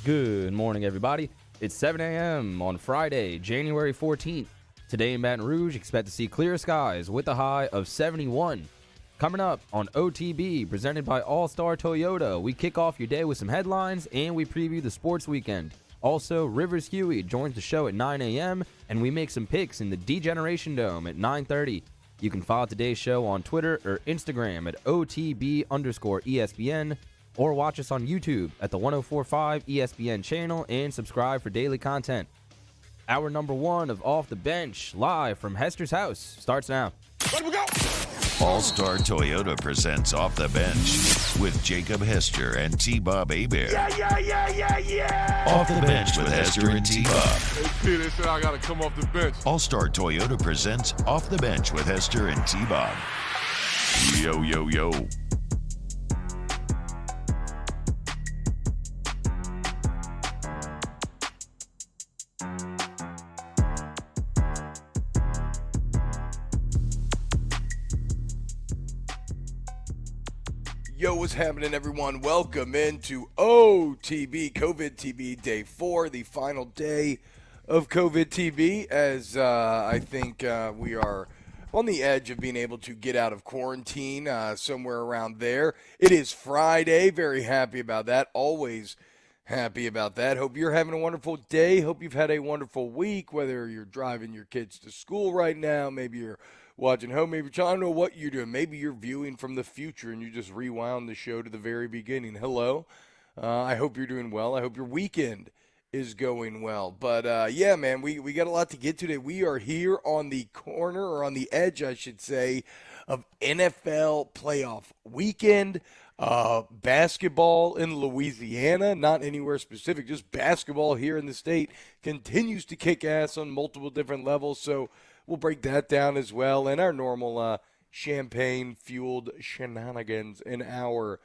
Good morning, everybody. It's 7 a.m. on Friday, January 14th. Today in Baton Rouge, expect to see clear skies with a high of 71. Coming up on OTB, presented by All-Star Toyota, we kick off your day with some headlines and we preview the sports weekend. Also, Rivers Huey joins the show at 9 a.m. and we make some picks in the D-Generation Dome at 9:30. You can follow today's show on Twitter or Instagram at OTB_ESPN or watch us on YouTube at the 1045 ESPN channel and subscribe for daily content. Hour number one of Off the Bench, live from Hester's house, starts now. Let we go! All-Star Toyota presents Off the Bench with Jacob Hester and T-Bob Hebert. Yeah! Off the Bench with Hester and T-Bob. Hey, Peter said I gotta come off the bench. All-Star Toyota presents Off the Bench with Hester and T-Bob. Yo. Yo, what's happening, everyone? Welcome into OTB, COVID TB Day 4, the final day of COVID TB, as I think we are on the edge of being able to get out of quarantine somewhere around there. It is Friday. Very happy about that. Always happy about that. Hope you're having a wonderful day. Hope you've had a wonderful week, whether you're driving your kids to school right now, maybe you're watching home, maybe I don't know what you're doing. Maybe you're viewing from the future and you just rewound the show to the very beginning. Hello. I hope you're doing well. I hope your weekend is going well. But, yeah, man, we got a lot to get to today. We are here on the corner, or on the edge, I should say, of NFL playoff weekend. Basketball in Louisiana, not anywhere specific, just basketball here in the state, continues to kick ass on multiple different levels. So we'll break that down as well, and our normal champagne-fueled shenanigans in hour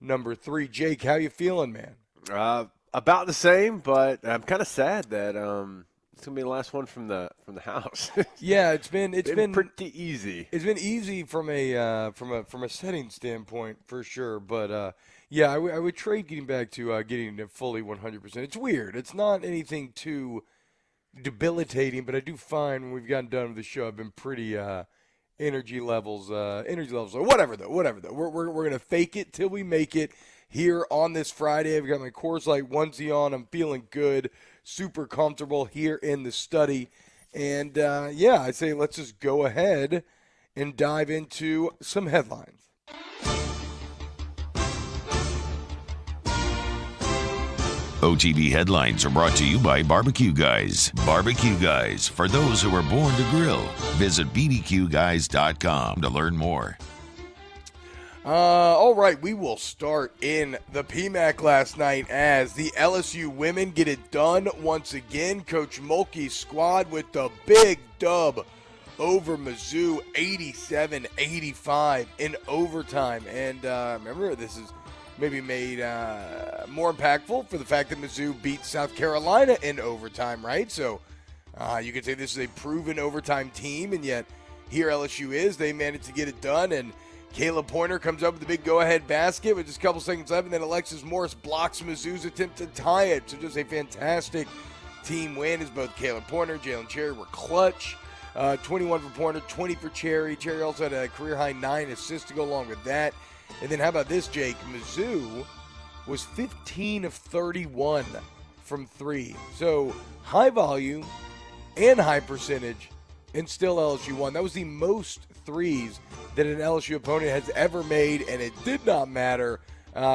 number 3. Jake, how you feeling, man? About the same, but I'm kind of sad that it's gonna be the last one from the house. Yeah, it's been pretty easy. It's been easy from a setting standpoint for sure, but yeah, I would trade getting back to getting it fully 100%. It's weird. It's not anything too debilitating, but I do find when we've gotten done with the show, I've been pretty energy levels or whatever though. We're gonna fake it till we make it. Here on this Friday, I've got my Coors Light onesie on. I'm feeling good, super comfortable here in the study. And, yeah, I say let's just go ahead and dive into some headlines. OTB headlines are brought to you by Barbecue Guys. Barbecue Guys, for those who are born to grill. Visit bbqguys.com to learn more. All right, we will start in the PMAC last night as the LSU women get it done once again. Coach Mulkey's squad with the big dub over Mizzou, 87-85 in overtime. And remember, this is maybe made more impactful for the fact that Mizzou beat South Carolina in overtime, right? So you could say this is a proven overtime team, and yet here LSU is. They managed to get it done, and Kayla Pointer comes up with the big go-ahead basket with just a couple seconds left, and then Alexis Morris blocks Mizzou's attempt to tie it. So just a fantastic team win as both Kayla Pointer and Jalen Cherry were clutch. 21 for Pointer, 20 for Cherry. Cherry also had a career-high 9 assists to go along with that. And then how about this, Jake? Mizzou was 15 of 31 from 3. So high volume and high percentage, and still LSU won. That was the most threes that an LSU opponent has ever made, and it did not matter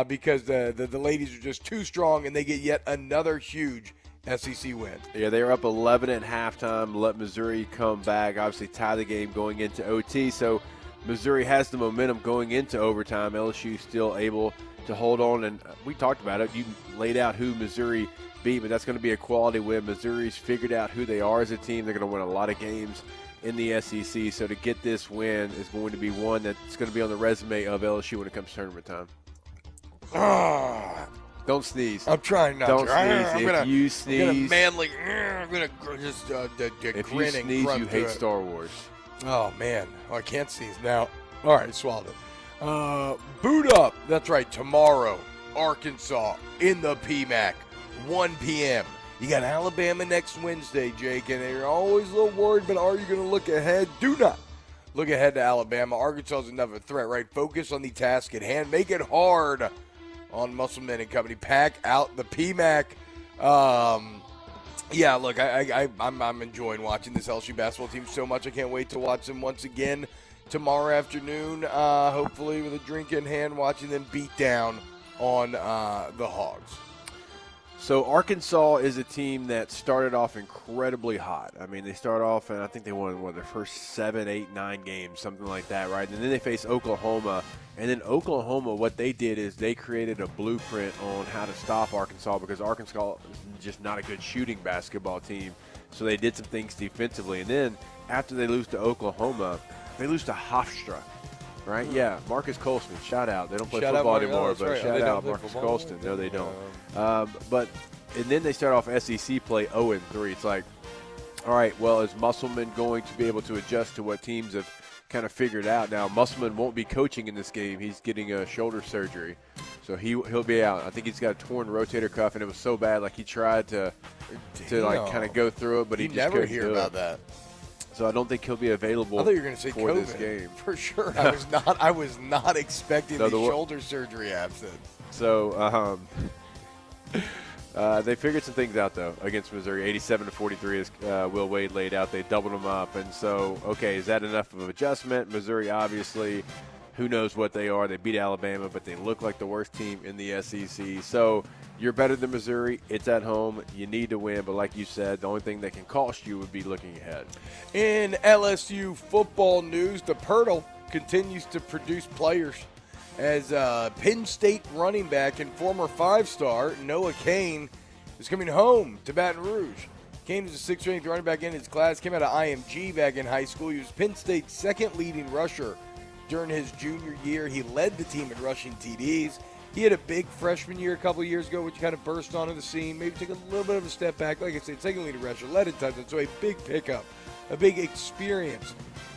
because the ladies are just too strong, and they get yet another huge SEC win. Yeah, they were up 11 at halftime, let Missouri come back, obviously tie the game going into OT. So Missouri has the momentum going into overtime. LSU still able to hold on, and we talked about it. You laid out who Missouri beat, but that's going to be a quality win. Missouri's figured out who they are as a team. They're going to win a lot of games in the SEC, so to get this win is going to be one that's going to be on the resume of LSU when it comes to tournament time. Don't sneeze. I'm trying not Don't to. Sneeze. If you sneeze, I'm gonna manly. I'm gonna just if grin you and sneeze, grunt you through hate it. Star Wars. Oh man, I can't sneeze now. All right, swallowed it. Boot up. That's right. Tomorrow, Arkansas in the PMAC, 1 p.m. You got Alabama next Wednesday, Jake, and you're always a little worried, but are you going to look ahead? Do not look ahead to Alabama. Arkansas is another threat, right? Focus on the task at hand. Make it hard on Musselman and company. Pack out the PMAC. Yeah, look, I'm enjoying watching this LSU basketball team so much. I can't wait to watch them once again tomorrow afternoon, hopefully with a drink in hand, watching them beat down on the Hogs. So Arkansas is a team that started off incredibly hot. I mean, they started off, and I think they won their first 7, 8, 9 games, something like that, right? And then they faced Oklahoma. And then Oklahoma, what they did is they created a blueprint on how to stop Arkansas, because Arkansas is just not a good shooting basketball team. So they did some things defensively. And then after they lose to Oklahoma, they lose to Hofstra. Right? Yeah, Marcus Colston, shout out. They don't play football anymore, but shout out Marcus Colston. No, they don't. And then they start off SEC play 0-3. It's like, all right, well, is Musselman going to be able to adjust to what teams have kind of figured out? Now, Musselman won't be coaching in this game. He's getting a shoulder surgery, so he'll be out. I think he's got a torn rotator cuff, and it was so bad, like he tried to like kind of go through it, but he just never couldn't hear do about it. that. So I don't think he'll be available. I thought you were going to say for COVID this game for sure. I was not expecting the shoulder surgery absent. So they figured some things out though against Missouri. 87-43 as Will Wade laid out. They doubled them up, and so okay, is that enough of an adjustment? Missouri obviously who knows what they are. They beat Alabama, but they look like the worst team in the SEC. So you're better than Missouri. It's at home. You need to win. But like you said, the only thing that can cost you would be looking ahead. In LSU football news, the Purtle continues to produce players as Penn State running back and former five-star Noah Cain is coming home to Baton Rouge. Cain is a 6th ranked running back in his class, came out of IMG back in high school. He was Penn State's second leading rusher during his junior year. He led the team in rushing TDs. He had a big freshman year a couple of years ago, which kind of burst onto the scene, maybe took a little bit of a step back. Like I said, second leading rusher, led in touchdowns, so a big pickup, a big experience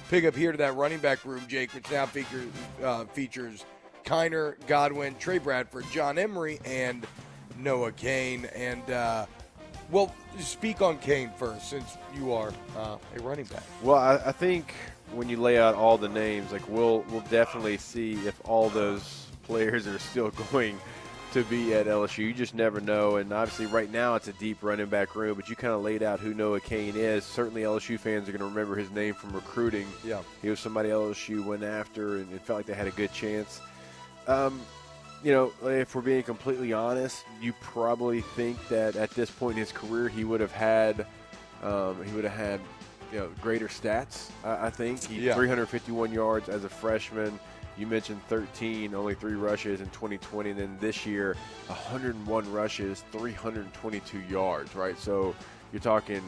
pickup here to that running back room, Jake, which now features Kiner, Godwin, Trey Bradford, John Emery, and Noah Cain. And, well, speak on Cain first, since you are a running back. Well, I think when you lay out all the names, like we'll definitely see if all those players are still going to be at LSU. You just never know. And obviously right now it's a deep running back room, but you kind of laid out who Noah Cain is. Certainly LSU fans are going to remember his name from recruiting. Yeah. He was somebody LSU went after and it felt like they had a good chance. You know, if we're being completely honest, you probably think that at this point in his career he would have had greater stats. I think he 351 yards as a freshman. You mentioned 13, only 3 rushes in 2020. And then this year, 101 rushes, 322 yards, right? So you're talking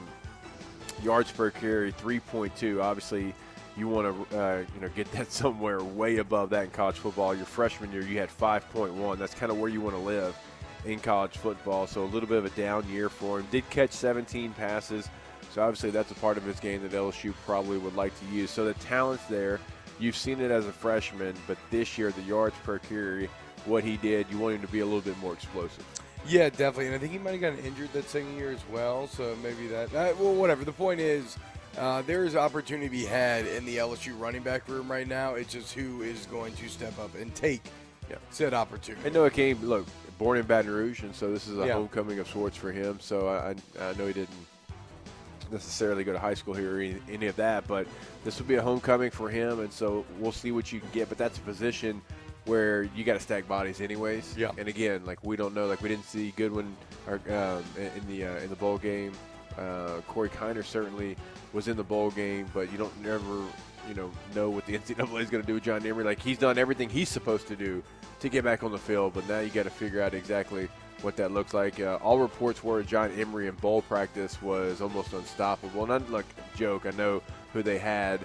yards per carry, 3.2. Obviously, you want to get that somewhere way above that in college football. Your freshman year, you had 5.1. That's kind of where you want to live in college football. So a little bit of a down year for him. Did catch 17 passes. So obviously that's a part of his game that LSU probably would like to use. So the talent's there. You've seen it as a freshman, but this year the yards per carry, what he did, you want him to be a little bit more explosive. Yeah, definitely. And I think he might have gotten injured that second year as well, so maybe that. Well, whatever. The point is there is opportunity to be had in the LSU running back room right now. It's just who is going to step up and take said opportunity. And Noah Cain, look, born in Baton Rouge, and so this is a homecoming of sorts for him. So I know he didn't necessarily go to high school here or any of that, but this will be a homecoming for him, and so we'll see what you can get. But that's a position where you got to stack bodies anyways. Yeah. And again, like we don't know, like we didn't see Goodwin in the bowl game. Corey Kiner certainly was in the bowl game, but you don't never know what the NCAA is going to do with John Emery. Like he's done everything he's supposed to do to get back on the field, but now you got to figure out exactly what that looks like. All reports were John Emery in bowl practice was almost unstoppable. Not like a joke. I know who they had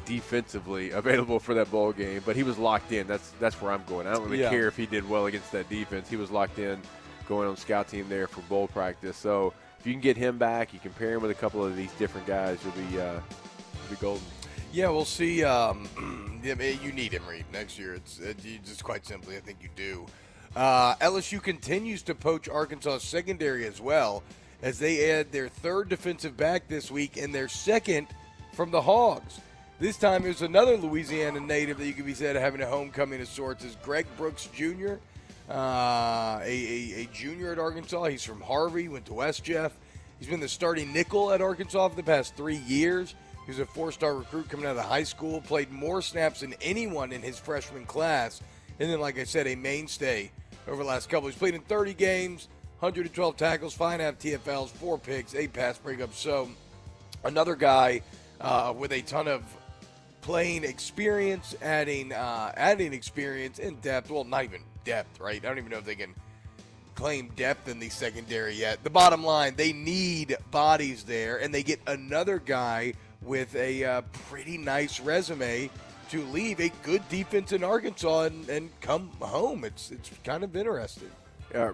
defensively available for that bowl game, but he was locked in. That's where I'm going. I don't really care if he did well against that defense. He was locked in, going on scout team there for bowl practice. So if you can get him back, you can pair him with a couple of these different guys, you'll be golden. Yeah, we'll see. You need Emery next year. It's just quite simply, I think you do. LSU continues to poach Arkansas secondary as well, as they add their third defensive back this week and their second from the Hogs. This time it was another Louisiana native that you could be said having a homecoming of sorts, is Greg Brooks Jr., a junior at Arkansas. He's from Harvey, went to West Jeff. He's been the starting nickel at Arkansas for the past 3 years. He was a 4-star recruit coming out of high school, played more snaps than anyone in his freshman class, and then, like I said, a mainstay over the last couple. He's played in 30 games, 112 tackles, 5.5 TFLs, 4 picks, 8 pass breakups. So another guy with a ton of playing experience, adding experience and depth. Well, not even depth, right? I don't even know if they can claim depth in the secondary yet. The bottom line, they need bodies there, and they get another guy with a pretty nice resume to leave a good defense in Arkansas and come home. It's kind of interesting.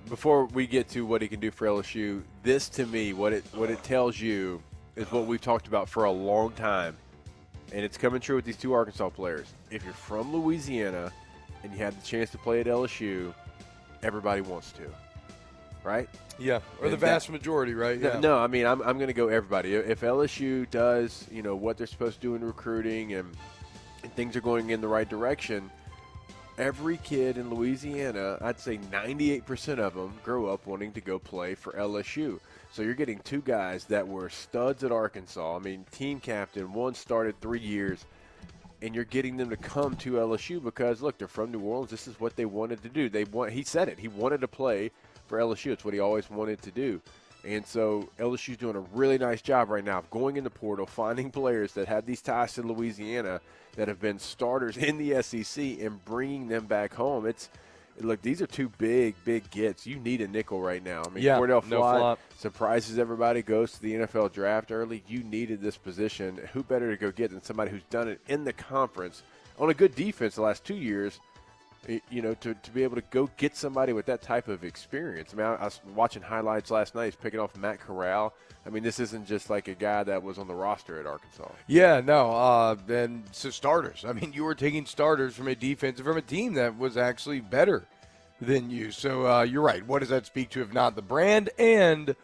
Before we get to what he can do for LSU, this to me, what it tells you is what we've talked about for a long time, and it's coming true with these 2 Arkansas players. If you're from Louisiana and you had the chance to play at LSU, everybody wants to, right? Yeah, or the vast majority, right? Yeah. No, I mean, I'm going to go everybody. If LSU does, what they're supposed to do in recruiting and things are going in the right direction, every kid in Louisiana, I'd say 98% of them grow up wanting to go play for LSU. So you're getting 2 guys that were studs at Arkansas. I mean, team captain, one started 3 years. and you're getting them to come to LSU because, look, they're from New Orleans. This is what they wanted to do. He said it. He wanted to play for LSU. It's what he always wanted to do. And so LSU's doing a really nice job right now of going in the portal, finding players that have these ties to Louisiana that have been starters in the SEC and bringing them back home. Look, these are two big gets. You need a nickel right now. I mean, Cordell Flott surprises everybody, goes to the NFL draft early. You needed this position. Who better to go get than somebody who's done it in the conference on a good defense the last 2 years, to be able to go get somebody with that type of experience. I mean, I was watching highlights last night. He's picking off Matt Corral. I mean, this isn't just like a guy that was on the roster at Arkansas. Yeah, no, and so starters. I mean, you were taking starters from a defense, from a team that was actually better than you. So you're right. What does that speak to if not the brand and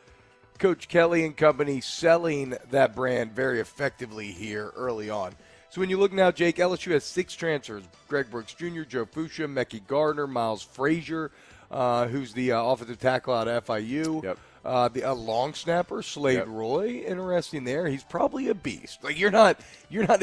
Coach Kelly and company selling that brand very effectively here early on? So when you look now, Jake, LSU has 6 transfers. Greg Brooks Jr., Joe Fuchsia, Mecky Gardner, Miles Frazier, who's the offensive tackle out of FIU. Yep. A long snapper, Slade Roy, interesting there. He's probably a beast. Like you're not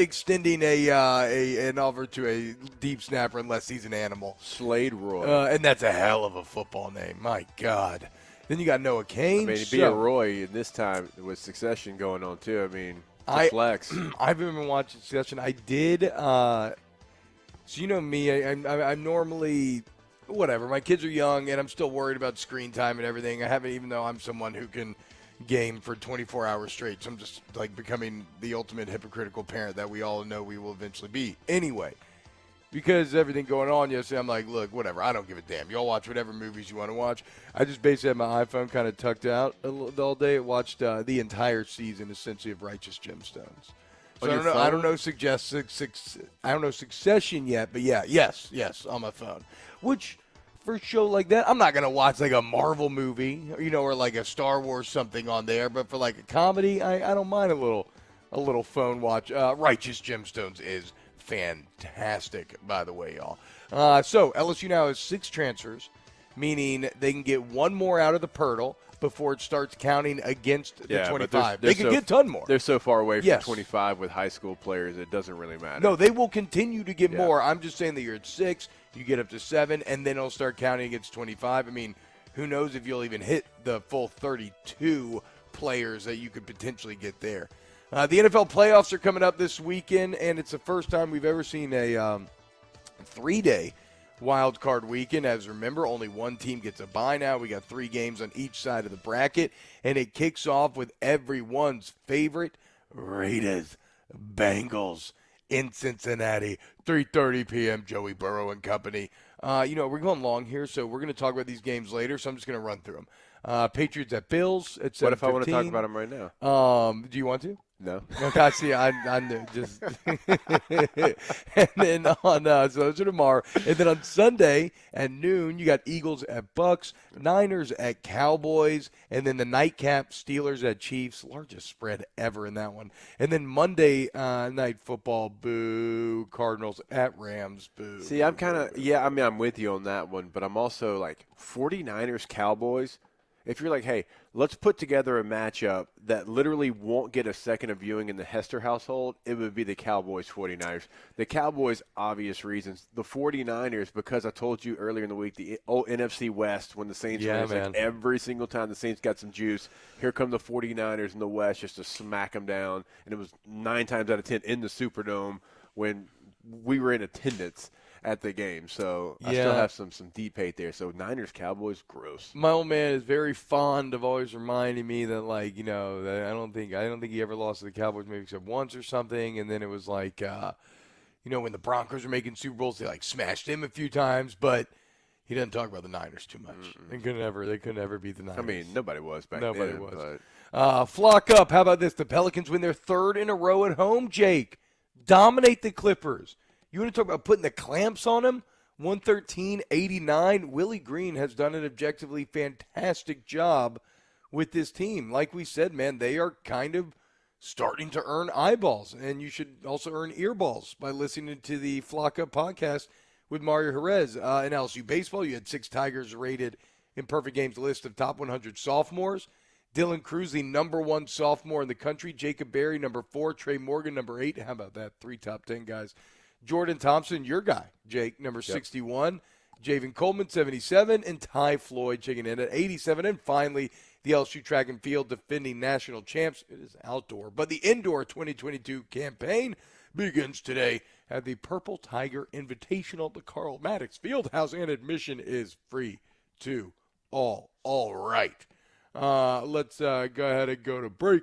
extending an offer to a deep snapper unless he's an animal. Slade Roy, and that's a hell of a football name. My God. Then you got Noah Cain. I mean, be a Roy this time with Succession going on too. I mean, flex. I've been watching Succession. I did. So you know me. I'm normally. Whatever. My kids are young, and I'm still worried about screen time and everything. I haven't, even though I'm someone who can game for 24 hours straight. So I'm just like becoming the ultimate hypocritical parent that we all know we will eventually be. Anyway, because everything going on yesterday, I'm like, look, whatever. I don't give a damn. Y'all watch whatever movies you want to watch. I just basically had my iPhone kind of tucked out all day. I watched the entire season, essentially, of Righteous Gemstones. So I don't know Succession yet, but yes, on my phone. Which, for a show like that, I'm not going to watch like a Marvel movie, or like a Star Wars something on there. But for like a comedy, I don't mind a little phone watch. Righteous Gemstones is fantastic, by the way, y'all. So LSU now has 6 transfers, meaning they can get one more out of the portal before it starts counting against the 25. They can get a ton more. They're so far away from 25 with high school players, it doesn't really matter. No, they will continue to get more. I'm just saying that you're at 6, you get up to 7, and then it'll start counting against 25. I mean, who knows if you'll even hit the full 32 players that you could potentially get there. The NFL playoffs are coming up this weekend, and it's the first time we've ever seen a 3-day wild card weekend. As remember, only one team gets a bye now. We got 3 games on each side of the bracket, and it kicks off with everyone's favorite Raiders Bengals in Cincinnati, 3:30 p.m. Joey Burrow and company. We're going long here, so we're going to talk about these games later, so I'm just going to run through them. Patriots at Bills at 7:15. What if I want to talk about them right now? Do you want to? No. Okay, see, I knew. Just and then so those are tomorrow. And then on Sunday at noon, you got Eagles at Bucks, Niners at Cowboys, and then the nightcap Steelers at Chiefs. Largest spread ever in that one. And then Monday night football, boo. Cardinals at Rams, boo. See, I'm kind of I'm with you on that one, but I'm also like 49ers Cowboys. If you're like, hey, let's put together a matchup that literally won't get a second of viewing in the Hester household, it would be the Cowboys-49ers. The Cowboys, obvious reasons. The 49ers, because I told you earlier in the week, the old NFC West, when the Saints win, like every single time the Saints got some juice, here come the 49ers in the West just to smack them down. And it was 9 times out of 10 in the Superdome when we were in attendance at the game. So I still have some deep hate there. So Niners, Cowboys, gross. My old man is very fond of always reminding me that, like, that I don't think he ever lost to the Cowboys maybe except once or something. And then it was like, when the Broncos were making Super Bowls, they like smashed him a few times, but he doesn't talk about the Niners too much. They couldn't ever beat the Niners. I mean, nobody was back then. Nobody was. Flock up. How about this? The Pelicans win their 3rd in a row at home, Jake. Dominate the Clippers. You want to talk about putting the clamps on him? 113-89. Willie Green has done an objectively fantastic job with this team. Like we said, man, they are kind of starting to earn eyeballs. And you should also earn earballs by listening to the Flock Up podcast with Mario Jerez. In LSU baseball, you had 6 Tigers rated in Perfect Game's list of top 100 sophomores. Dylan Cruz, the number 1 sophomore in the country. Jacob Berry, number 4. Trey Morgan, number 8. How about that? 3 top 10 guys. Jordan Thompson, your guy, Jake, number 61. Javen Coleman, 77. And Ty Floyd checking in at 87. And finally, the LSU track and field defending national champs. It is outdoor, but the indoor 2022 campaign begins today at the Purple Tiger Invitational at the Carl Maddox Fieldhouse, and admission is free to all. All right. Let's go ahead and go to break,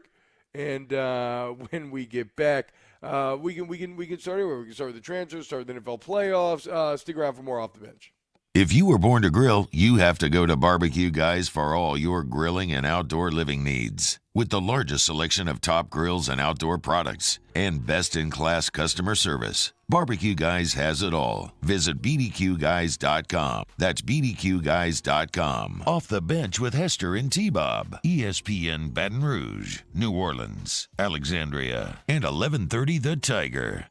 and when we get back, we can start anywhere. We can start with the transfers, start with the NFL playoffs. Stick around for more Off the Bench. If you were born to grill, you have to go to Barbecue Guys for all your grilling and outdoor living needs. With the largest selection of top grills and outdoor products and best-in-class customer service, Barbecue Guys has it all. Visit bdqguys.com. That's bdqguys.com. Off the Bench with Hester and T-Bob. ESPN Baton Rouge, New Orleans, Alexandria, and 1130 The Tiger.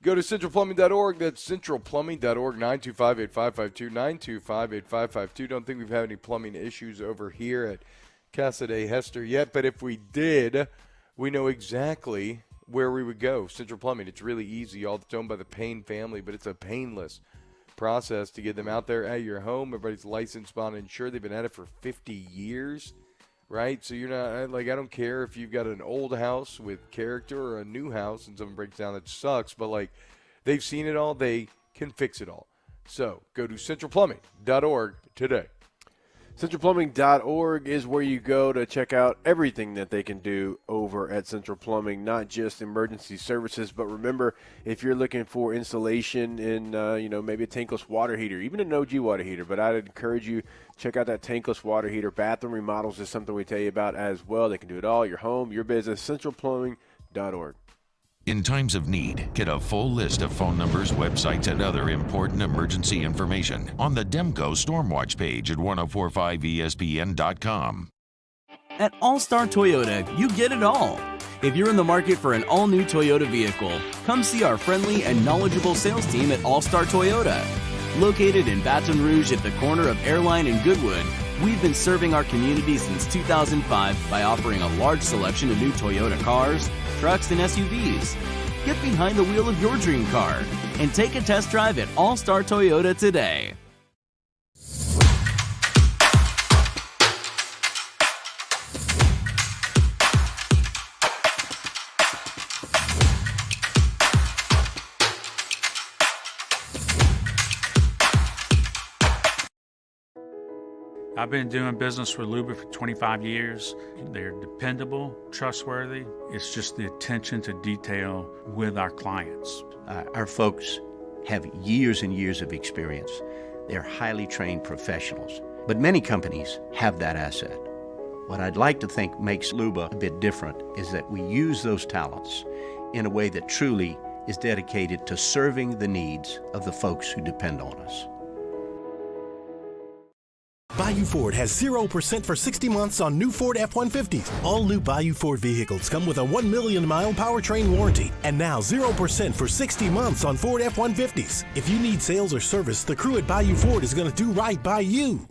Go to centralplumbing.org. That's centralplumbing.org, 925-8552, 925-8552. Don't think we've had any plumbing issues over here at Casa de Hester yet, but if we did, we know exactly where we would go. Central Plumbing. It's really easy. All it's owned by the Payne family, but it's a painless process to get them out there at your home. Everybody's licensed, bond, and insured. They've been at it for 50 years. Right, so you're not like, I don't care if you've got an old house with character or a new house and something breaks down, that sucks. But like, they've seen it all, they can fix it all. So go to centralplumbing.org today. CentralPlumbing.org is where you go to check out everything that they can do over at Central Plumbing, not just emergency services, but remember, if you're looking for installation in, maybe a tankless water heater, even an OG water heater, but I'd encourage you, check out that tankless water heater. Bathroom remodels is something we tell you about as well. They can do it all, your home, your business, CentralPlumbing.org. In times of need, get a full list of phone numbers, websites, and other important emergency information on the Demco Stormwatch page at 1045ESPN.com. At All-Star Toyota, you get it all. If you're in the market for an all-new Toyota vehicle, come see our friendly and knowledgeable sales team at All-Star Toyota. Located in Baton Rouge at the corner of Airline and Goodwood, we've been serving our community since 2005 by offering a large selection of new Toyota cars, trucks, and SUVs. Get behind the wheel of your dream car and take a test drive at All-Star Toyota today. I've been doing business with Luba for 25 years. They're dependable, trustworthy. It's just the attention to detail with our clients. Our folks have years and years of experience. They're highly trained professionals. But many companies have that asset. What I'd like to think makes Luba a bit different is that we use those talents in a way that truly is dedicated to serving the needs of the folks who depend on us. Bayou Ford has 0% for 60 months on new Ford F-150s. All new Bayou Ford vehicles come with a 1 million-mile powertrain warranty. And now 0% for 60 months on Ford F-150s. If you need sales or service, the crew at Bayou Ford is going to do right by you.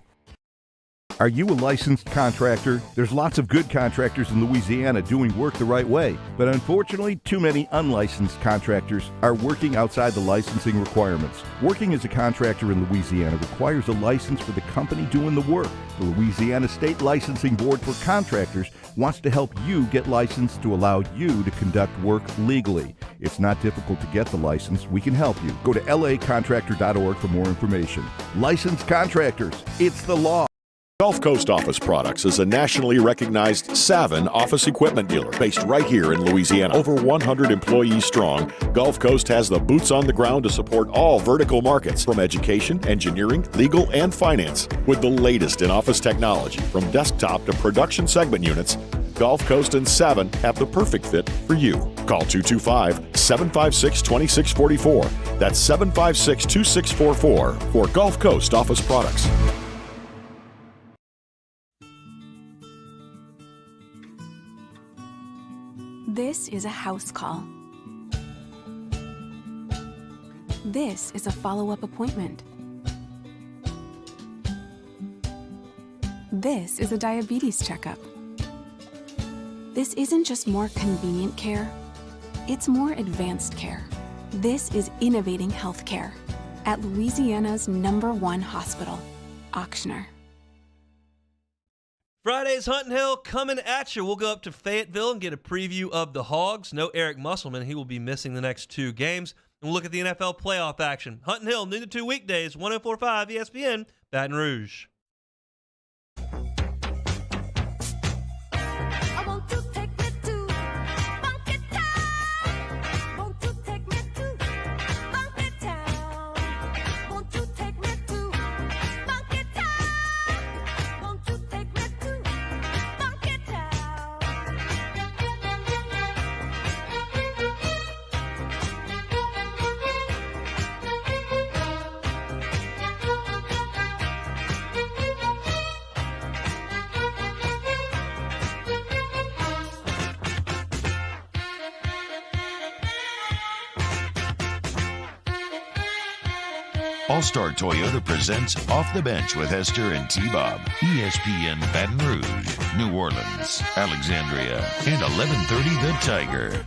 Are you a licensed contractor? There's lots of good contractors in Louisiana doing work the right way, but unfortunately, too many unlicensed contractors are working outside the licensing requirements. Working as a contractor in Louisiana requires a license for the company doing the work. The Louisiana State Licensing Board for Contractors wants to help you get licensed to allow you to conduct work legally. It's not difficult to get the license. We can help you. Go to lacontractor.org for more information. Licensed contractors, it's the law. Gulf Coast Office Products is a nationally recognized Savin office equipment dealer based right here in Louisiana. Over 100 employees strong, Gulf Coast has the boots on the ground to support all vertical markets from education, engineering, legal, and finance. With the latest in office technology from desktop to production segment units, Gulf Coast and Savin have the perfect fit for you. Call 225-756-2644. That's 756-2644 for Gulf Coast Office Products. This is a house call. This is a follow-up appointment. This is a diabetes checkup. This isn't just more convenient care, it's more advanced care. This is innovating healthcare at Louisiana's #1 hospital, Ochsner. Friday's Hunting Hill coming at you. We'll go up to Fayetteville and get a preview of the Hogs. No Eric Musselman. He will be missing the next 2 games. And we'll look at the NFL playoff action. Hunting Hill, noon to 2 weekdays, 104.5 ESPN, Baton Rouge. All-Star Toyota presents Off the Bench with Hester and T-Bob. ESPN Baton Rouge, New Orleans, Alexandria, and 1130 The Tiger.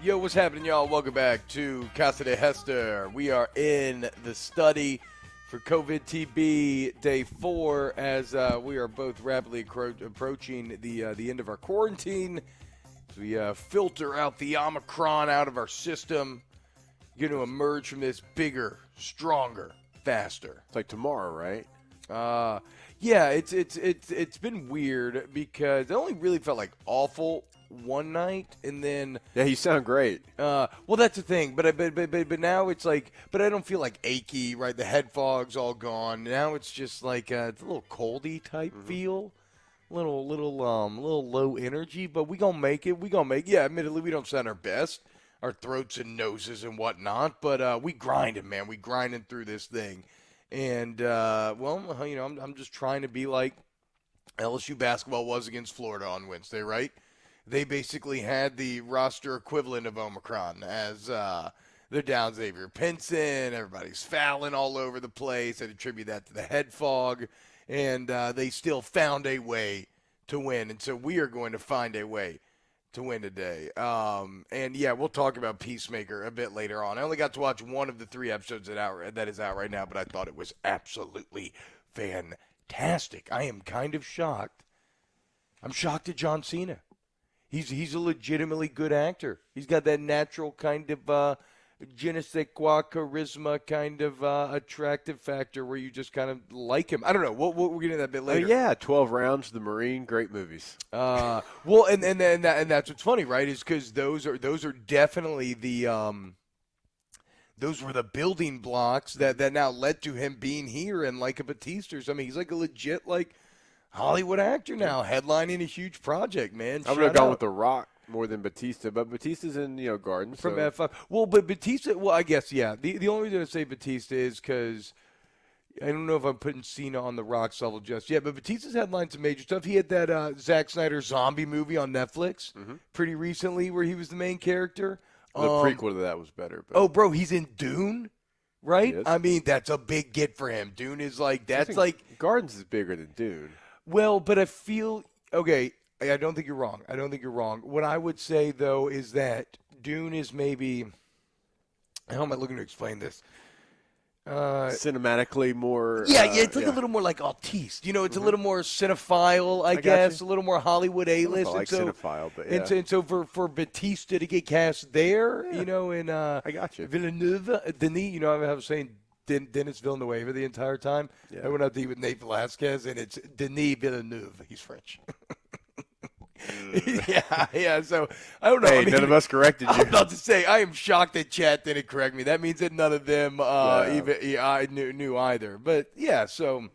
Yo, what's happening, y'all? Welcome back to Casa de Hester. We are in the study for COVID-TB Day 4 as we are both rapidly approaching the end of our quarantine. We filter out the Omicron out of our system. You're going to emerge from this bigger, stronger, faster. It's like tomorrow, right? Yeah, it's been weird because it only really felt like awful one night, and then yeah, you sound great. Well, that's the thing, but now it's like, but I don't feel like achy, right? The head fog's all gone. Now it's just like it's a little coldy type feel. Little low energy, but we gonna make it. Yeah, admittedly, we don't sound our best, our throats and noses and whatnot, but we grinding, man. We grinding through this thing, and I'm just trying to be like LSU basketball was against Florida on Wednesday, right? They basically had the roster equivalent of Omicron as they're down Xavier Pinson. Everybody's fouling all over the place. I'd attribute that to the head fog. And they still found a way to win. And so we are going to find a way to win today. And, yeah, we'll talk about Peacemaker a bit later on. I only got to watch one of the 3 episodes that is out right now, but I thought it was absolutely fantastic. I am kind of shocked. I'm shocked at John Cena. He's a legitimately good actor. He's got that natural kind of je ne sais quoi charisma kind of attractive factor where you just kind of like him. I don't know. We'll get into that a bit later. Yeah, 12 Rounds, The Marine, great movies. Well, and that's what's funny, right? Is because those are definitely the those were the building blocks that now led to him being here and like a Batista. I mean, he's like a legit like Hollywood actor now, headlining a huge project, man. I would have gone with The Rock more than Batista, but Batista's in, Gardens. From F5. Well, but Batista, I guess, yeah. The only reason I say Batista is because I don't know if I'm putting Cena on the Rock's level just yet, but Batista's headlined some major stuff. He had that Zack Snyder zombie movie on Netflix pretty recently where he was the main character. The prequel to that was better. But. Oh, bro, he's in Dune, right? I mean, that's a big get for him. Dune is like, that's like. Gardens is bigger than Dune. Well, but I feel, okay, I don't think you're wrong. What I would say, though, is that Dune is maybe, how am I looking to explain this? Cinematically more. Yeah, it's like a little more like Autiste. It's a little more cinephile, I guess, a little more Hollywood A-list. I like cinephile, but yeah. And so for Batista to get cast there, in I got you. Villeneuve, Denis, I was saying Dennis Villeneuve the entire time. Yeah. I went out to eat with Nate Velasquez, and it's Denis Villeneuve. He's French. yeah. So I don't know. Hey, none of us corrected you. I'm about to say I am shocked that chat didn't correct me. That means that none of them even I knew either. But yeah, so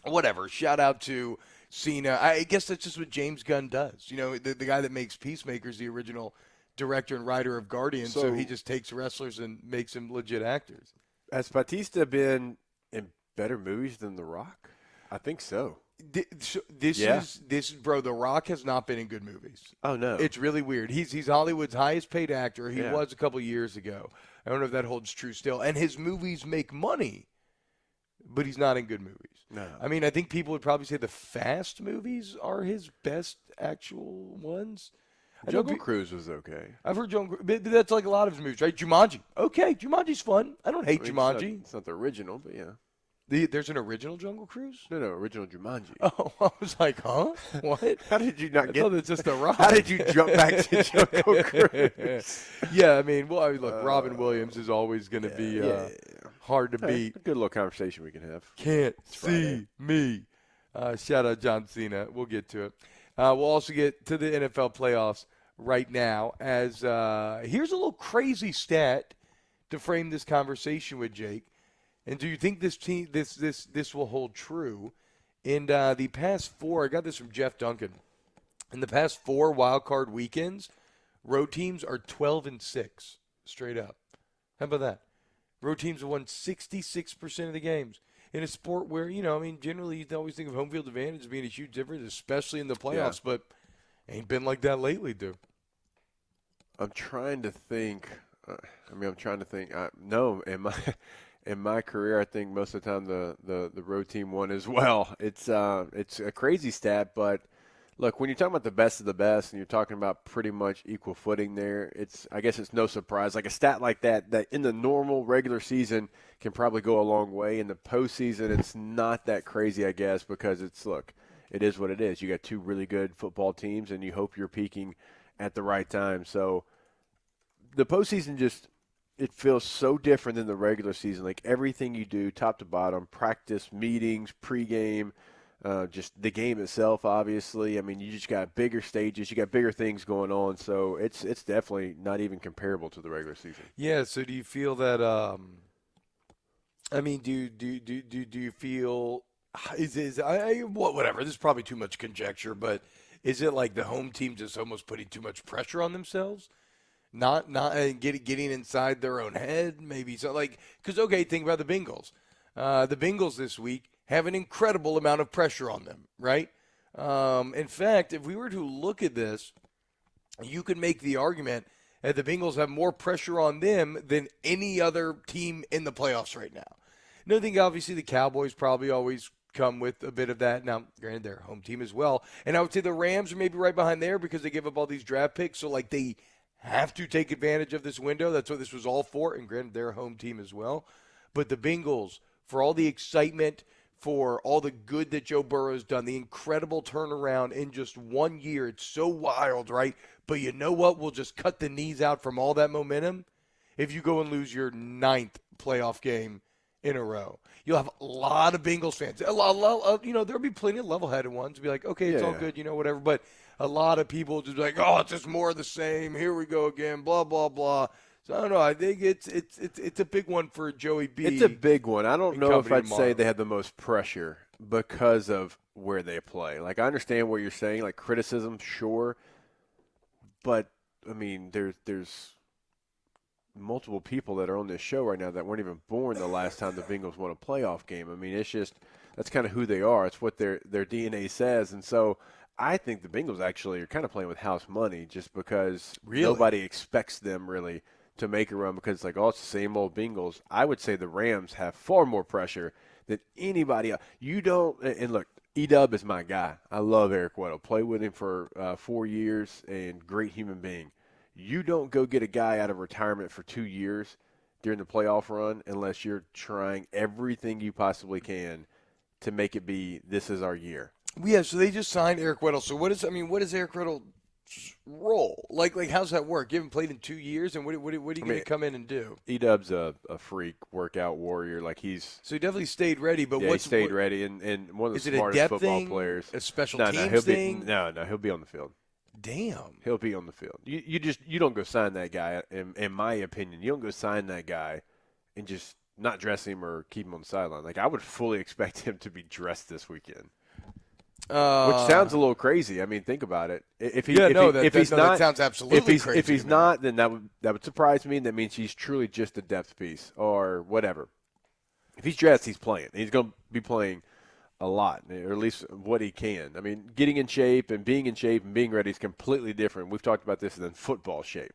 whatever. Shout out to Cena. I guess that's just what James Gunn does. The guy that makes Peacemaker's the original director and writer of Guardians. So he just takes wrestlers and makes them legit actors. Has Batista been in better movies than The Rock? I think so. This is bro. The Rock has not been in good movies. Oh no, it's really weird. He's Hollywood's highest paid actor. He was a couple years ago. I don't know if that holds true still. And his movies make money, but he's not in good movies. No, I mean I think people would probably say the Fast movies are his best actual ones. Jungle Cruise was okay. I've heard Jungle Cruise. That's like a lot of his movies, right? Jumanji. Okay, Jumanji's fun. I don't hate Jumanji. It's not the original, but yeah. There's an original Jungle Cruise? No, original Jumanji. Oh, I was like, huh? What? How did you not get? It's just a ride. How did you jump back to Jungle Cruise? Yeah, I mean, look, Robin Williams is always going to be hard to beat. A good little conversation we can have. Can't see me. Shout out John Cena. We'll get to it. We'll also get to the NFL playoffs right now. As here's a little crazy stat to frame this conversation with, Jake. And do you think this will hold true? In the past 4, I got this from Jeff Duncan. In the past 4 wild card weekends, road teams are 12-6 straight up. How about that? Road teams have won 66% of the games in a sport where, generally you always think of home field advantage as being a huge difference, especially in the playoffs, but ain't been like that lately, dude. I'm trying to think. No, in my career, I think most of the time the road team won as well. It's a crazy stat, but look, when you're talking about the best of the best and you're talking about pretty much equal footing there, I guess it's no surprise. Like a stat like that in the normal regular season can probably go a long way. In the postseason, it's not that crazy, I guess, because it is what it is. You got 2 really good football teams, and you hope you're peaking at the right time. So the postseason it feels so different than the regular season. Like everything you do, top to bottom, practice, meetings, pregame, just the game itself, obviously. I mean, you just got bigger stages. You got bigger things going on. So it's definitely not even comparable to the regular season. Yeah, so do you feel that do you feel whatever, this is probably too much conjecture, but is it like the home team just almost putting too much pressure on themselves? Not getting inside their own head, maybe. So, because, think about the Bengals. The Bengals this week have an incredible amount of pressure on them, right? In fact, if we were to look at this, you could make the argument that the Bengals have more pressure on them than any other team in the playoffs right now. I think, obviously, the Cowboys probably always come with a bit of that. Now, granted, they're home team as well. And I would say the Rams are maybe right behind there because they give up all these draft picks. So, they have to take advantage of this window. That's what this was all for. And granted, they're a home team as well. But the Bengals, for all the excitement, for all the good that Joe Burrow's done, the incredible turnaround in just 1 year, it's so wild, right? But you know what? We'll just cut the knees out from all that momentum if you go and lose your 9th playoff game in a row. You'll have a lot of Bengals fans. There'll be plenty of level-headed ones to be like, okay, it's all good, whatever. But a lot of people just be like, oh, it's just more of the same. Here we go again, blah, blah, blah. So, I don't know. I think it's a big one for Joey B. It's a big one. I don't know if I'd say they have the most pressure because of where they play. I understand what you're saying, criticism, sure. But, there's multiple people that are on this show right now that weren't even born the last time the Bengals won a playoff game. It's just that's kind of who they are. It's what their DNA says. And so I think the Bengals actually are kind of playing with house money just because nobody expects them really to make a run because it's it's the same old Bengals. I would say the Rams have far more pressure than anybody else. You don't – and look, E-Dub is my guy. I love Eric Weddle. Played with him for 4 years and great human being. You don't go get a guy out of retirement for 2 years during the playoff run unless you're trying everything you possibly can to make it be this is our year. Yeah, so they just signed Eric Weddle. So what is Eric Weddle's role? How's that work? You haven't played in 2 years, and what are you going to come in and do? E-Dub's a freak workout warrior. So he definitely stayed ready, but he stayed ready and one of the smartest football players. A special teams thing? He'll be on the field. Damn. He'll be on the field. You don't go sign that guy, in my opinion. You don't go sign that guy and just not dress him or keep him on the sideline. I would fully expect him to be dressed this weekend. Which sounds a little crazy. Think about it. That sounds absolutely crazy. If he's not, then that would surprise me, and that means he's truly just a depth piece or whatever. If he's dressed, he's playing. He's going to be playing a lot, or at least what he can. Getting in shape and being ready is completely different. We've talked about this than football shape.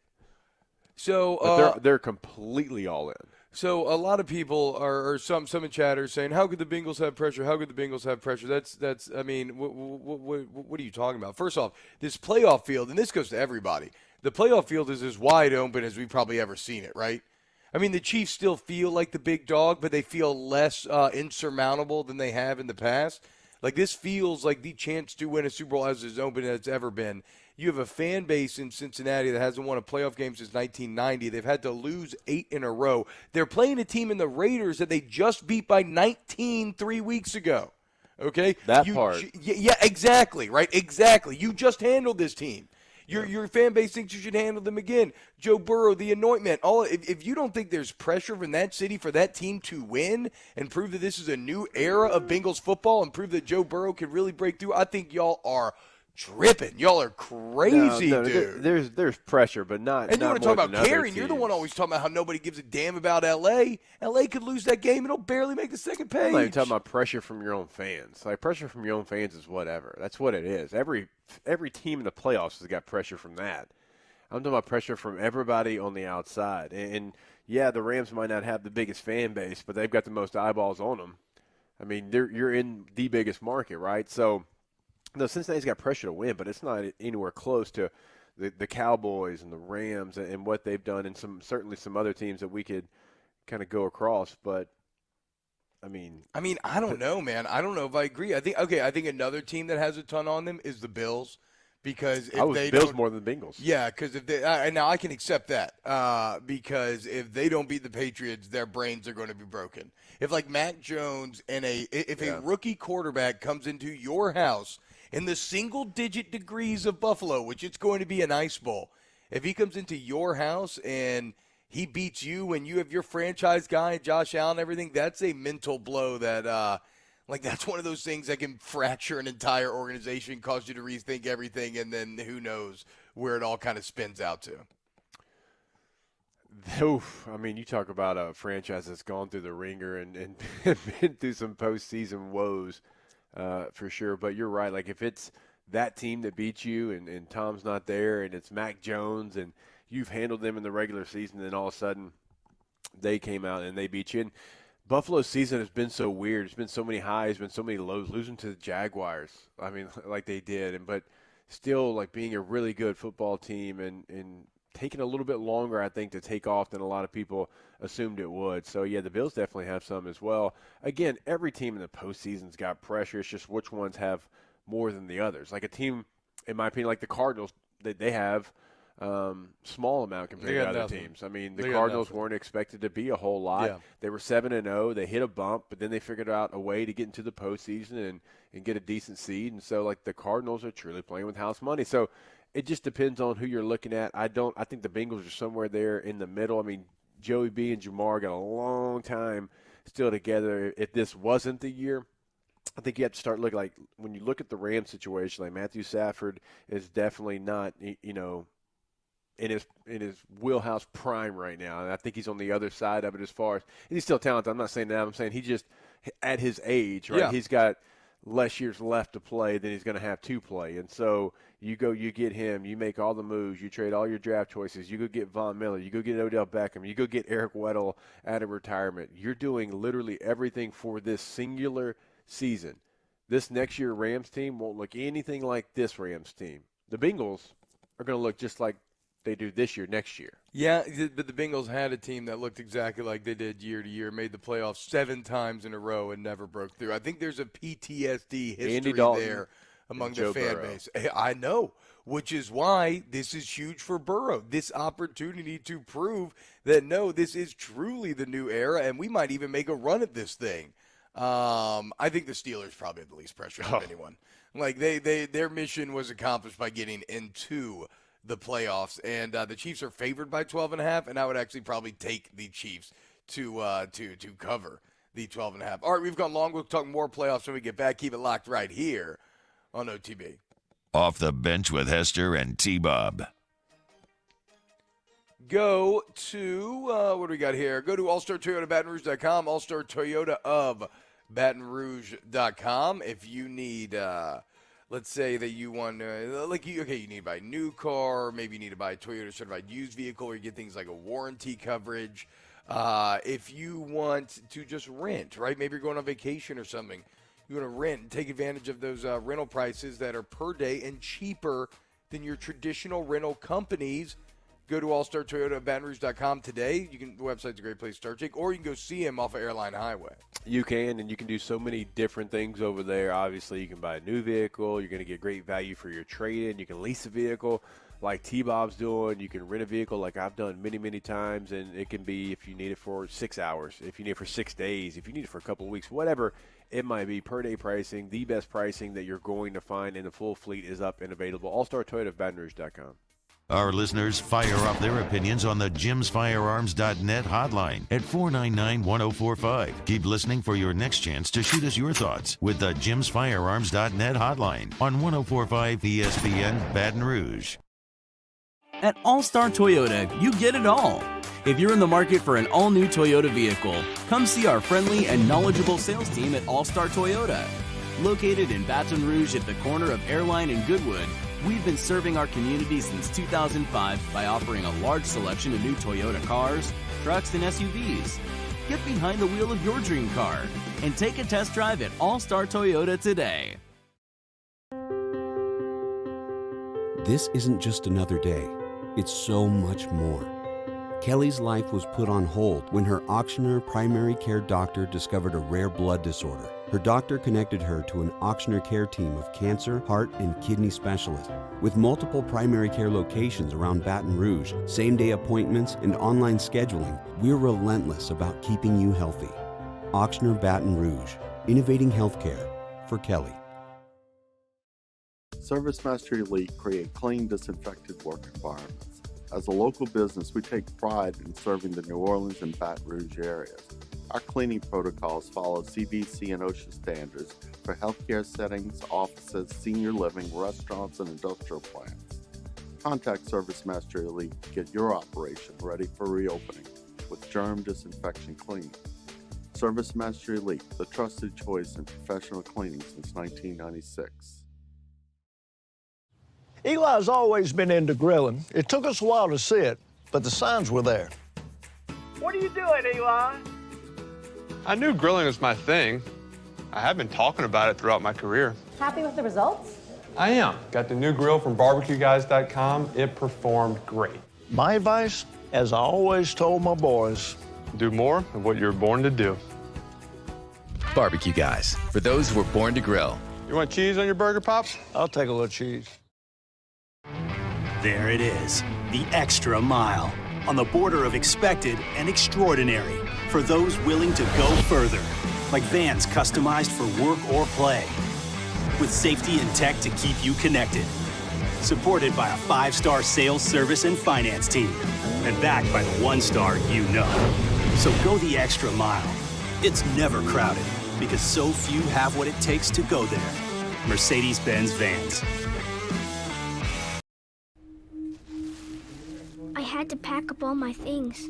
So but they're completely all in. So a lot of people or some in chat are saying, "How could the Bengals have pressure? How could the Bengals have pressure?" That's. I mean, what are you talking about? First off, this playoff field, and this goes to everybody. The playoff field is as wide open as we've probably ever seen it, right? I mean, the Chiefs still feel like the big dog, but they feel less insurmountable than they have in the past. Like, this feels like the chance to win a Super Bowl as open as it's ever been. You have a fan base in Cincinnati that hasn't won a playoff game since 1990. They've had to lose 8 in a row. They're playing a team in the Raiders that they just beat by 19 3 weeks ago. Okay? Part. Yeah, exactly, right? Exactly. You just handled this team. Your fan base thinks you should handle them again. Joe Burrow, the anointment. If you don't think there's pressure from that city for that team to win and prove that this is a new era of Bengals football and prove that Joe Burrow can really break through, I think y'all are tripping. Y'all are crazy, dude. There's pressure, but not. And you want to talk about caring? Teams. You're the one always talking about how nobody gives a damn about L.A. L.A. could lose that game and it'll barely make the second page. I'm not even talking about pressure from your own fans. Like, pressure from your own fans is whatever. That's what it is. Every team in the playoffs has got pressure from that. I'm talking about pressure from everybody on the outside. And yeah, the Rams might not have the biggest fan base, but they've got the most eyeballs on them. I mean, you're in the biggest market, right? So. No, Cincinnati's got pressure to win, but it's not anywhere close to the Cowboys and the Rams and what they've done, and certainly some other teams that we could kind of go across. But I mean, I don't know, man. I don't know if I agree. I think another team that has a ton on them is the Bills, because if Bills more than the Bengals. Yeah, because if they and now I can accept that because if they don't beat the Patriots, their brains are going to be broken. If like Mac Jones and a rookie quarterback comes into your house in the single-digit degrees of Buffalo, which it's going to be an ice bowl, if he comes into your house and he beats you and you have your franchise guy, Josh Allen, and everything, that's a mental blow that, that's one of those things that can fracture an entire organization, cause you to rethink everything, and then who knows where it all kind of spins out to. Oof. I mean, you talk about a franchise that's gone through the ringer and been through some postseason woes. For sure, but you're right. Like, if it's that team that beats you and Tom's not there and it's Mac Jones and you've handled them in the regular season, then all of a sudden they came out and they beat you. And Buffalo's season has been so weird. There's been so many highs, been so many lows, losing to the Jaguars. I mean, like they did, but still, like, being a really good football team and taking a little bit longer, I think, to take off than a lot of people assumed it would. So, yeah, the Bills definitely have some as well. Again, every team in the postseason's got pressure. It's just which ones have more than the others. Like a team, in my opinion, like the Cardinals, they have small amount compared to other teams. I mean, the Cardinals weren't expected to be a whole lot. Yeah. They were 7-0. They hit a bump, but then they figured out a way to get into the postseason and get a decent seed. And so, like, the Cardinals are truly playing with house money. So, it just depends on who you're looking at. I think the Bengals are somewhere there in the middle. I mean, Joey B and Jamar got a long time still together. If this wasn't the year, I think you have to start looking, like, when you look at the Rams situation, like Matthew Stafford is definitely not, in his wheelhouse prime right now. And I think he's on the other side of it as far as – he's still talented. I'm not saying that. I'm saying he just – at his age, right, he's got less years left to play than he's going to have to play. And so – you get him, you make all the moves, you trade all your draft choices, you go get Von Miller, you go get Odell Beckham, you go get Eric Weddle out of retirement. You're doing literally everything for this singular season. This next year Rams team won't look anything like this Rams team. The Bengals are going to look just like they do this year, next year. Yeah, but the Bengals had a team that looked exactly like they did year to year, made the playoffs 7 times in a row and never broke through. I think there's a PTSD history there among the fan base. I know, which is why this is huge for Burrow. This opportunity to prove that, no, this is truly the new era, and we might even make a run at this thing. I think the Steelers probably have the least pressure of anyone. Like, their mission was accomplished by getting into the playoffs, and the Chiefs are favored by 12.5, and I would actually probably take the Chiefs to cover the 12.5. All right, we've gone long. We'll talk more playoffs when we get back. Keep it locked right here on OTB. Off the Bench with Hester and T-Bob. Go to, what do we got here? Go to allstartoyotabatonrouge.com, All-Star Toyota of BatonRouge.com. If you need, let's say that you want, you need to buy a new car, maybe you need to buy a Toyota certified used vehicle, or you get things like a warranty coverage. If you want to just rent, right? Maybe you're going on vacation or something. You want to rent and take advantage of those rental prices that are per day and cheaper than your traditional rental companies. Go to All-Star Toyota at BatonRouge.com today. The website's a great place to start, Jake. Or you can go see him off of Airline Highway. You can, and you can do so many different things over there. Obviously, you can buy a new vehicle. You're going to get great value for your trade-in. You can lease a vehicle like T-Bob's doing. You can rent a vehicle like I've done many, many times, and it can be if you need it for 6 hours, if you need it for 6 days, if you need it for a couple of weeks, whatever it might be. Per-day pricing, the best pricing that you're going to find in the full fleet is up and available. All-Star Toyota at BatonRouge.com. Our listeners fire up their opinions on the JimsFirearms.net hotline at 499-1045. Keep listening for your next chance to shoot us your thoughts with the JimsFirearms.net hotline on 1045 ESPN Baton Rouge. At All-Star Toyota, you get it all. If you're in the market for an all-new Toyota vehicle, come see our friendly and knowledgeable sales team at All-Star Toyota. Located in Baton Rouge at the corner of Airline and Goodwood, we've been serving our community since 2005 by offering a large selection of new Toyota cars, trucks, and SUVs. Get behind the wheel of your dream car and take a test drive at All-Star Toyota today. This isn't just another day. It's so much more. Kelly's life was put on hold when her auctioneer primary care doctor discovered a rare blood disorder. Her doctor connected her to an auctioneer care team of cancer, heart, and kidney specialists. With multiple primary care locations around Baton Rouge, same-day appointments, and online scheduling, we're relentless about keeping you healthy. Auctioneer Baton Rouge, innovating healthcare for Kelly. ServiceMaster Elite create clean, disinfected work environments. As a local business, we take pride in serving the New Orleans and Baton Rouge areas. Our cleaning protocols follow CDC and OSHA standards for healthcare settings, offices, senior living, restaurants, and industrial plants. Contact ServiceMaster Elite to get your operation ready for reopening with germ disinfection cleaning. ServiceMaster Elite, the trusted choice in professional cleaning since 1996. Eli's always been into grilling. It took us a while to see it, but the signs were there. What are you doing, Eli? I knew grilling was my thing. I have been talking about it throughout my career. Happy with the results? I am. Got the new grill from barbecueguys.com. It performed great. My advice, as I always told my boys, do more of what you're born to do. Barbecue Guys, for those who were born to grill. You want cheese on your burger, Pops? I'll take a little cheese. There it is, the extra mile, on the border of expected and extraordinary, for those willing to go further, like vans customized for work or play, with safety and tech to keep you connected, supported by a 5-star sales, service, and finance team, and backed by the 1-star you know. So go the extra mile. It's never crowded, because so few have what it takes to go there. Mercedes-Benz Vans. I had to pack up all my things.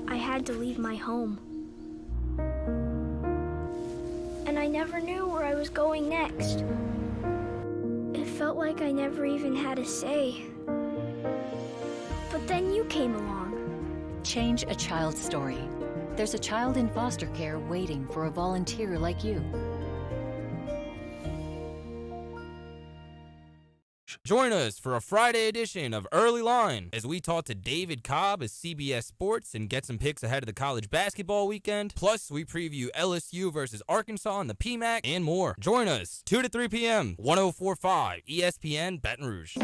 I had to leave my home. And I never knew where I was going next. It felt like I never even had a say. But then you came along. Change a child's story. There's a child in foster care waiting for a volunteer like you. Join us for a Friday edition of Early Line as we talk to David Cobb of CBS Sports and get some picks ahead of the college basketball weekend. Plus, we preview LSU versus Arkansas in the PMAC and more. Join us 2 to 3 p.m. 1045 ESPN Baton Rouge.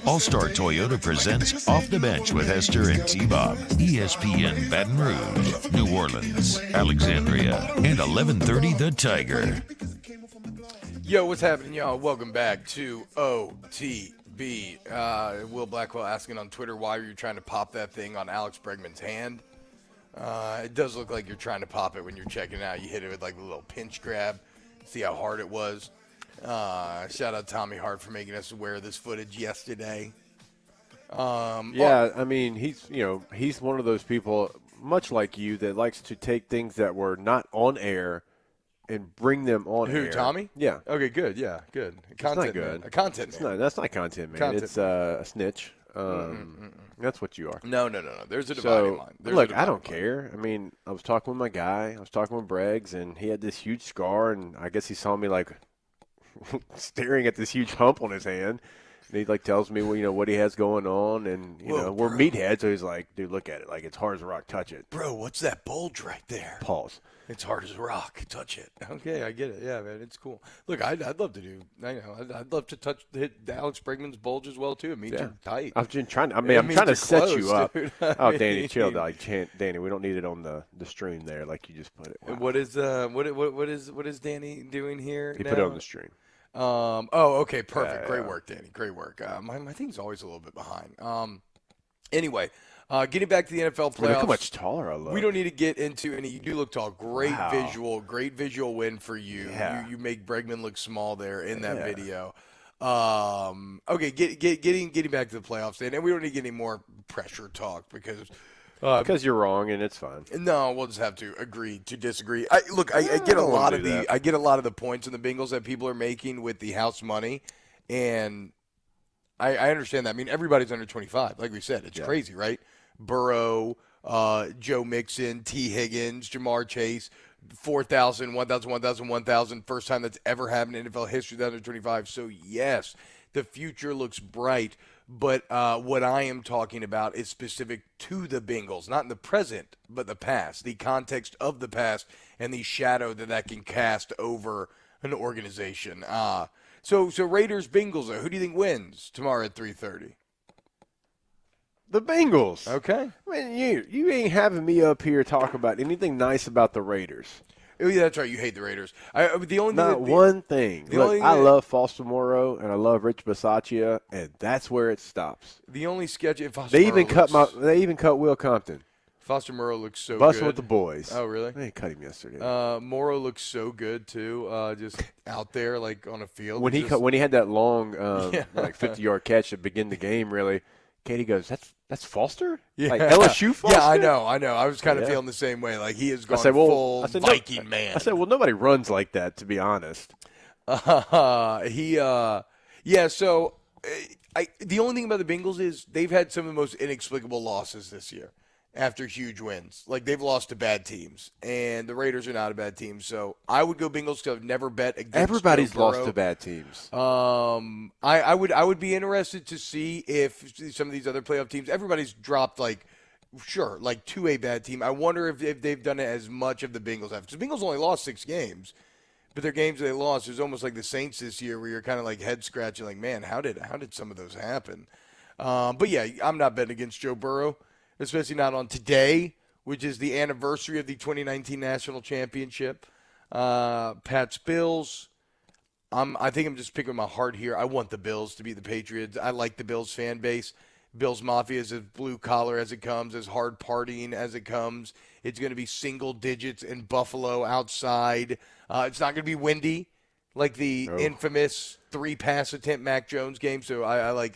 All-Star Toyota presents Off the Bench with Hester and T-Bob. ESPN Baton Rouge, New Orleans, Alexandria, and 1130 The Tiger. Yo, what's happening, y'all? Welcome back to OTB. Will Blackwell asking on Twitter, why are you trying to pop that thing on Alex Bregman's hand? It does look like you're trying to pop it when you're checking it out. You hit it with like a little pinch grab. See how hard it was. Shout out Tommy Hart for making us aware of this footage yesterday. I mean, he's one of those people, much like you, that likes to take things that were not on air and bring them on air. Who, Tommy? Yeah. Okay, good. Yeah, good. Content, good. A content man. That's not content, man. It's a snitch. That's what you are. No. There's a dividing line. Look, I don't care. I mean, I was talking with my guy. I was talking with Breggs, and he had this huge scar, and I guess he saw me, like, staring at this huge hump on his hand. And he, like, tells me, what he has going on, and, we're meatheads, so he's like, dude, look at it. Like, it's hard as a rock. Touch it. Bro, what's that bulge right there? Pause. It's hard as a rock. Touch it. Okay, I get it. Yeah, man, it's cool. Look, I'd love to do. I'd love to hit Alex Bregman's bulge as well too. It means you're tight. I'm trying to set close, you up. dude. Oh, Danny, chill. Danny, we don't need it on the stream there, like you just put it. Wow. What is Danny doing here? He put it on the stream. Okay, perfect. Yeah, Great work, Danny. Great work. My thing's always a little bit behind. Anyway. Getting back to the NFL playoffs. Look how much taller I look. We don't need to get into any. You do look tall. Great Wow. visual win for you. Yeah. You make Bregman look small there in that video. Okay, getting back to the playoffs, and we don't need to get any more pressure talk because you're wrong and it's fine. No, we'll just have to agree to disagree. I get a lot of the points in the Bengals that people are making with the house money, and I understand that. I mean, everybody's under 25. Like we said, it's crazy, right? Burrow, Joe Mixon, T. Higgins, Jamar Chase, 4,000, 1,000, 1,000, 1,000. First time that's ever happened in NFL history, that under 25. So, yes, the future looks bright. But what I am talking about is specific to the Bengals, not in the present, but the past, the context of the past and the shadow that can cast over an organization. So Raiders, Bengals, who do you think wins tomorrow at 3:30? The Bengals. Okay. I mean, you ain't having me up here talk about anything nice about the Raiders. Oh, yeah, that's right. You hate the Raiders. One thing. Look, I love Foster Moreau and I love Rich Bisaccia, and that's where it stops. The only sketch they even cut Will Compton. Foster Moreau looks so Busting good. with the boys. Oh, really? They cut him yesterday. Moreau looks so good too. Just out there like on a field. When he had that long, like 50-yard catch to begin the game, really. Katie goes, "That's Foster? Yeah. Like LSU Foster?" Yeah, I know. I was kind of feeling the same way. Like he is gone full Viking man. I said, well, nobody runs like that, to be honest. So the only thing about the Bengals is they've had some of the most inexplicable losses this year after huge wins. Like they've lost to bad teams, and the Raiders are not a bad team. So I would go Bengals because I've never bet against Everybody's Joe Burrow. lost to bad teams. I would be interested to see if some of these other playoff teams, everybody's dropped like 2 a bad team. I wonder if they've done it as much of the Bengals have. Because the Bengals only lost 6 games, but their games they lost is almost like the Saints this year, where you're kind of like head scratching, like, man, how did some of those happen? But yeah, I'm not betting against Joe Burrow, especially not on today, which is the anniversary of the 2019 National Championship. Pats Bills. I think I'm just picking my heart here. I want the Bills to beat the Patriots. I like the Bills fan base. Bills Mafia is as blue collar as it comes, as hard partying as it comes. It's going to be single digits in Buffalo outside. It's not going to be windy like the infamous 3-pass attempt Mac Jones game. So I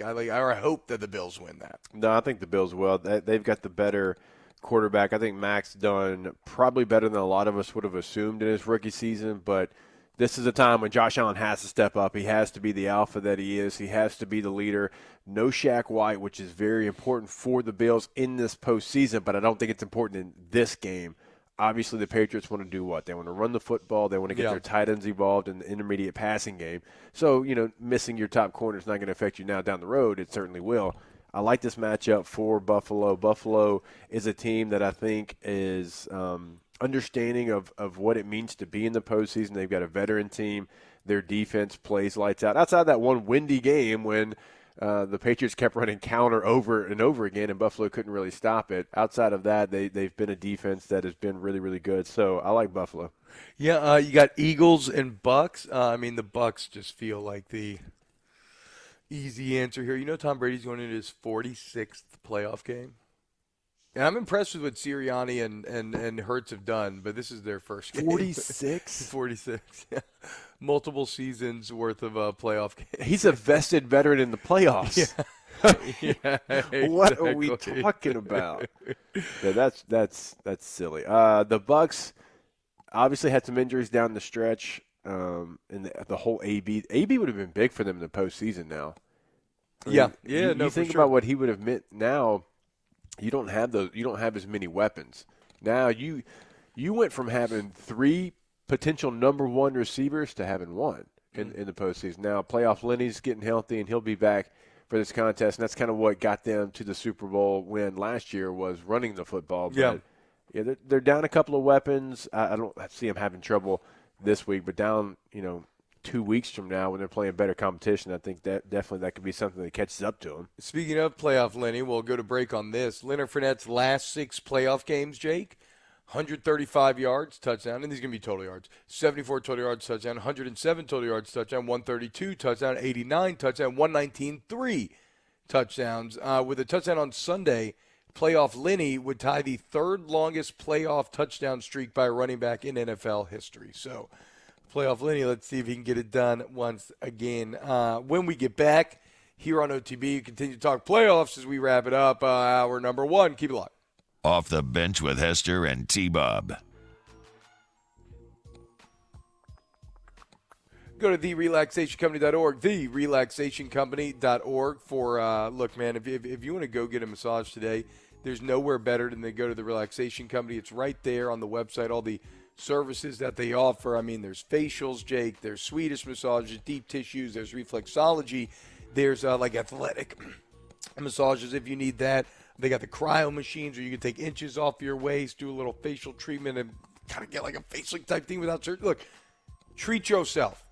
hope that the Bills win that. No, I think the Bills will. They've got the better quarterback. I think Mac's done probably better than a lot of us would have assumed in his rookie season, but this is a time when Josh Allen has to step up. He has to be the alpha that he is. He has to be the leader. No Shaq White, which is very important for the Bills in this postseason, but I don't think it's important in this game. Obviously, the Patriots want to do what? They want to run the football. They want to get their tight ends involved in the intermediate passing game. So, missing your top corner is not going to affect you now down the road. It certainly will. I like this matchup for Buffalo. Buffalo is a team that I think is understanding of what it means to be in the postseason. They've got a veteran team. Their defense plays lights out. Outside that one windy game when The Patriots kept running counter over and over again, and Buffalo couldn't really stop it. Outside of that, they've been a defense that has been really, really good. So I like Buffalo. Yeah, you got Eagles and Bucks. The Bucks just feel like the easy answer here. You know, Tom Brady's going into his 46th playoff game. And I'm impressed with what Sirianni and Hurts have done, but this is their first game. 46? 46, yeah. Multiple seasons worth of playoff games. He's a vested veteran in the playoffs. Yeah, What are we talking about? Yeah, that's silly. The Bucks obviously had some injuries down the stretch, and the whole AB would have been big for them in the postseason now. You think about what he would have meant now. You don't have as many weapons. Now you went from having 3 potential number 1 receivers to having 1 in the postseason. Now playoff Lenny's getting healthy and he'll be back for this contest, and that's kind of what got them to the Super Bowl win last year was running the football. But they're down a couple of weapons. I don't see them having trouble this week, but down 2 weeks from now when they're playing better competition, I think that definitely that could be something that catches up to them. Speaking of playoff Lenny, we'll go to break on this. Leonard Fournette's last 6 playoff games, Jake, 135 yards, touchdown, and these are going to be total yards. 74 total yards, touchdown, 107 total yards, touchdown, 132 touchdown, 89 touchdown, 119, 3 touchdowns. With a touchdown on Sunday, playoff Lenny would tie the 3rd longest playoff touchdown streak by a running back in NFL history. So playoff Lenny, let's see if he can get it done once again. When we get back here on OTB, continue to talk playoffs as we wrap it up. Hour number 1. Keep it locked. Off the Bench with Hester and T-Bob. Go to therelaxationcompany.org, therelaxationcompany.org for, look, man, if you want to go get a massage today, there's nowhere better than to go to the Relaxation Company. It's right there on the website, all the services that they offer. There's facials, Jake. There's Swedish massages, deep tissues. There's reflexology. There's like athletic massages if you need that. They got the cryo machines where you can take inches off your waist, do a little facial treatment, and kind of get like a facelift type thing without surgery. Look, treat yourself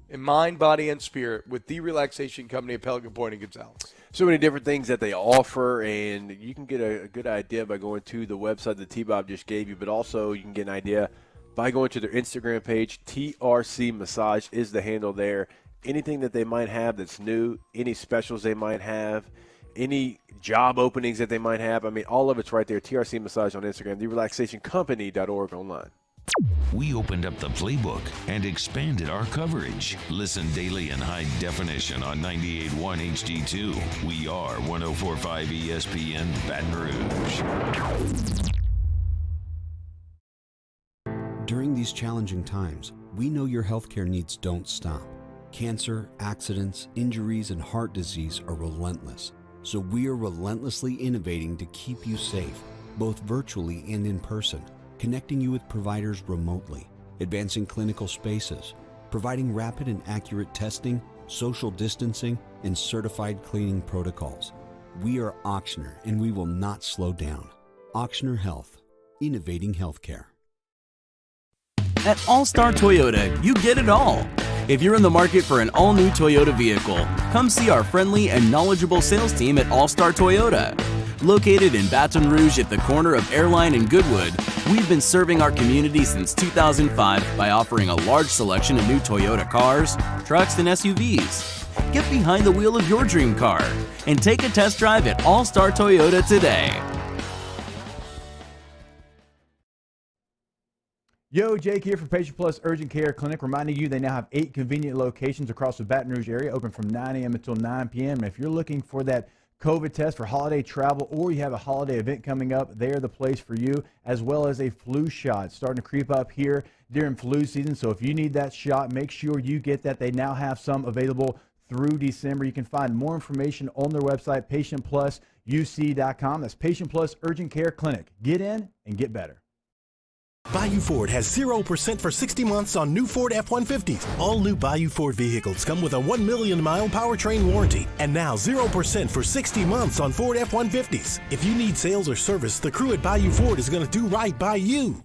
in mind, body, and spirit with the Relaxation Company at Pelican Point and Gonzales. So many different things that they offer, and you can get a good idea by going to the website that T-Bob just gave you, but also you can get an idea by going to their Instagram page. TRC Massage is the handle there. Anything that they might have that's new, any specials they might have, any job openings that they might have, all of it's right there. TRC Massage on Instagram, therelaxationcompany.org online. We opened up the playbook and expanded our coverage. Listen daily in high definition on 98.1 HD2. We are 104.5 ESPN Baton Rouge. During these challenging times, we know your healthcare needs don't stop. Cancer, accidents, injuries, and heart disease are relentless. So we are relentlessly innovating to keep you safe, both virtually and in person, connecting you with providers remotely, advancing clinical spaces, providing rapid and accurate testing, social distancing, and certified cleaning protocols. We are Auctioner, and we will not slow down. Auctioner Health, innovating healthcare. At All-Star Toyota, you get it all. If you're in the market for an all-new Toyota vehicle, come see our friendly and knowledgeable sales team at All-Star Toyota. Located in Baton Rouge at the corner of Airline and Goodwood, we've been serving our community since 2005 by offering a large selection of new Toyota cars, trucks, and SUVs. Get behind the wheel of your dream car and take a test drive at All-Star Toyota today. Yo, Jake here from Patient Plus Urgent Care Clinic, reminding you they now have 8 convenient locations across the Baton Rouge area, open from 9 a.m. until 9 p.m. And if you're looking for that COVID test for holiday travel, or you have a holiday event coming up, they're the place for you, as well as a flu shot. It's starting to creep up here during flu season, so if you need that shot, make sure you get that. They now have some available through December. You can find more information on their website, patientplusuc.com. That's Patient Plus Urgent Care Clinic. Get in and get better. Bayou Ford has 0% for 60 months on new Ford F-150s. All new Bayou Ford vehicles come with a 1 million-mile powertrain warranty. And now 0% for 60 months on Ford F-150s. If you need sales or service, the crew at Bayou Ford is going to do right by you.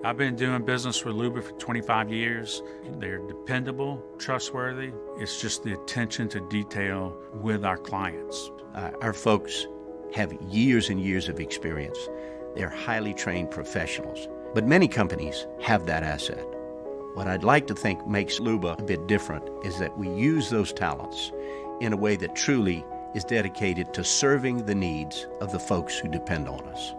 I've been doing business with Luba for 25 years. They're dependable, trustworthy. It's just the attention to detail with our clients. Our folks have years and years of experience. They're highly trained professionals. But many companies have that asset. What I'd like to think makes Luba a bit different is that we use those talents in a way that truly is dedicated to serving the needs of the folks who depend on us.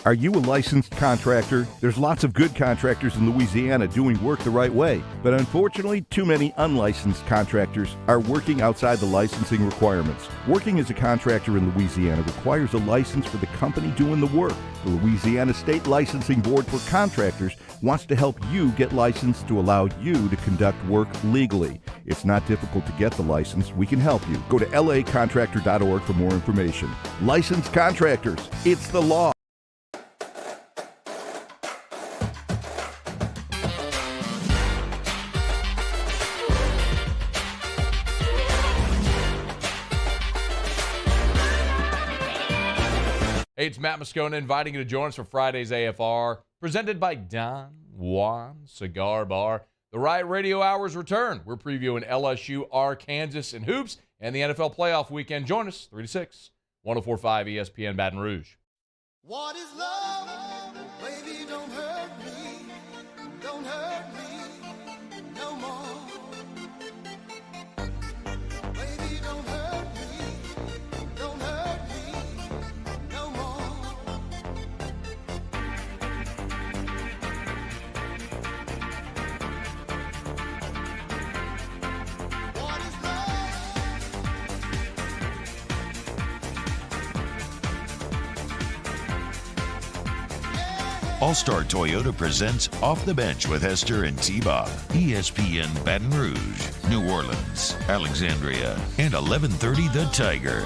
Are you a licensed contractor? There's lots of good contractors in Louisiana doing work the right way, but unfortunately, too many unlicensed contractors are working outside the licensing requirements. Working as a contractor in Louisiana requires a license for the company doing the work. The Louisiana State Licensing Board for Contractors wants to help you get licensed to allow you to conduct work legally. It's not difficult to get the license. We can help you. Go to lacontractor.org for more information. Licensed contractors, it's the law. Hey, it's Matt Moscona inviting you to join us for Friday's AFR, presented by Don Juan Cigar Bar. The Riot Radio Hours return. We're previewing LSU, Arkansas, and hoops, and the NFL playoff weekend. Join us 3 to 6, 104.5 ESPN Baton Rouge. What is love? Baby, don't hurt me. Don't hurt me no more. Baby, don't hurt me. Don't hurt me no more. What is All-Star Toyota presents Off the Bench with Hester and T-Bob. ESPN Baton Rouge, New Orleans, Alexandria, and 1130 The Tiger.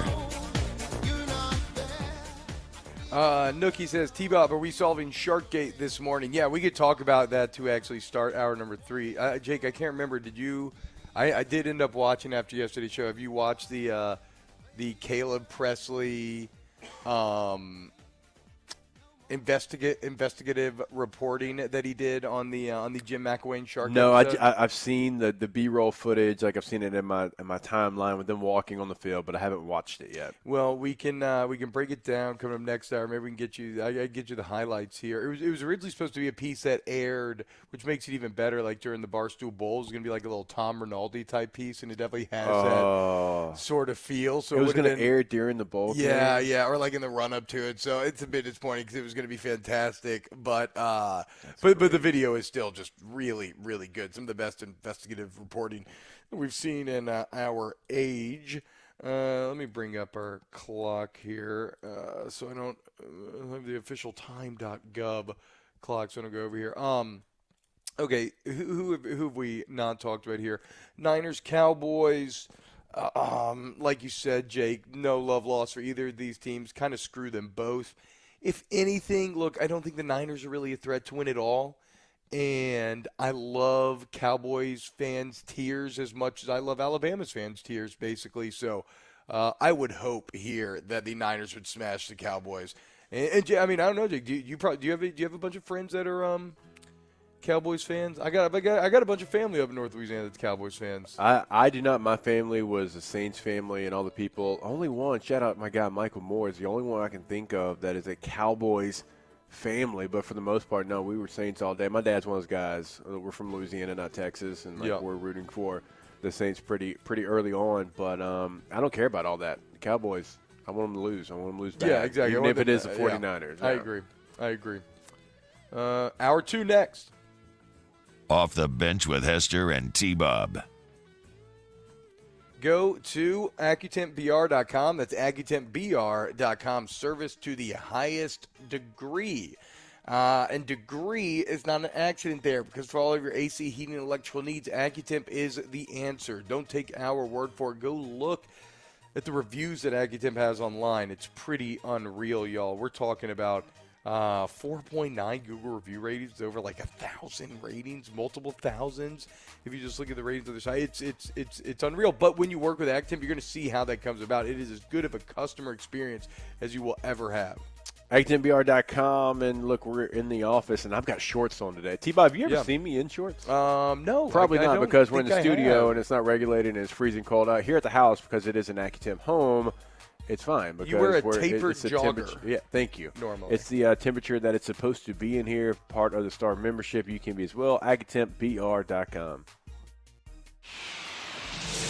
Nookie says, T-Bob, are we solving Sharkgate this morning? Yeah, we could talk about that to actually start hour number 3. Jake, I can't remember. Did you? I did end up watching after yesterday's show. Have you watched the Caleb Presley investigative reporting that he did on the Jim McElwain Shark? No, episode? I've seen the B-roll footage. Like I've seen it in my timeline with them walking on the field, but I haven't watched it yet. Well, we can break it down coming up next hour. Maybe we can get you. I get you the highlights here. It was originally supposed to be a piece that aired, which makes it even better. Like during the Barstool Bowl, it's going to be like a little Tom Rinaldi type piece, and it definitely has that sort of feel. So it was going to air during the bowl. Yeah, game? yeah, or like in the run up to it. So it's a bit disappointing because it was going to be fantastic, but the video is still just really, really good. Some of the best investigative reporting we've seen in our age. Let me bring up our clock here, so I don't have the official time.gov clock, so I don't go over here. Okay, who have we not talked about here? Niners, Cowboys. Like you said, Jake, no love lost for either of these teams. Kind of screw them both. If anything, look, I don't think the Niners are really a threat to win it all. And I love Cowboys fans' tears as much as I love Alabama's fans' tears, basically. So I would hope here that the Niners would smash the Cowboys. And I mean, I don't know, Jake. Do you have a bunch of friends that are Cowboys fans? I got a bunch of family up in North Louisiana that's Cowboys fans. I do not. My family was a Saints family, and all the people. Only one. Shout out my guy Michael Moore is the only one I can think of that is a Cowboys family. But for the most part, no, we were Saints all day. My dad's one of those guys. We're from Louisiana, not Texas, and we're rooting for the Saints pretty early on. But I don't care about all that. The Cowboys, I want them to lose. I want them to lose bad. Yeah, exactly. Even if it is the 49ers. Yeah. I agree. Hour 2 next. Off the Bench with Hester and T-Bob. Go to AccuTempBR.com. That's AccuTempBR.com. Service to the highest degree. And degree is not an accident there, because for all of your AC, heating, and electrical needs, AccuTemp is the answer. Don't take our word for it. Go look at the reviews that AccuTemp has online. It's pretty unreal, y'all. We're talking about 4.9 Google review ratings, over like 1,000 ratings, multiple thousands. If you just look at the ratings of the site, it's unreal. But when you work with AccuTemp, you're going to see how that comes about. It is as good of a customer experience as you will ever have. AgTempBR.com, and look, we're in the office, and I've got shorts on today. T-Bob, have you ever seen me in shorts? No. Probably I not, don't because we're in think the I studio, have. and it's not regulated, and it's freezing cold out. Here at the house, because it is an AccuTemp home, it's fine. Because You wear a we're- tapered it's a jogger. temperature- Yeah, thank you. Normally. It's the temperature that it's supposed to be in here, part of the Star membership. You can be as well. AgTempBR.com.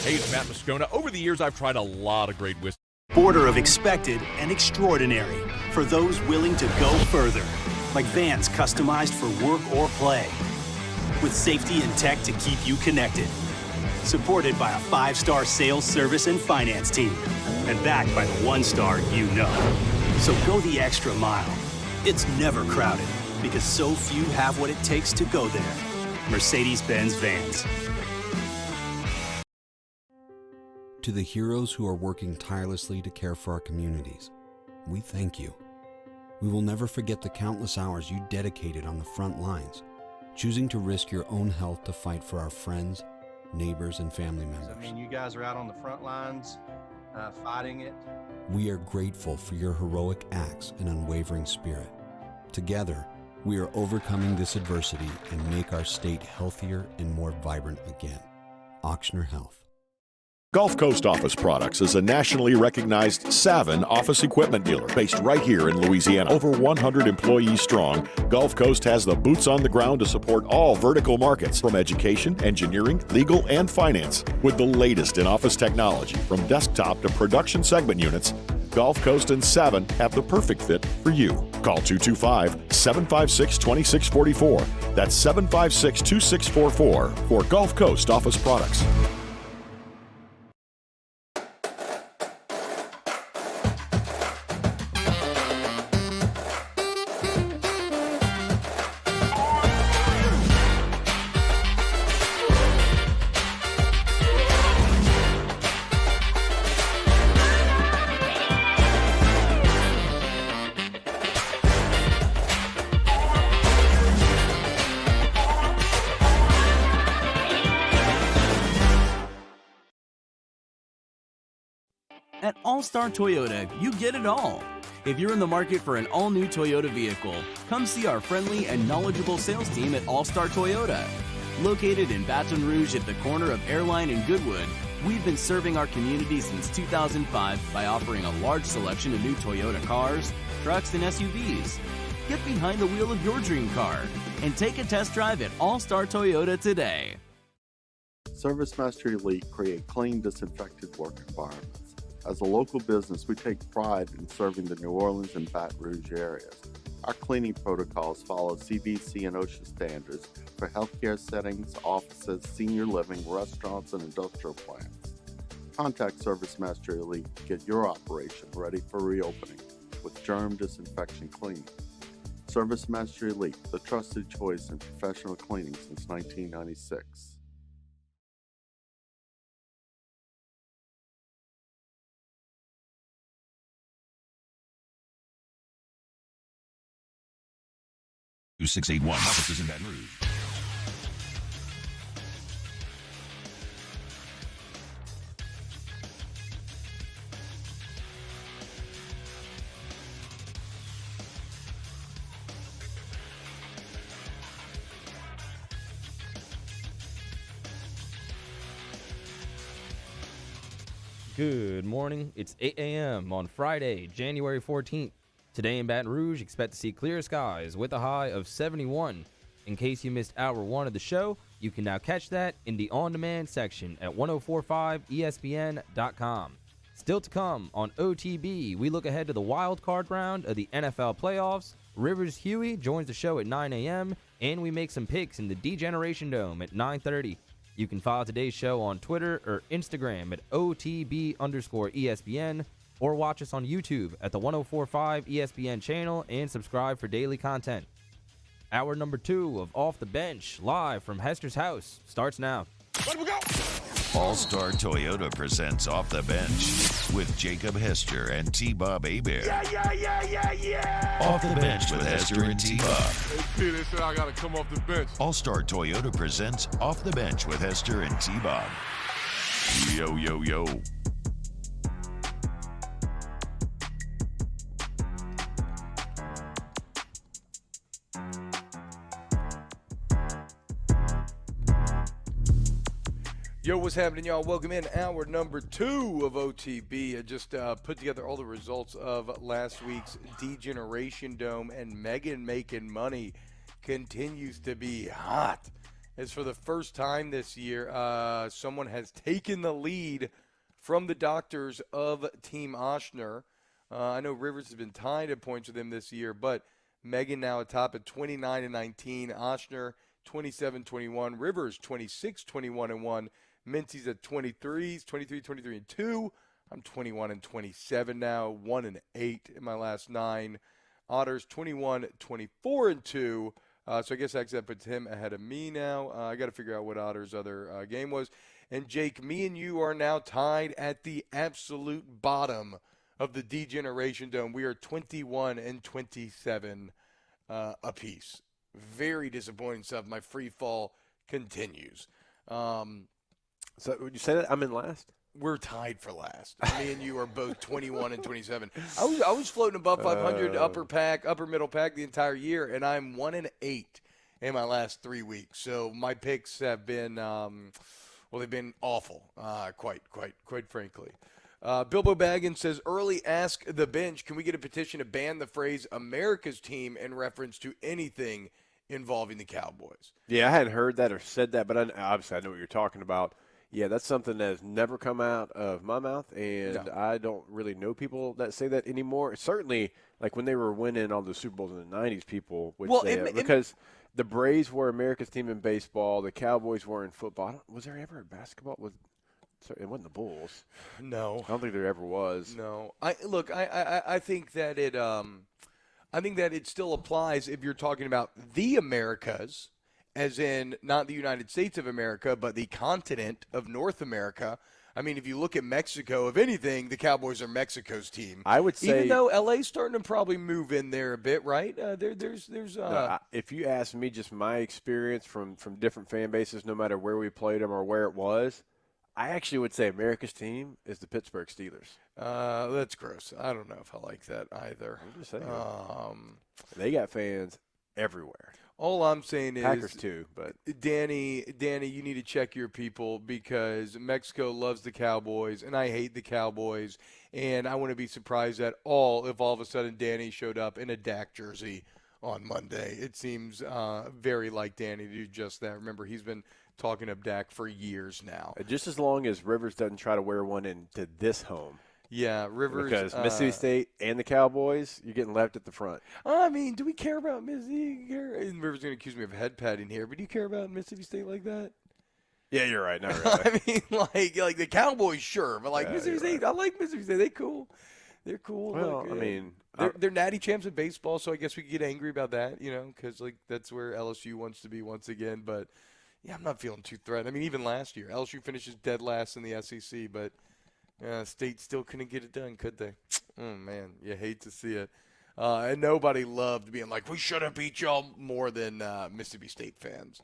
Hey, it's Matt Moscona. Over the years, I've tried a lot of great whiskey. Border of expected and extraordinary for those willing to go further. Like vans customized for work or play. With safety and tech to keep you connected. Supported by a 5-star sales, service, and finance team. And backed by the 1-star you know. So go the extra mile. It's never crowded because so few have what it takes to go there. Mercedes-Benz Vans. To the heroes who are working tirelessly to care for our communities, we thank you. We will never forget the countless hours you dedicated on the front lines, choosing to risk your own health to fight for our friends, neighbors, and family members. I mean, you guys are out on the front lines fighting it. We are grateful for your heroic acts and unwavering spirit. Together, we are overcoming this adversity and make our state healthier and more vibrant again. Auctioner Health. Gulf Coast Office Products is a nationally recognized Savin office equipment dealer based right here in Louisiana. Over 100 employees strong, Gulf Coast has the boots on the ground to support all vertical markets, from education, engineering, legal, and finance. With the latest in office technology, from desktop to production segment units, Gulf Coast and Savin have the perfect fit for you. Call 225-756-2644. That's 756-2644 for Gulf Coast Office Products. At All-Star Toyota, you get it all. If you're in the market for an all-new Toyota vehicle, come see our friendly and knowledgeable sales team at All-Star Toyota. Located in Baton Rouge at the corner of Airline and Goodwood, we've been serving our community since 2005 by offering a large selection of new Toyota cars, trucks, and SUVs. Get behind the wheel of your dream car and take a test drive at All-Star Toyota today. Service Master Elite create clean, disinfected work environments. As a local business, we take pride in serving the New Orleans and Baton Rouge areas. Our cleaning protocols follow CDC and OSHA standards for healthcare settings, offices, senior living, restaurants, and industrial plants. Contact Service Master Elite to get your operation ready for reopening with germ disinfection cleaning. Service Master Elite, the trusted choice in professional cleaning since 1996. $681 offices in Baton Rouge. Good morning. It's 8 a.m. on Friday, January 14th. Today in Baton Rouge, expect to see clear skies with a high of 71. In case you missed hour one of the show, you can now catch that in the on-demand section at 1045ESPN.com. Still to come on OTB, we look ahead to the wild card round of the NFL playoffs. Rivers Huey joins the show at 9 a.m., and we make some picks in the D-Generation Dome at 9:30. You can follow today's show on Twitter or Instagram at OTB_ESPN, or watch us on YouTube at the 1045 ESPN channel and subscribe for daily content. Hour number 2 of Off the Bench, live from Hester's house, starts now. Let we go! All-Star Toyota presents Off the Bench with Jacob Hester and T-Bob Hebert. Yeah. Off the Bench with Hester and T-Bob. Hey, P, they said I gotta come off the bench. All-Star Toyota presents Off the Bench with Hester and T-Bob. Yo, yo, yo. Yo, what's happening, y'all? Welcome in hour number 2 of OTB. I just put together all the results of last week's D-Generation Dome, and Megan Making Money continues to be hot. As for the first time this year, someone has taken the lead from the doctors of Team Oshner. I know Rivers has been tied at points with him this year, but Megan now atop at 29-19. Oshner 27-21. Rivers 26-21-1. Mincy's at 23-23-2. I'm 21-27 now, 1-8 in my last 9. Otters 21-24-2. So I guess that puts him ahead of me now. I got to figure out what Otters' other game was. And Jake, me and you are now tied at the absolute bottom of the D-Generation Dome. We are 21-27 apiece. Very disappointing stuff. My free fall continues. So would you say that I'm in last? We're tied for last. Me and you are both 21-27. I was floating above 500 upper middle pack the entire year, and I'm 1-8 in my last 3 weeks. So my picks have been they've been awful, quite frankly. Bilbo Baggins says, early ask the bench, can we get a petition to ban the phrase America's team in reference to anything involving the Cowboys? Yeah, I hadn't heard that or said that, but obviously I know what you're talking about. Yeah, that's something that has never come out of my mouth, and no. I don't really know people that say that anymore. Certainly, like when they were winning all the Super Bowls in the 90s, people would say it because the Braves were America's team in baseball, the Cowboys were in football. Was there ever a basketball? It wasn't the Bulls. No. I don't think there ever was. No. I think that it still applies if you're talking about the Americas, as in not the United States of America, but the continent of North America. I mean, if you look at Mexico, if anything, the Cowboys are Mexico's team. I would say, even though LA's starting to probably move in there a bit, right? If you ask me, just my experience from different fan bases, no matter where we played them or where it was, I actually would say America's team is the Pittsburgh Steelers. That's gross. I don't know if I like that either. I'm just saying. They got fans everywhere. All I'm saying is Packers too, but Danny, you need to check your people because Mexico loves the Cowboys and I hate the Cowboys, and I wouldn't be surprised at all if all of a sudden Danny showed up in a Dak jersey on Monday. It seems very like Danny to do just that. Remember, he's been talking up Dak for years now. Just as long as Rivers doesn't try to wear one into this home. Yeah, Rivers. Because Mississippi State and the Cowboys, you're getting left at the front. I mean, do we care about Mississippi? And Rivers is going to accuse me of head patting here, but do you care about Mississippi State like that? Yeah, you're right. Not really. I mean, like the Cowboys, sure, but Mississippi State, right. I like Mississippi State. They cool. They're cool. Well, I mean, they're natty champs in baseball, so I guess we could get angry about that, because that's where LSU wants to be once again. But yeah, I'm not feeling too threatened. I mean, even last year, LSU finishes dead last in the SEC, but State still couldn't get it done, could they? Oh, man, you hate to see it. And nobody loved being like, we should have beat y'all more than Mississippi State fans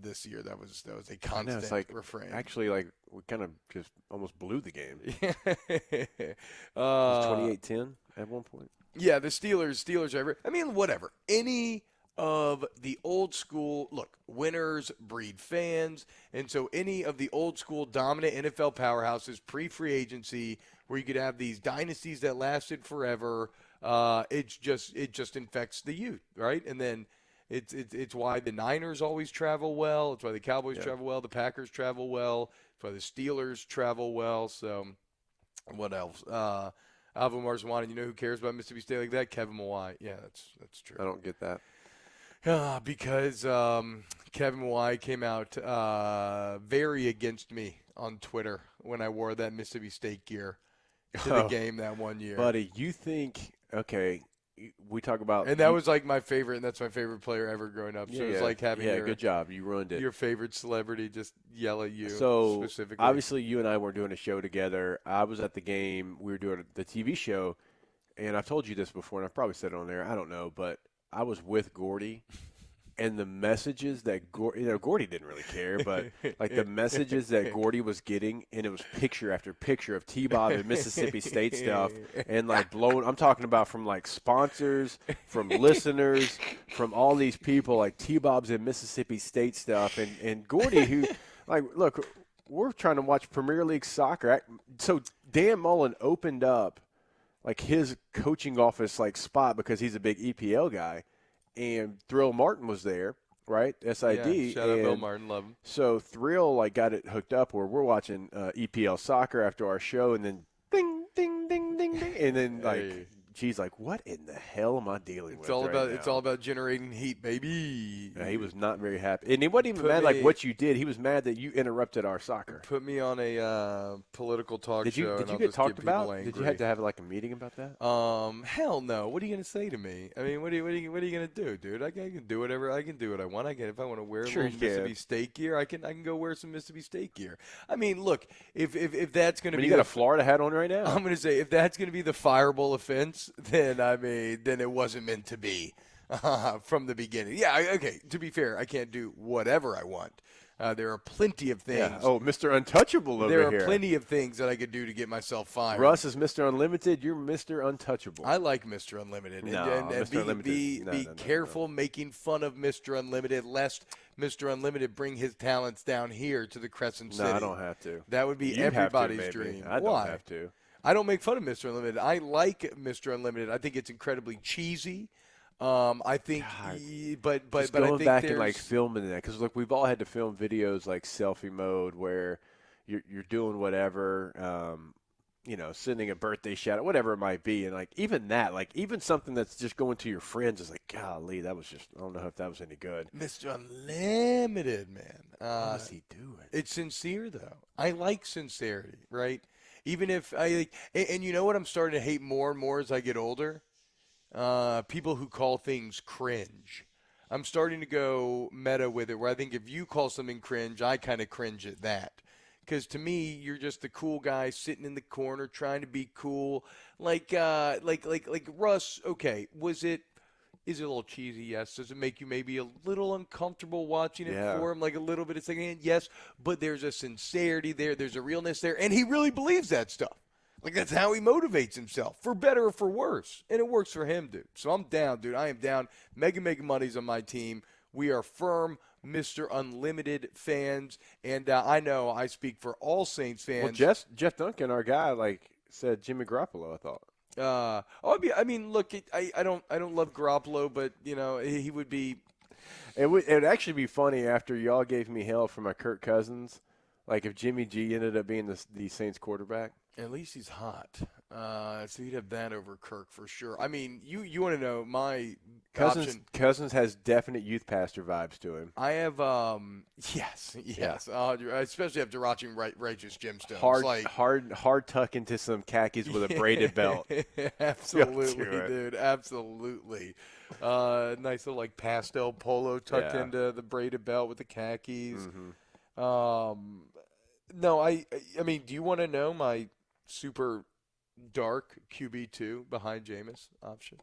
this year. That was a constant refrain. Actually, we kind of just almost blew the game. It was 28-10 at one point. Yeah, the Steelers. I mean, whatever. Any of the old school, look, winners breed fans, and so any of the old school dominant NFL powerhouses pre-free agency where you could have these dynasties that lasted forever, it just infects the youth, right? And then it's why the Niners always travel well. It's why the Cowboys travel well. The Packers travel well. It's why the Steelers travel well. So what else? Alvin Marzawani, you know who cares about Mississippi State like that? Kevin Mawai. Yeah, that's true. I don't get that. Because Kevin Mawai came out very against me on Twitter when I wore that Mississippi State gear to the game that one year. Buddy, you think, okay, we talk about – and that was like my favorite, and that's my favorite player ever growing up. So it's like having good job. You ruined it. Your favorite celebrity just yell at you specifically. Obviously, you and I were doing a show together. I was at the game. We were doing the TV show, and I've told you this before, and I've probably said it on there. I don't know, but – I was with Gordy, and the messages that Gordy didn't really care, but the messages that Gordy was getting, and it was picture after picture of T-Bob and Mississippi State stuff, and blowing. I'm talking about from sponsors, from listeners, from all these people, T-Bob's and Mississippi State stuff, and Gordy who, look. we're trying to watch Premier League soccer. So Dan Mullen opened up like his coaching office like spot because he's a big EPL guy, and Thrill Martin was there, right? SID. Yeah, shout out Bill Martin, love him. So Thrill like got it hooked up where we're watching EPL soccer after our show, and then ding, ding, ding, ding, ding, and then like. She's like, what in the hell am I dealing with? It's all about generating heat, baby. Yeah, he was not very happy, and he wasn't even mad like what you did. He was mad that you interrupted our soccer. Put me on a political talk show. Did you get talked about? Did you have to have like a meeting about that? Hell no. What are you gonna say to me? I mean, what are you gonna do, dude? I can do whatever. I can do what I want. If I want to wear a little Mississippi State gear, I can go wear some Mississippi State gear. I mean, look, if that's gonna be, you got a Florida hat on right now. I'm gonna say if that's gonna be the fireable offense, then then it wasn't meant to be from the beginning. Yeah, okay, to be fair, I can't do whatever I want. There are plenty of things. Yeah. Oh, Mr. Untouchable over here. There are plenty of things that I could do to get myself fired. Russ is Mr. Unlimited. You're Mr. Untouchable. I like Mr. Unlimited. No, Mr. Unlimited. Be careful making fun of Mr. Unlimited, lest Mr. Unlimited bring his talents down here to the Crescent City. No, I don't have to. That would be everybody's dream. I don't have to. I don't make fun of Mr. Unlimited. I like Mr. Unlimited. I think it's incredibly cheesy. I think, but I think back and like filming that, because look, we've all had to film videos like selfie mode where you're doing whatever, sending a birthday shout out, whatever it might be, and like even that, like even something that's just going to your friends is like, golly, that was just, I don't know if that was any good. Mr. Unlimited, man. How does he do it? It's sincere though. I like sincerity, right? Even if and you know what I'm starting to hate more and more as I get older? People who call things cringe. I'm starting to go meta with it, where I think if you call something cringe, I kind of cringe at that. Because to me, you're just the cool guy sitting in the corner trying to be cool. Like Russ, okay, is it a little cheesy? Yes. Does it make you maybe a little uncomfortable watching it for him? Like a little bit of secondhand? Yes. But there's a sincerity there. There's a realness there. And he really believes that stuff. Like that's how he motivates himself, for better or for worse. And it works for him, dude. So I'm down, dude. I am down. Mega Money's on my team. We are firm Mr. Unlimited fans. And I know I speak for all Saints fans. Well, Jeff Duncan, our guy, said Jimmy Garoppolo, I thought. I mean, look, I don't love Garoppolo, but he would be. It would actually be funny after y'all gave me hell for my Kirk Cousins, like if Jimmy G ended up being the Saints quarterback. At least he's hot, so you'd have that over Kirk for sure. I mean, you want to know my Cousins has definite youth pastor vibes to him. I have yes, especially after watching Righteous Gemstones. Hard tuck into some khakis with a braided belt. Absolutely, dude. Absolutely. Nice little pastel polo tucked into the braided belt with the khakis. Mm-hmm. No, I mean, do you want to know my super dark QB2 behind Jameis option?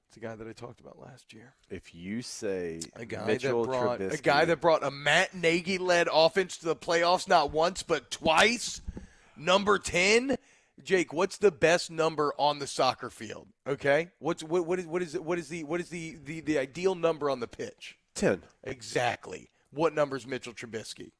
It's a guy that I talked about last year. If you say a guy that brought a Matt Nagy-led offense to the playoffs not once but twice, number 10, Jake, what's the best number on the soccer field? Okay, what is the ideal number on the pitch? 10. Exactly. What number's Mitchell Trubisky?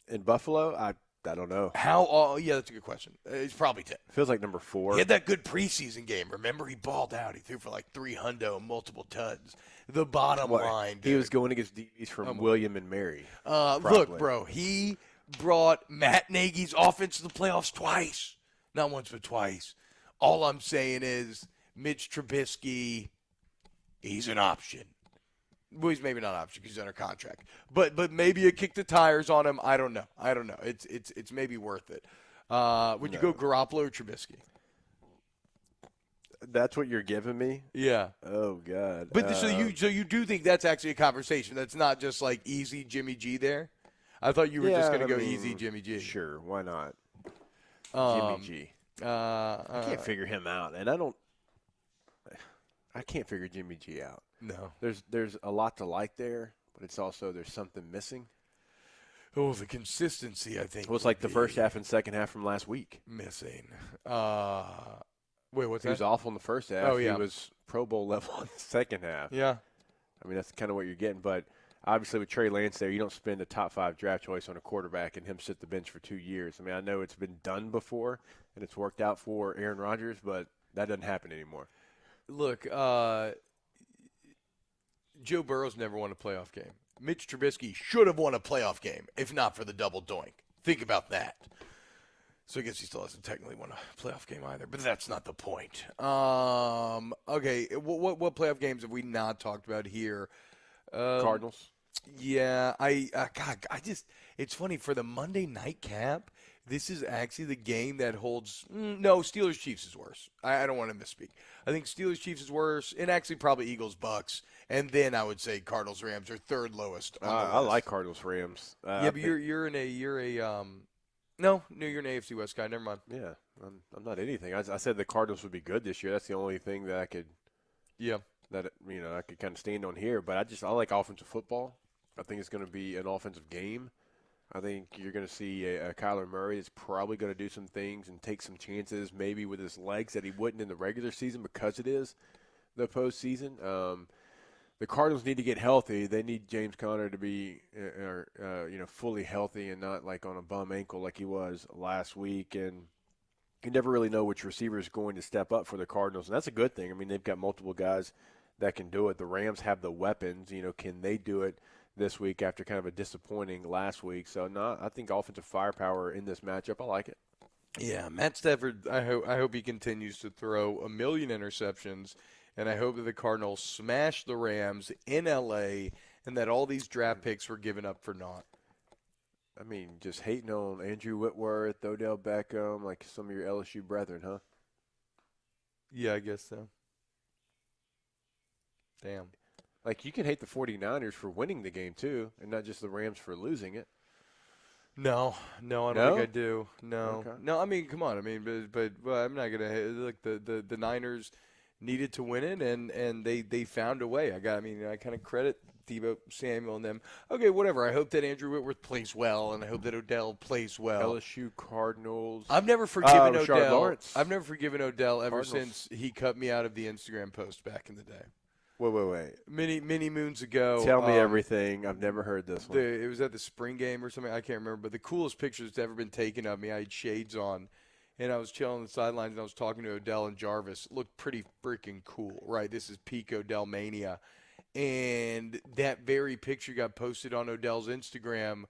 In Buffalo, I don't know. Yeah, that's a good question. It's probably 10. Feels like number 4. He had that good preseason game. Remember, he balled out. He threw for like 300 and multiple tuds. The bottom line, dude. He was going against DBs from William and Mary. Look, bro, he brought Matt Nagy's offense to the playoffs twice. Not once, but twice. All I'm saying is Mitch Trubisky, he's an option. Well, he's maybe not an option because he's under contract. But maybe you kick the tires on him. I don't know. It's maybe worth it. Would you go Garoppolo or Trubisky? That's what you're giving me? Yeah. Oh God. But so you do think that's actually a conversation? That's not just like easy Jimmy G there? I thought you were just going to go easy Jimmy G. Sure, why not? Jimmy G. I can't figure him out, and I can't figure Jimmy G out. No. There's a lot to like there, but it's also there's something missing. Oh, the consistency, I think. Well, it's like the first half and second half from last week. Missing. Wait, what's that? He was awful in the first half. Oh, yeah. He was Pro Bowl level in the second half. Yeah. I mean, that's kind of what you're getting. But obviously with Trey Lance there, you don't spend a top 5 draft choice on a quarterback and him sit the bench for 2 years. I mean, I know it's been done before and it's worked out for Aaron Rodgers, but that doesn't happen anymore. Look, Joe Burrow's never won a playoff game. Mitch Trubisky should have won a playoff game if not for the double doink. Think about that. So I guess he still hasn't technically won a playoff game either, but that's not the point. Okay, what playoff games have we not talked about here? Cardinals. Yeah, God, it's funny for the Monday night cap. This is actually the game that holds. No, Steelers Chiefs is worse. I don't want to misspeak. I think Steelers Chiefs is worse, and actually probably Eagles Bucks, and then I would say Cardinals Rams are third lowest. On the list. I like Cardinals Rams. Yeah, but you're an AFC West guy. Never mind. Yeah, I'm not anything. I said the Cardinals would be good this year. That's the only thing that I could. Yeah. That I could kind of stand on here, but I like offensive football. I think it's going to be an offensive game. I think you're going to see a Kyler Murray that's probably going to do some things and take some chances, maybe with his legs that he wouldn't in the regular season because it is the postseason. The Cardinals need to get healthy. They need James Conner to be, fully healthy and not like on a bum ankle like he was last week. And you never really know which receiver is going to step up for the Cardinals, and that's a good thing. I mean, they've got multiple guys that can do it. The Rams have the weapons. Can they do it this week after kind of a disappointing last week? So, no, I think offensive firepower in this matchup. I like it. Yeah, Matt Stafford, I hope he continues to throw a million interceptions, and I hope that the Cardinals smash the Rams in L.A. and that all these draft picks were given up for naught. I mean, just hating on Andrew Whitworth, Odell Beckham, like some of your LSU brethren, huh? Yeah, I guess so. Damn. Like, you can hate the 49ers for winning the game, too, and not just the Rams for losing it. No, I don't think I do. No. Okay. No, I mean, come on. I mean, but I'm not going to – look, the Niners needed to win it, and they found a way. I kind of credit Deebo Samuel and them. Okay, whatever. I hope that Andrew Whitworth plays well, and I hope that Odell plays well. LSU Cardinals. I've never forgiven Odell. Lawrence. I've never forgiven Odell ever Cardinals. since he cut me out of the Instagram post back in the day. Wait. Many moons ago. Tell me everything. I've never heard this one. It was at the spring game or something. I can't remember. But the coolest picture that's ever been taken of me, I had shades on, and I was chilling on the sidelines, and I was talking to Odell and Jarvis. It looked pretty freaking cool, right? This is peak Odell mania. And that very picture got posted on Odell's Instagram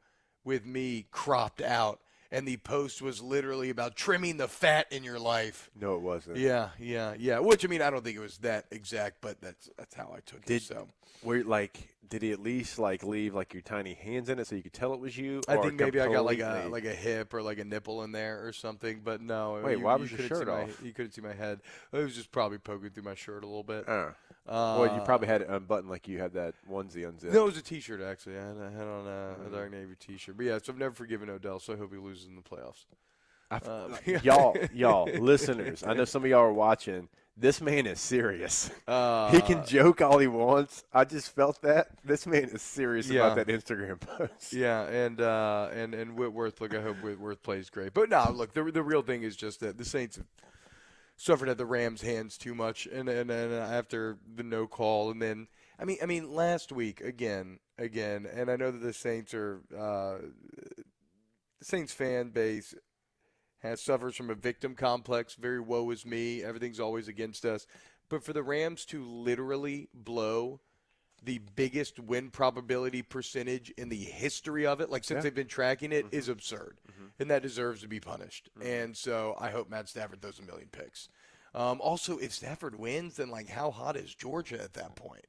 with me cropped out. And the post was literally about trimming the fat in your life. No, it wasn't. Yeah. Which, I mean, I don't think it was that exact, but that's how I took it. So, did he at least leave your tiny hands in it so you could tell it was you? I think maybe I got like a hip or like a nipple in there or something. But no. Wait, why was your shirt off? You couldn't see my head. It was just probably poking through my shirt a little bit. Well, you probably had it unbuttoned like you had that onesie unzipped. No, it was a T-shirt actually. I had on a dark navy T-shirt. But yeah, so I've never forgiven Odell, so I hope he loses in the playoffs. Y'all, listeners, I know some of y'all are watching. This man is serious. He can joke all he wants. I just felt that. This man is serious about that Instagram post. Yeah, and Whitworth, look, I hope Whitworth plays great. But no, look, the real thing is just that the Saints have suffered at the Rams' hands too much, and after the no call, and then I mean last week again, and I know that the Saints are the Saints fan base suffers from a victim complex, very woe is me, everything's always against us. But for the Rams to literally blow the biggest win probability percentage in the history of it, since they've been tracking it, is absurd. And that deserves to be punished. And so I hope Matt Stafford throws a million picks. Also, if Stafford wins, then how hot is Georgia at that point?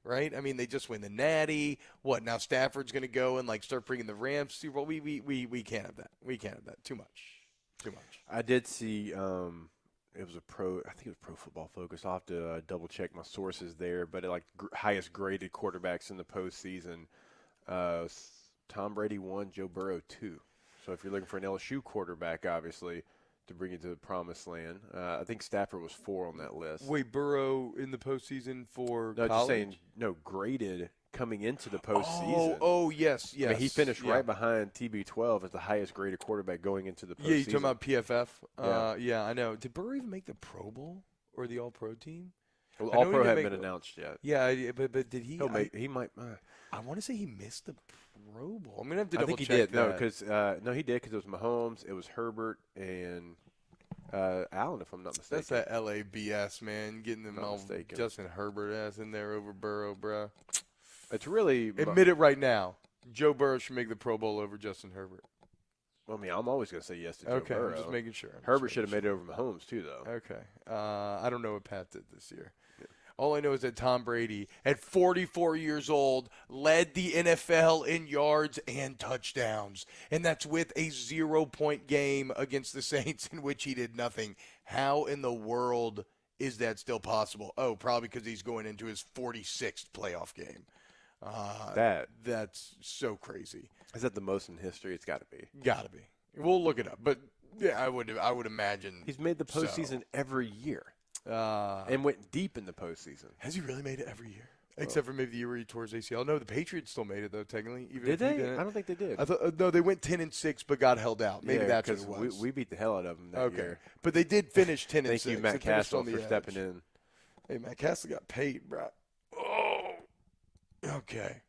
Right? I mean, they just win the Natty. What, now Stafford's going to go and start bringing the Rams to Super Bowl? We can't have that. We can't have that. Too much. I did see it was I think it was Pro Football Focus. I'll have to double check my sources there, but highest graded quarterbacks in the postseason, Tom Brady 1, Joe Burrow 2. So if you're looking for an LSU quarterback, obviously, to bring you to the promised land, I think Stafford was 4 on that list. Wait, Burrow in the postseason for college? Just saying, graded coming into the postseason. Oh, yes. I mean, he finished right behind TB12 as the highest graded quarterback going into the postseason. Yeah, you're talking about PFF? Yeah, I know. Did Burrow even make the Pro Bowl or the All-Pro team? Well, All-Pro hadn't been announced yet. Yeah, but did he? He might. I want to say he missed the Pro Bowl. I'm gonna have to I double think he check did. No, he did because it was Mahomes, it was Herbert, and Allen, if I'm not mistaken. That's that LA BS, man. Getting them all Justin Herbert ass in there over Burrow, bro. It's really admit it right now. Joe Burrow should make the Pro Bowl over Justin Herbert. Well, I mean, I'm always going to say yes to Joe Burrow. I'm just making sure. Herbert should have made it over Mahomes too, though. Okay. I don't know what Pat did this year. Yeah. All I know is that Tom Brady, at 44 years old, led the NFL in yards and touchdowns. And that's with a 0-point game against the Saints in which he did nothing. How in the world is that still possible? Oh, probably because he's going into his 46th playoff game. That's so crazy. Is that the most in history? It's got to be. Got to be. We'll look it up. But, yeah, I would imagine. He's made the postseason every year. And went deep in the postseason. Has he really made it every year? Except for maybe the year where he tore his ACL. No, the Patriots still made it, though, technically. Even did if they? He didn't. I don't think they did. I thought, no, they went 10-6 but got held out. Maybe that's what it was. We beat the hell out of them that year. But they did finish 10-6. Thank you, Matt Castle, for stepping in. Hey, Matt Castle got paid, bro. Oh. Okay.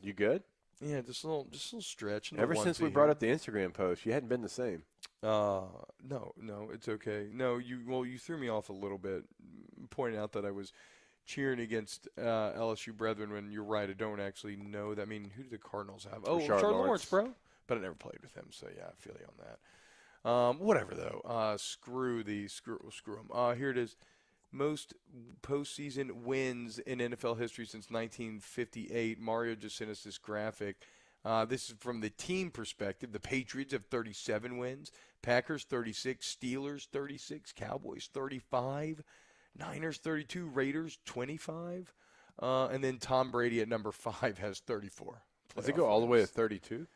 You good? Yeah, just a little stretch. Ever since we brought up the Instagram post, you hadn't been the same. No, it's okay. No, you threw me off a little bit, pointing out that I was cheering against LSU Brethren when you're right. I don't actually know that. I mean, who do the Cardinals have? Oh, Charlotte Lawrence, bro. But I never played with him, so yeah, I feel you on that. Whatever though. Screw them. Here it is. Most postseason wins in NFL history since 1958. Mario just sent us this graphic. This is from the team perspective. The Patriots have 37 wins. Packers 36. Steelers 36. Cowboys 35. Niners 32. Raiders 25. And then Tom Brady at number 5 has 34. Does it go all the way to 32?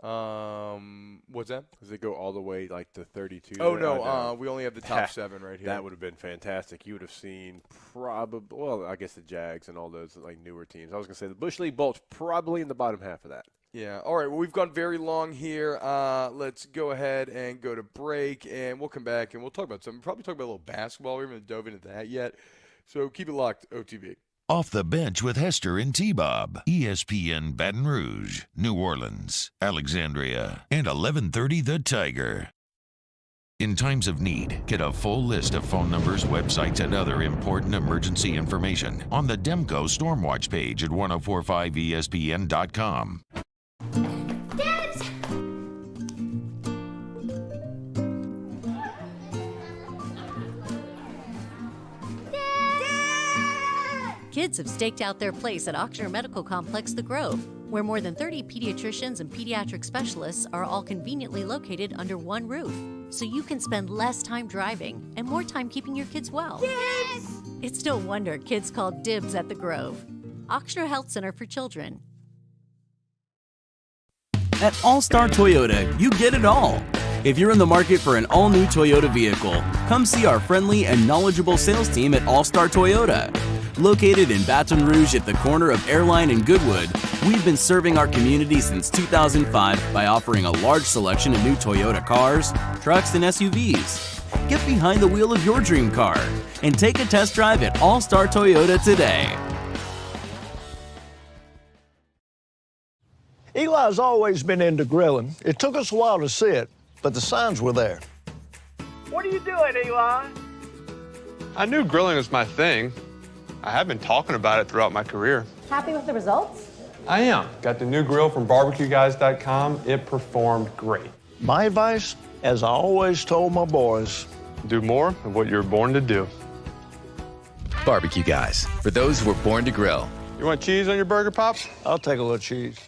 What's that? Does it go all the way like to 32? Oh no, we only have the top 7 right here. That would have been fantastic. You would have seen probably, well, I guess the Jags and all those like newer teams. I was gonna say the Bush League Bolts probably in the bottom half of that. Yeah. All right. Well, we've gone very long here. Let's go ahead and go to break, and we'll come back and we'll talk about something. Probably talk about a little basketball. We haven't dove into that yet, so keep it locked. OTB. Off the Bench with Hester and T-Bob. ESPN Baton Rouge, New Orleans, Alexandria, and 1130 The Tiger. In times of need, get a full list of phone numbers, websites, and other important emergency information on the Demco Stormwatch page at 1045ESPN.com. Kids have staked out their place at Ochsner Medical Complex The Grove, where more than 30 pediatricians and pediatric specialists are all conveniently located under one roof, so you can spend less time driving and more time keeping your kids well. Yes! It's no wonder kids call dibs at The Grove. Ochsner Health Center for Children. At All-Star Toyota, you get it all. If you're in the market for an all-new Toyota vehicle, come see our friendly and knowledgeable sales team at All-Star Toyota. Located in Baton Rouge at the corner of Airline and Goodwood, we've been serving our community since 2005 by offering a large selection of new Toyota cars, trucks, and SUVs. Get behind the wheel of your dream car and take a test drive at All-Star Toyota today. Eli's always been into grilling. It took us a while to see it, but the signs were there. What are you doing, Eli? I knew grilling was my thing. I have been talking about it throughout my career. Happy with the results? I am. Got the new grill from barbecueguys.com. It performed great. My advice, as I always told my boys, do more of what you're born to do. Barbecue Guys, for those who were born to grill. You want cheese on your burger, Pops? I'll take a little cheese.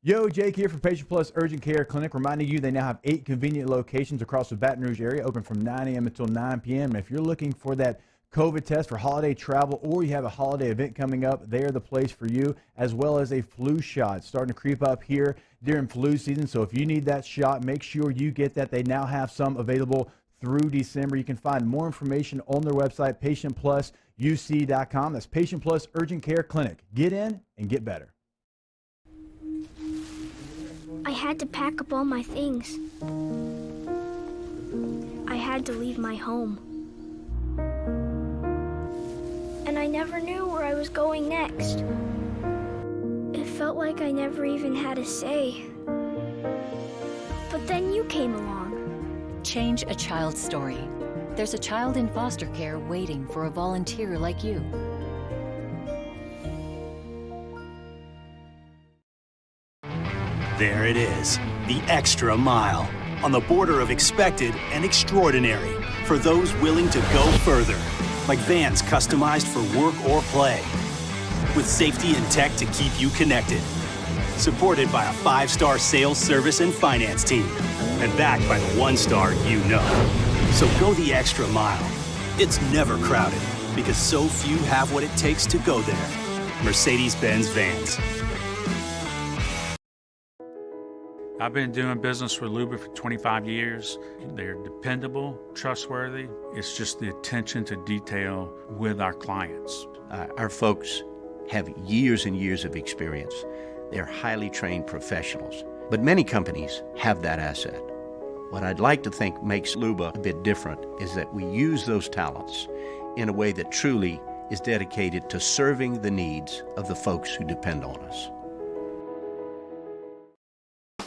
Yo, Jake here from Patient Plus Urgent Care Clinic, reminding you they now have 8 convenient locations across the Baton Rouge area, open from 9 a.m. until 9 p.m. And if you're looking for that COVID test for holiday travel, or you have a holiday event coming up, they're the place for you, as well as a flu shot. It's starting to creep up here during flu season, so if you need that shot, make sure you get that. They now have some available through December. You can find more information on their website, patientplusuc.com. That's Patient Plus Urgent Care Clinic. Get in and get better. I had to pack up all my things. I had to leave my home. and I never knew where I was going next. It felt like I never even had a say. But then you came along. Change a child's story. There's a child in foster care waiting for a volunteer like you. There it is, the extra mile, on the border of expected and extraordinary, for those willing to go further, like vans customized for work or play, with safety and tech to keep you connected, supported by a 5-star sales, service, and finance team, and backed by the 1-star you know. So go the extra mile. It's never crowded, because so few have what it takes to go there. Mercedes-Benz Vans. I've been doing business with Luba for 25 years. They're dependable, trustworthy. It's just the attention to detail with our clients. Our folks have years and years of experience. They're highly trained professionals. But many companies have that asset. What I'd like to think makes Luba a bit different is that we use those talents in a way that truly is dedicated to serving the needs of the folks who depend on us.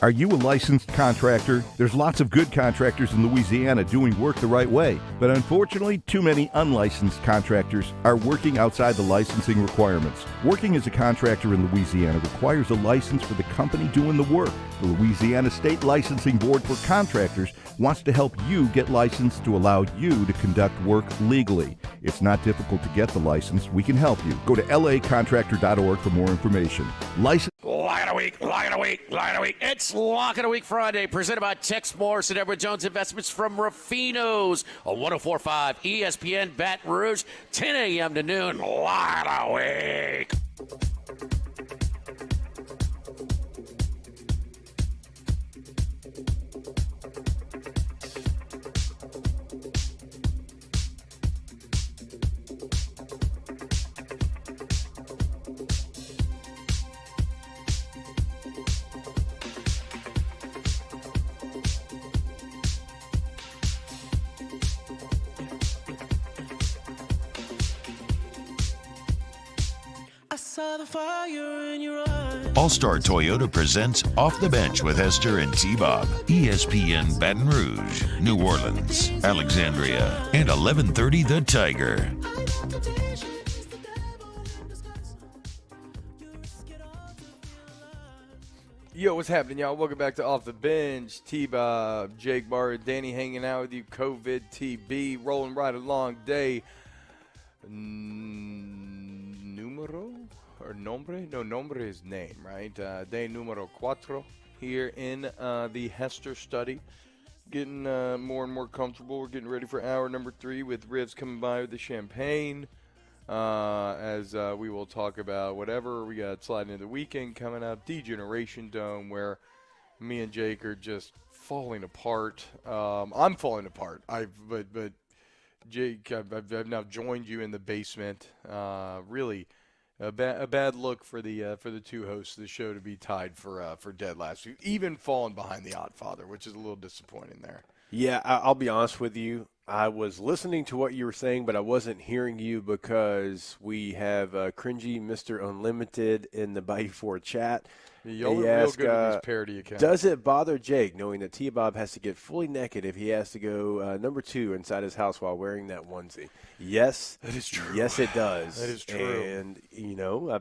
Are you a licensed contractor? There's lots of good contractors in Louisiana doing work the right way, but unfortunately, too many unlicensed contractors are working outside the licensing requirements. Working as a contractor in Louisiana requires a license for the company doing the work. The Louisiana State Licensing Board for Contractors wants to help you get licensed to allow you to conduct work legally. It's not difficult to get the license. We can help you. Go to lacontractor.org for more information. License. Lock of the week, lock of the week, lock of the week. It's Lock of the Week Friday, presented by Tex Morris and Edward Jones Investments from Ruffino's on 104.5 ESPN Baton Rouge, 10 a.m. to noon. Lock of the week. All-Star Toyota presents Off the Bench with Esther and T-Bob. ESPN Baton Rouge, New Orleans, Alexandria, and 1130 The Tiger. Yo, what's happening, y'all? Welcome back to Off the Bench. T-Bob, Jake Barr, Danny hanging out with you. COVID TB, rolling right along. Day numero or nombre? No, nombre is name, right? Day numero 4 here in the Hester study. Getting more and more comfortable. We're getting ready for hour number 3 with Rivs coming by with the champagne. As we will talk about whatever we got sliding into the weekend coming up, Degeneration Dome, where me and Jake are just falling apart. I'm falling apart. But Jake, I've now joined you in the basement. Really, a bad look for the two hosts of the show to be tied for dead last. We've even fallen behind the Oddfather, which is a little disappointing there. Yeah, I'll be honest with you. I was listening to what you were saying, but I wasn't hearing you because we have cringy Mr. Unlimited in the Bayou 4 chat. Y'all are real good at these parody accounts. Does it bother Jake knowing that T-Bob has to get fully naked if he has to go number 2 inside his house while wearing that onesie? Yes. That is true. Yes, it does. That is true. And, you know,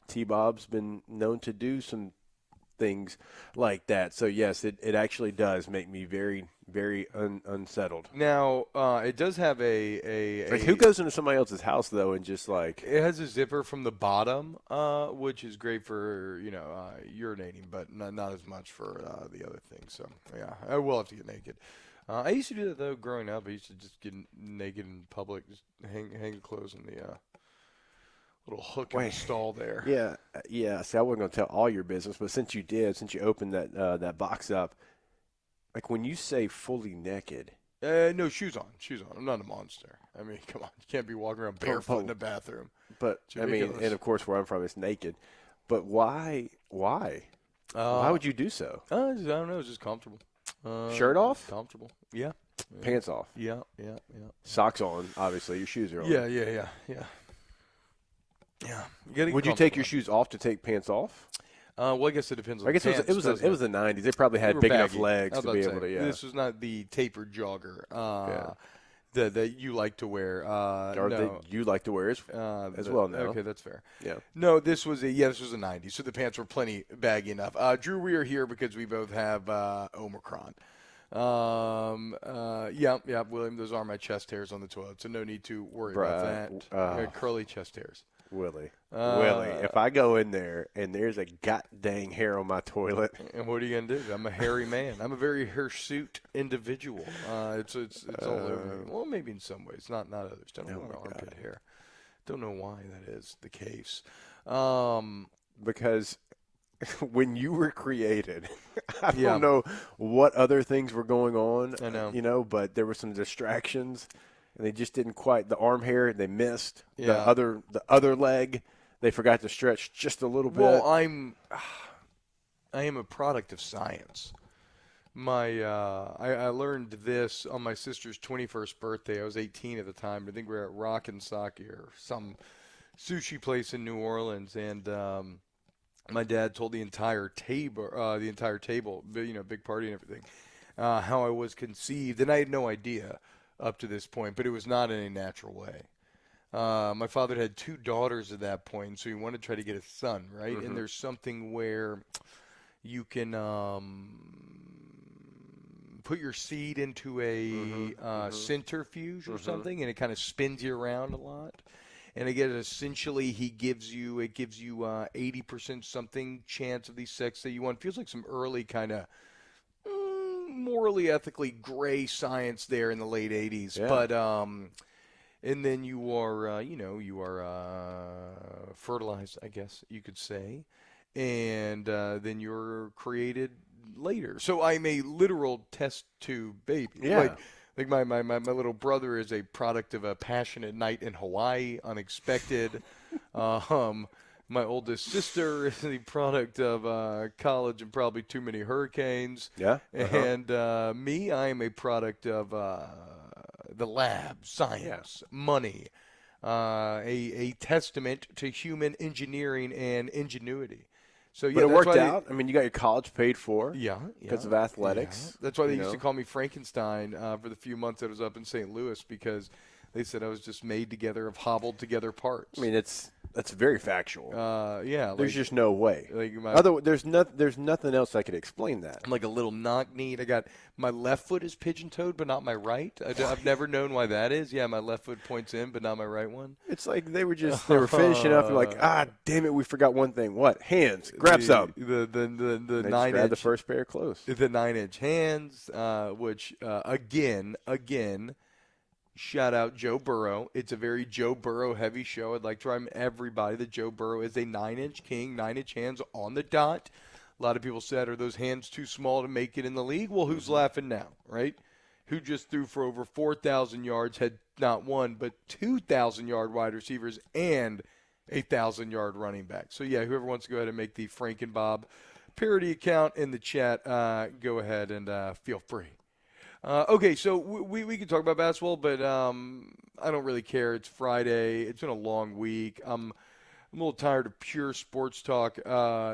T-Bob's been known to do some things like that. So, yes, it actually does make me very, very unsettled. Now, it does have a like, who goes into somebody else's house, though, and just like... It has a zipper from the bottom, which is great for, urinating, but not as much for the other things. So, yeah, I will have to get naked. I used to do that, though, growing up. I used to just get naked in public, just hang the clothes in the little hook in the stall there. Yeah. See, I wasn't going to tell all your business, but since you opened that box up, like when you say fully naked. No, shoes on. I'm not a monster. I mean, come on. You can't be walking around barefoot in the bathroom. But, I mean, and of course where I'm from, it's naked. But why? Why would you do so? I don't know. It's just comfortable. Shirt off? Comfortable. Yeah. Pants off? Yeah. Socks on, obviously. Your shoes are on. Yeah. Yeah. You gotta get Would you take your comfortable. shoes off to take pants off? Well, I guess it depends on I guess the pants, it was the 90s. They probably had were big enough baggy. legs I was to about be say, able to. Yeah. This was not the tapered jogger that you like to wear. Or no. that you like to wear as well now. Okay, that's fair. Yeah. No, this was a 90s, so the pants were plenty baggy enough. Drew, we are here because we both have Omicron. Yeah, William, those are my chest hairs on the toilet, so no need to worry about that. Curly chest hairs. Willie, if I go in there and there's a god dang hair on my toilet, and what are you gonna do? I'm a hairy man. I'm a very hirsute individual. It's all over me. Well, maybe in some ways, not others. Don't know my armpit hair. Don't know why that is the case. Because when you were created, I don't know what other things were going on. I know, but there were some distractions. And they just didn't quite the arm hair. They missed Yeah. the other leg. They forgot to stretch just a little bit. Well, I am a product of science. I learned this on my sister's 21st birthday. I was 18 at the time. I think we were at Rockin' Sake or some sushi place in New Orleans, and my dad told the entire table, big party and everything, how I was conceived, and I had no idea up to this point, but it was not in a natural way. My father had 2 daughters at that point, so he wanted to try to get a son, right? Mm-hmm. And there's something where you can put your seed into a centrifuge or something, and it kind of spins you around a lot. And again, essentially, it gives you 80% something chance of the sex that you want. Feels like some early kind of morally, ethically gray science there in the late 80s. Yeah. But and then you are fertilized, I guess you could say, and then you're created later. So I'm a literal test tube baby. Yeah. Like my little brother is a product of a passionate night in Hawaii, unexpected. My oldest sister is the product of college and probably too many hurricanes. Yeah. And me, I am a product of the lab, science, money, a testament to human engineering and ingenuity. So yeah, but it that's worked why out. I mean, you got your college paid for. Because of athletics. Yeah. That's why they used to call me Frankenstein for the few months that I was up in St. Louis, because they said I was just made together of hobbled together parts. I mean, that's very factual. Yeah. There's just no way. Like there's nothing else that could explain that. I'm like a little knock-kneed. I got my left foot is pigeon-toed, but not my right. I've never known why that is. Yeah, my left foot points in, but not my right one. It's like they were finishing up and like, damn it, we forgot one thing. What? Hands. Grab some. The They 9-inch. grab the first pair of clothes. The 9-inch hands, which again. Shout out Joe Burrow. It's a very Joe Burrow heavy show. I'd like to remind everybody that Joe Burrow is a 9-inch king, 9-inch hands on the dot. A lot of people said, are those hands too small to make it in the league? Well, who's laughing now, right? Who just threw for over 4,000 yards, had not one, but 2,000-yard wide receivers and a 1,000-yard running back. So, yeah, whoever wants to go ahead and make the Frank and Bob parody account in the chat, go ahead and feel free. Okay, so we can talk about basketball, but I don't really care. It's Friday. It's been a long week. I'm a little tired of pure sports talk.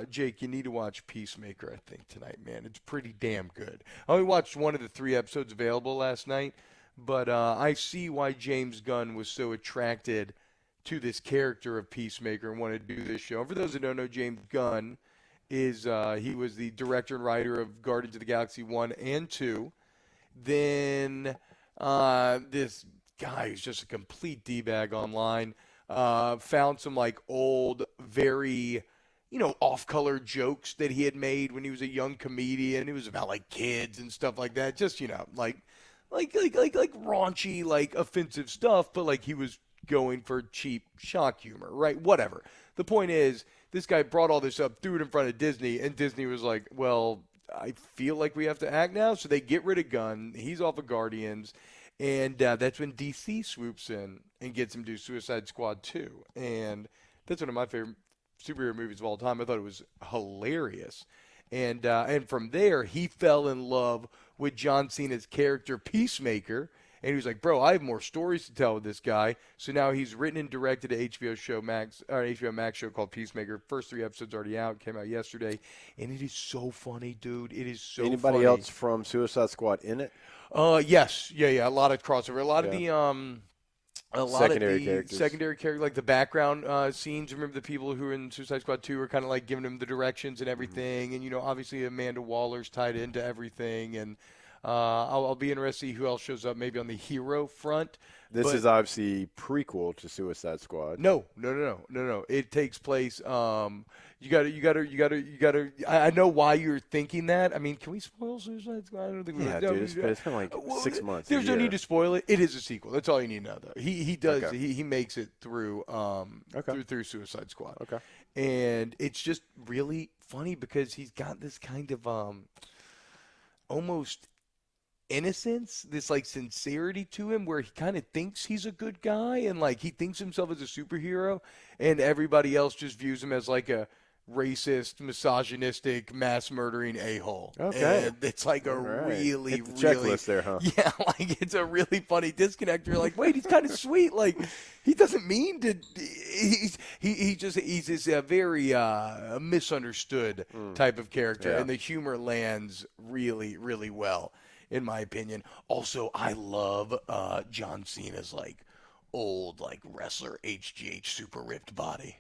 Jake, you need to watch Peacemaker, I think, tonight, man. It's pretty damn good. I only watched one of the 3 episodes available last night, but I see why James Gunn was so attracted to this character of Peacemaker and wanted to do this show. And for those that don't know, James Gunn is he was the director and writer of Guardians of the Galaxy 1 and 2. Then this guy who's just a complete D-bag online found some like old, very, off-color jokes that he had made when he was a young comedian. It was about like kids and stuff like that. Just, like raunchy, like offensive stuff, but like he was going for cheap shock humor, right? Whatever. The point is, this guy brought all this up, threw it in front of Disney, and Disney was like, well, I feel like we have to act now. So they get rid of Gunn. He's off of Guardians. And that's when DC swoops in and gets him to do Suicide Squad 2. And that's one of my favorite superhero movies of all time. I thought it was hilarious. And from there, he fell in love with John Cena's character, Peacemaker. And he was like, bro, I have more stories to tell with this guy. So now he's written and directed an HBO Max show called Peacemaker. First 3 episodes already out. Came out yesterday. And it is so funny, dude. It is so Anybody funny. else from Suicide Squad in it? Yes. Yeah. A lot of crossover. A lot of the secondary characters. Secondary characters, like the background scenes. Remember the people who were in Suicide Squad 2 were kind of like giving him the directions and everything. And, obviously Amanda Waller's tied into everything. And I'll be interested to see who else shows up maybe on the hero front. This is obviously prequel to Suicide Squad. No. It takes place. You gotta. I know why you're thinking that. I mean, can we spoil Suicide Squad? I don't think we Yeah, can. dude, it's been like 6 months. There's no need to spoil it. It is a sequel. That's all you need to know, though. He does. Okay. He makes it through. Through Suicide Squad. Okay. And it's just really funny because he's got this kind of almost innocence, this like sincerity to him where he kind of thinks he's a good guy and like he thinks himself as a superhero and everybody else just views him as like a racist, misogynistic, mass murdering a-hole. Okay. And it's like really, Hit the checklist there, huh? Yeah, like it's a really funny disconnect. You're like, wait, he's kind of sweet. Like he doesn't mean to. He's this very misunderstood type of character, Yeah. and the humor lands really, really well, in my opinion. Also, I love John Cena's like old like wrestler HGH super ripped body.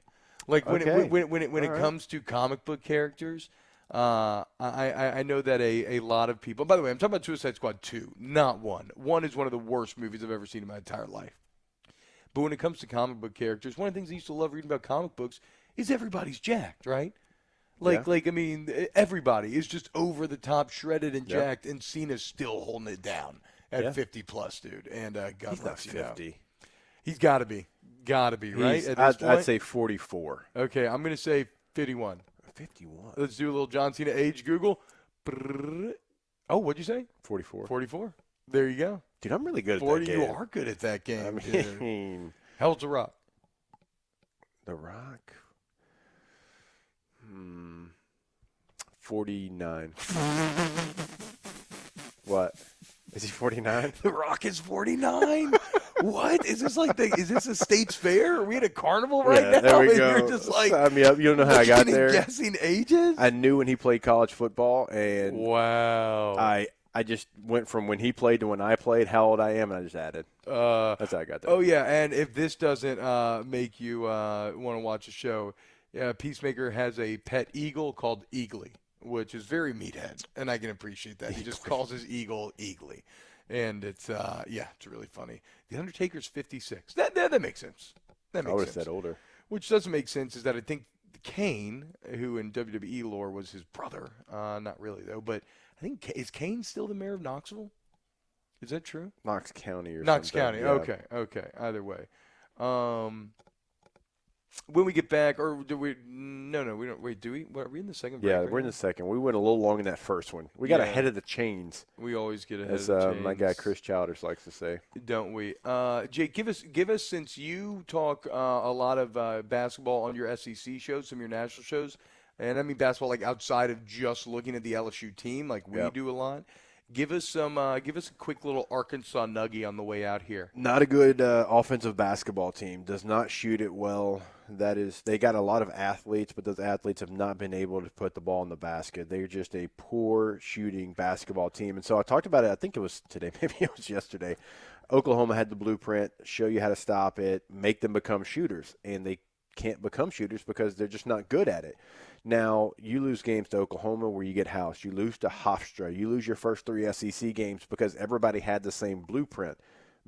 Like when it comes to comic book characters, I know that a lot of people. By the way, I'm talking about Suicide Squad 2, not 1. 1 is one of the worst movies I've ever seen in my entire life. But when it comes to comic book characters, one of the things I used to love reading about comic books is everybody's jacked, right? Like I mean, everybody is just over the top, shredded and jacked, and Cena's still holding it down at 50 plus, dude. And God He's not bless you. 50. He's got to be. Got to be, right? I'd say 44. Okay, I'm going to say 51. 51. Let's do a little John Cena age Google. Oh, what'd you say? 44. 44. There you go. Dude, I'm really good at 40, that game. you are good at that game. I mean, dude. How old's The Rock? The Rock? 49. What? Is he 49? The Rock is 49? What? Is this like is this a state's fair? Are we at a carnival right now? There we And go. You're just like, sign me up. You don't know how I got there. Guessing ages? I knew when he played college football, and wow. I just went from when he played to when I played, how old I am, and I just added. That's how I got there. Oh, yeah, and if this doesn't make you want to watch a show, Peacemaker has a pet eagle called Eagly, which is very meathead, and I can appreciate that. He just calls his eagle Eagly. And it's, it's really funny. The Undertaker's 56. That makes sense. That makes I would have sense. said older. Which doesn't make sense is that I think Kane, who in WWE lore was his brother, not really though, but I think, is Kane still the mayor of Knoxville? Is that true? Knox County or Knox something. County. Yeah. Okay. Either way. When we get back, or do we? No, we don't. Wait, do we? Are we in the second break? Yeah, right we're in now? the second. We went a little long in that first one. We got Yeah. ahead of the chains. We always get ahead as of the chains. my guy Chris Childers likes to say. Don't we? Jake, give us since you talk a lot of basketball on your SEC shows, some of your national shows, and I mean basketball like outside of just looking at the LSU team, like we do a lot. Give us a quick little Arkansas nugget on the way out here. Not a good offensive basketball team. Does not shoot it well. That is, they got a lot of athletes, but those athletes have not been able to put the ball in the basket. They're just a poor shooting basketball team. And so I talked about it, I think it was today, maybe it was yesterday. Oklahoma had the blueprint, show you how to stop it, make them become shooters. And they can't become shooters because they're just not good at it. Now, you lose games to Oklahoma where you get housed. You lose to Hofstra. You lose your first 3 SEC games because everybody had the same blueprint.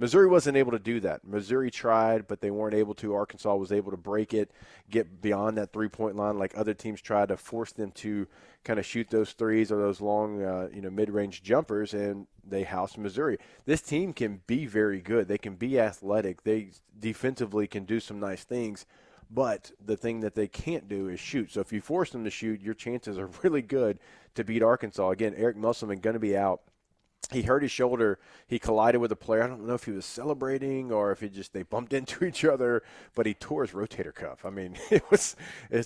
Missouri wasn't able to do that. Missouri tried, but they weren't able to. Arkansas was able to break it, get beyond that three-point line like other teams tried to force them to kind of shoot those threes or those long, mid-range jumpers, and they housed Missouri. This team can be very good. They can be athletic. They defensively can do some nice things, but the thing that they can't do is shoot. So if you force them to shoot, your chances are really good to beat Arkansas. Again, Eric Musselman going to be out. He hurt his shoulder. He collided with a player. I don't know if he was celebrating or if they bumped into each other, but he tore his rotator cuff. I mean, it's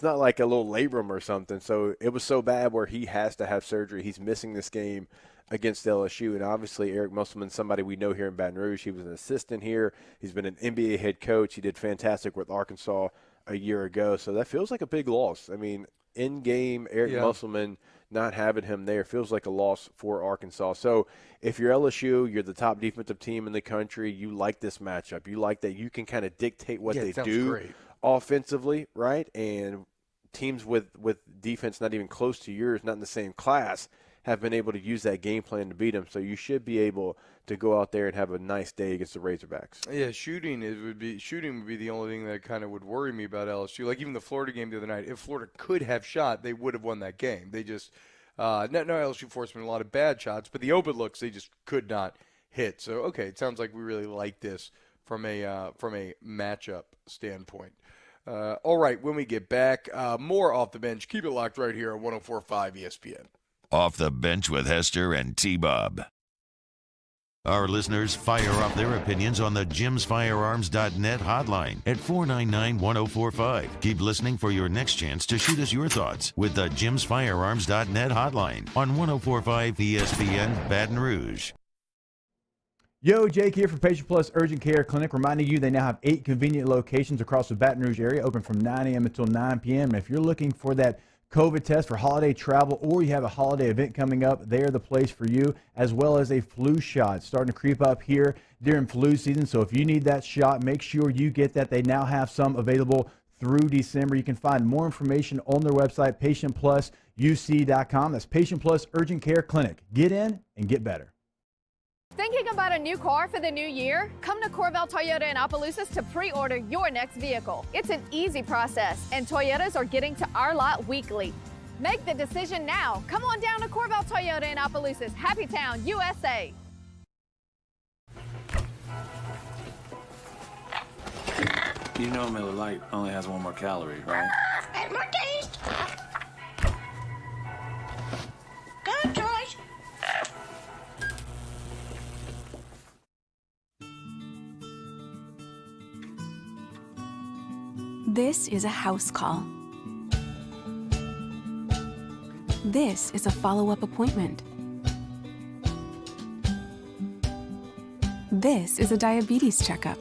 not like a little labrum or something. So it was so bad where he has to have surgery. He's missing this game against LSU. And obviously Eric Musselman's somebody we know here in Baton Rouge. He was an assistant here. He's been an NBA head coach. He did fantastic with Arkansas a year ago. So that feels like a big loss. I mean, in-game Eric Musselman, not having him there feels like a loss for Arkansas. So if you're LSU, you're the top defensive team in the country, you like this matchup. You like that you can kind of dictate what they do offensively, right? And teams with defense not even close to yours, not in the same class, have been able to use that game plan to beat them. So you should be able to go out there and have a nice day against the Razorbacks. Yeah, shooting would be the only thing that kind of would worry me about LSU. Like even the Florida game the other night, if Florida could have shot, they would have won that game. They just LSU forced them a lot of bad shots, but the open looks they just could not hit. So okay, it sounds like we really like this from a matchup standpoint. All right, when we get back, more Off the Bench. Keep it locked right here on 104.5 ESPN. Off the Bench with Hester and T-Bob. Our listeners fire off their opinions on the jimsfirearms.net hotline at 499-1045. Keep listening for your next chance to shoot us your thoughts with the jimsfirearms.net hotline on 104.5 ESPN Baton Rouge. Yo, Jake here from Patient Plus Urgent Care Clinic, reminding you they now have 8 convenient locations across the Baton Rouge area, open from 9 a.m. until 9 p.m. And if you're looking for that COVID test for holiday travel, or you have a holiday event coming up, they're the place for you, as well as a flu shot. It's starting to creep up here during flu season, so if you need that shot, make sure you get that. They now have some available through December. You can find more information on their website, patientplusuc.com. That's Patient Plus Urgent Care Clinic. Get in and get better. Thinking about a new car for the new year? Come to Corval Toyota in Opelousas to pre-order your next vehicle. It's an easy process, and Toyotas are getting to our lot weekly. Make the decision now. Come on down to Corval Toyota in Opelousas, Happy Town, USA. You know Miller Lite only has 1 more calorie, right? And more taste. Good choice. This is a house call. This is a follow-up appointment. This is a diabetes checkup.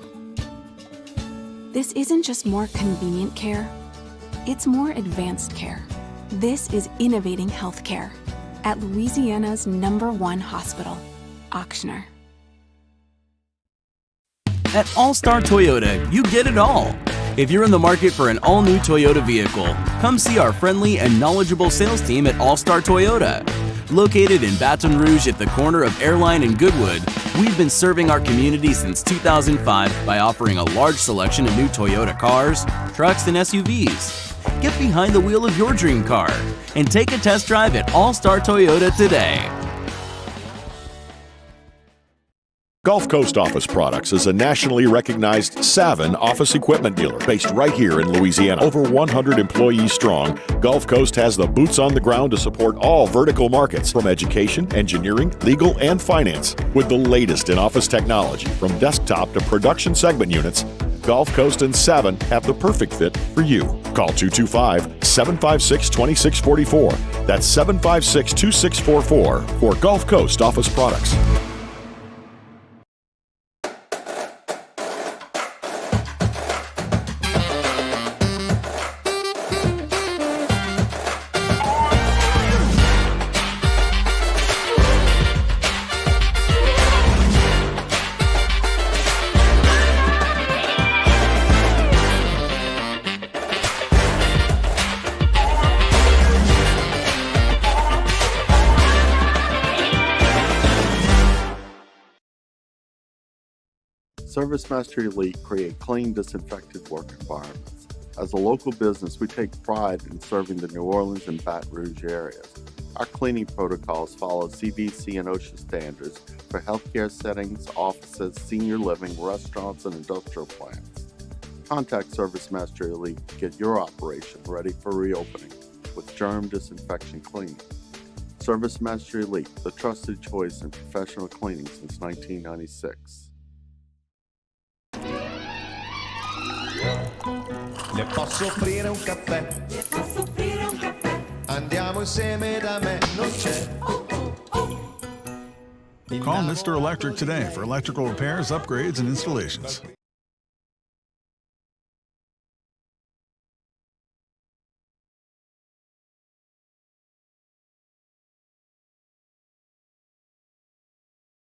This isn't just more convenient care, it's more advanced care. This is innovating healthcare at Louisiana's #1 hospital, Ochsner. At All-Star Toyota, you get it all. If you're in the market for an all-new Toyota vehicle, come see our friendly and knowledgeable sales team at All-Star Toyota. Located in Baton Rouge at the corner of Airline and Goodwood, we've been serving our community since 2005 by offering a large selection of new Toyota cars, trucks, and SUVs. Get behind the wheel of your dream car and take a test drive at All-Star Toyota today. Gulf Coast Office Products is a nationally recognized Savin office equipment dealer based right here in Louisiana. Over 100 employees strong, Gulf Coast has the boots on the ground to support all vertical markets, from education, engineering, legal, and finance. With the latest in office technology, from desktop to production segment units, Gulf Coast and Savin have the perfect fit for you. Call 225-756-2644. That's 756-2644 for Gulf Coast Office Products. ServiceMaster Elite create clean, disinfected work environments. As a local business, we take pride in serving the New Orleans and Baton Rouge areas. Our cleaning protocols follow CDC and OSHA standards for healthcare settings, offices, senior living, restaurants, and industrial plants. Contact ServiceMaster Elite to get your operation ready for reopening with germ disinfection cleaning. ServiceMaster Elite, the trusted choice in professional cleaning since 1996. Le posso offrire un caffè? Le posso offrire un caffè? Andiamo insieme da me, non c'è Call Mr. Electric today for electrical repairs, upgrades, and installations.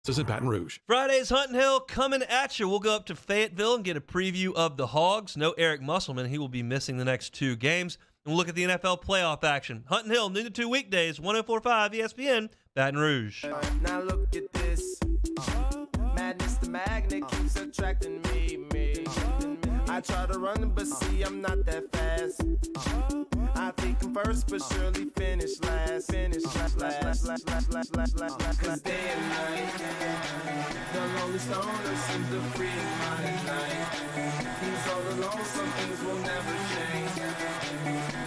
This is in Baton Rouge. Friday's Hunting Hill coming at you. We'll go up to Fayetteville and get a preview of the Hogs. No Eric Musselman. He will be missing the next 2 games. And we'll look at the NFL playoff action. Hunting Hill, noon to 2 weekdays, 104.5 ESPN, Baton Rouge. Now look at this. Madness, the magnet keeps attracting me. I try to run, but see, I'm not that fast. I think I'm first, but surely finish last. Cause day and night, the lonely stoner seems to free his mind at night. He's all alone, some things will never change.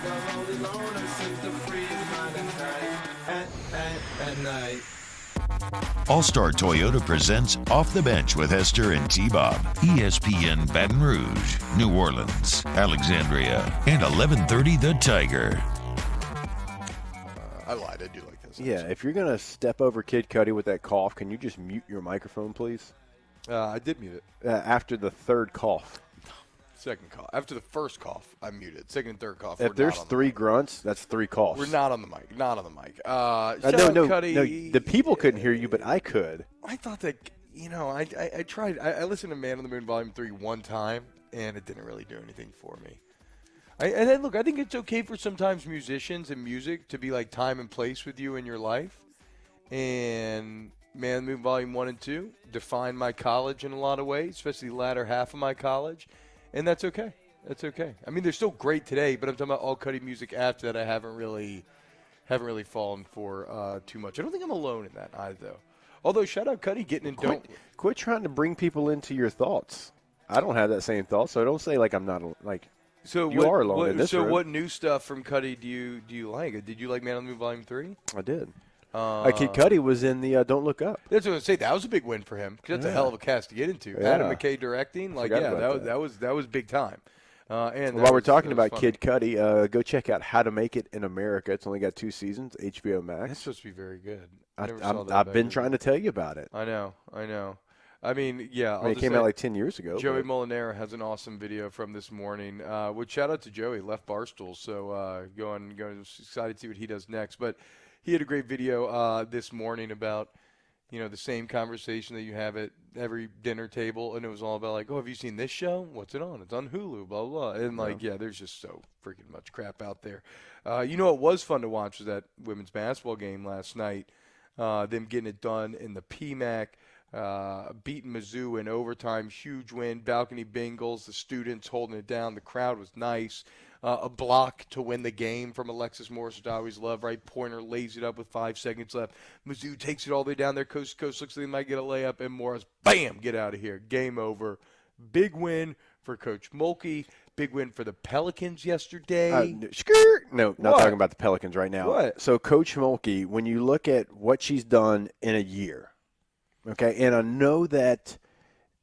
The lonely loner seems to free his mind at night. All-Star Toyota presents Off the Bench with Hester and T-Bob. ESPN Baton Rouge, New Orleans, Alexandria, and 1130 The Tiger. I lied. I do like this. Yeah, if you're going to step over Kid Cudi with that cough, can you just mute your microphone, please? I did mute it. After the third cough. Second cough. After the first cough, I muted. Second and third cough. If there's 3 grunts, that's 3 coughs. We're not on the mic. Not on the mic. No, Cudi. the people couldn't hear you, but I could. I thought that, I tried. I listened to Man on the Moon Volume 3 one time, and it didn't really do anything for me. And then, look, I think it's okay for sometimes musicians and music to be like time and place with you in your life. And Man on the Moon Volume 1 and 2 defined my college in a lot of ways, especially the latter half of my college. And that's okay. That's okay. I mean, they're still great today, but I'm talking about all Cudi music after that I haven't really fallen for too much. I don't think I'm alone in that either, though. Although, shout out Cudi getting in. Quit trying to bring people into your thoughts. I don't have that same thought, so don't say like I'm not like. So you are alone in this room. What new stuff from Cudi do you like? Did you like Man on the Moon Volume 3? I did. Kid Cudi was in the Don't Look Up. That's what I was going to say. That was a big win for him because that's a hell of a cast to get into. Yeah. Adam McKay directing, that was big time. And while we're talking about Kid Cudi, go check out How to Make It in America. It's only got 2 seasons, HBO Max. That's supposed to be very good. I've been trying to tell you about it. I know. I mean, yeah. It came out like 10 years ago. Joey Molinaro has an awesome video from this morning. Which shout out to Joey, left Barstool. So going excited to see what he does next. But he had a great video this morning about, the same conversation that you have at every dinner table. And it was all about like, oh, have you seen this show? What's it on? It's on Hulu, blah, blah, blah. And there's just so freaking much crap out there. What was fun to watch was that women's basketball game last night. Them getting it done in the PMAC. Beating Mizzou in overtime, huge win. Balcony Bengals, the students holding it down. The crowd was nice. A block to win the game from Alexis Morris, which I always love, right? Pointer lays it up with 5 seconds left. Mizzou takes it all the way down there. Coast to coast, looks like they might get a layup, and Morris, bam, get out of here. Game over. Big win for Coach Mulkey. Big win for the Pelicans yesterday. No, not talking about the Pelicans right now. What? So Coach Mulkey, when you look at what she's done in a year, okay, and I know that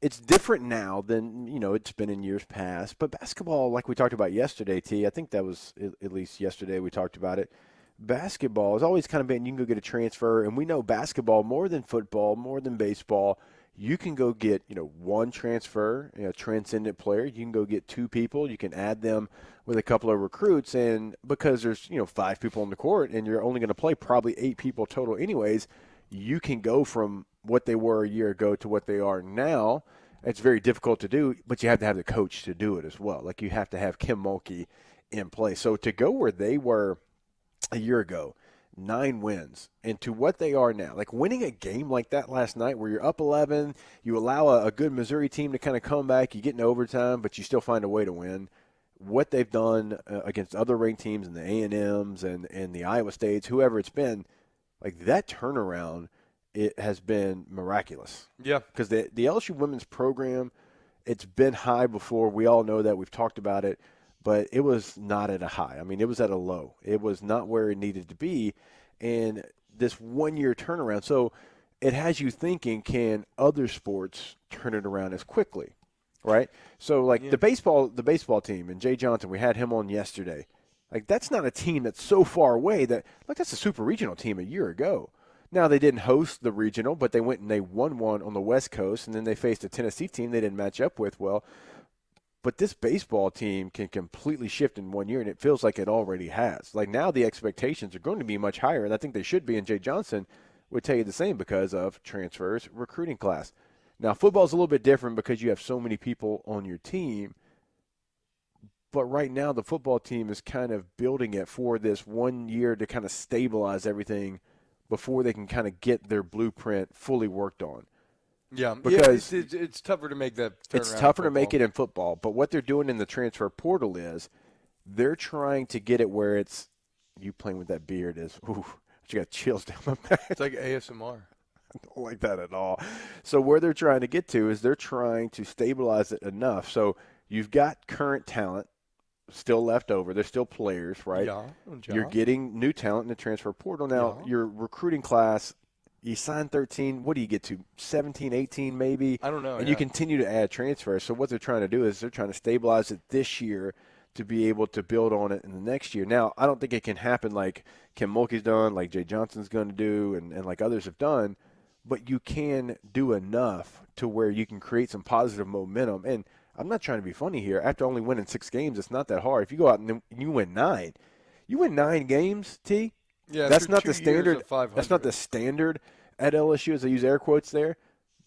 it's different now than, it's been in years past. But basketball, like we talked about yesterday, T, I think that was at least yesterday we talked about it. Basketball has always kind of been you can go get a transfer. And we know basketball, more than football, more than baseball, you can go get, one transfer, transcendent player. You can go get 2 people. You can add them with a couple of recruits. And because there's, 5 people on the court and you're only going to play probably 8 people total anyways, you can go from what they were a year ago to what they are now. It's very difficult to do, but you have to have the coach to do it as well. Like you have to have Kim Mulkey in place. So to go where they were a year ago, 9 wins, and to what they are now, like winning a game like that last night where you're up 11, you allow a good Missouri team to kind of come back, you get in overtime, but you still find a way to win. What they've done against other ranked teams and the A&Ms and the Iowa States, whoever it's been, like that turnaround, it has been miraculous. Yeah. Because the LSU women's program, it's been high before. We all know that. We've talked about it. But it was not at a high. I mean, it was at a low. It was not where it needed to be. And this 1-year turnaround. So it has you thinking, can other sports turn it around as quickly? Right? So, like the baseball team, and Jay Johnson, we had him on yesterday. Like, that's not a team that's so far away that, like, that's a super regional team a year ago. Now, they didn't host the regional, but they went and they won one on the West Coast, and then they faced a Tennessee team they didn't match up with well. But this baseball team can completely shift in 1 year, and it feels like it already has. Like, now the expectations are going to be much higher, and I think they should be, and Jay Johnson would tell you the same because of transfers, recruiting class. Now, football is a little bit different because you have so many people on your team. But right now, the football team is kind of building it for this 1 year to kind of stabilize everything before they can kind of get their blueprint fully worked on. Yeah, because it's tougher to make that turnaround. It's tougher to make it in football. But what they're doing in the transfer portal is they're trying to get it where it's you playing with that beard is, ooh, you got chills down my back. It's like ASMR. I don't like that at all. So where they're trying to get to is they're trying to stabilize it enough. So you've got current talent still left over. They're still players, right? Yeah. You're getting new talent in the transfer portal. Now, your recruiting class, you sign 13, what do you get to, 17, 18 maybe? I don't know. And you continue to add transfers. So what they're trying to do is they're trying to stabilize it this year to be able to build on it in the next year. Now, I don't think it can happen like Kim Mulkey's done, like Jay Johnson's going to do, and like others have done, but you can do enough to where you can create some positive momentum. And I'm not trying to be funny here. After only winning 6 games, it's not that hard. If you go out and you win 9, you win 9 games, T. Yeah, that's not the 2 years standard. of 500. That's not the standard at LSU, as I use air quotes there.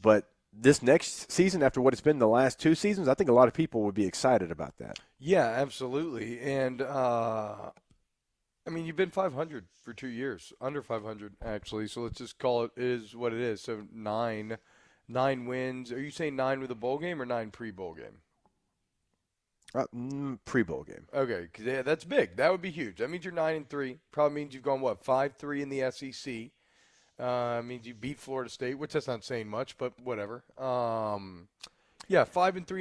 But this next season, after what it's been the last 2 seasons, I think a lot of people would be excited about that. Yeah, absolutely. And I mean, you've been 500 for 2 years, under 500 actually. So let's just call it is what it is. So 9 wins. Are you saying 9 with a bowl game or 9 pre-bowl game? Pre-bowl game. Okay, because that's big. That would be huge. That means you're 9-3. Probably means you've gone 5-3 in the SEC. Means you beat Florida State, which that's not saying much, but whatever. 5-3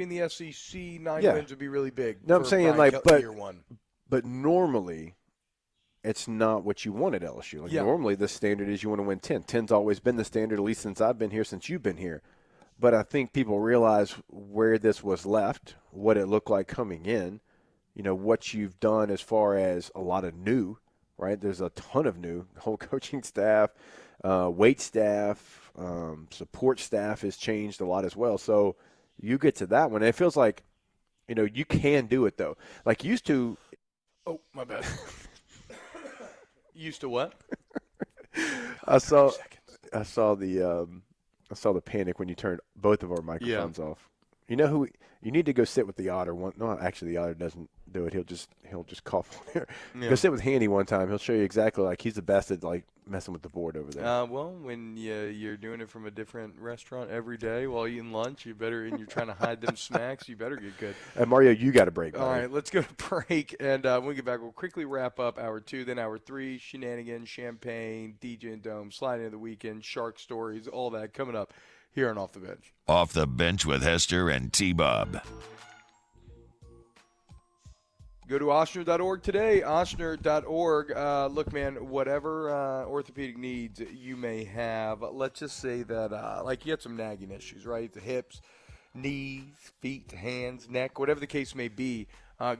in the SEC, 9 wins would be really big. No, I'm saying year one. But normally, it's not what you want at LSU. Like normally, the standard is you want to win 10. 10's always been the standard, at least since I've been here, since you've been here. But I think people realize where this was left, what it looked like coming in, what you've done as far as a lot of new, right? There's a ton of new, whole coaching staff, weight staff, support staff has changed a lot as well. So you get to that one, and it feels like, you can do it, though. Like used to. Oh, my bad. Used to what? I saw the panic when you turned both of our microphones off. You know who you need to go sit with the Otter one. No, actually the Otter doesn't do it. He'll just cough on here. Yeah. Go sit with Handy one time. He'll show you exactly he's the best at messing with the board over there. Well, when you're doing it from a different restaurant every day while eating lunch, and you're trying to hide them snacks, you better get good. And Mario, you got a break. Buddy. All right, let's go to break, and when we get back, we'll quickly wrap up hour 2, then hour 3, shenanigans, champagne, DJ and Dome, sliding of the weekend, shark stories, all that coming up here on Off the Bench. Off the Bench with Hester and T-Bob. Go to Ochsner.org today, Ochsner.org. Look, man, whatever orthopedic needs you may have, let's just say that, you had some nagging issues, right? The hips, knees, feet, hands, neck, whatever the case may be,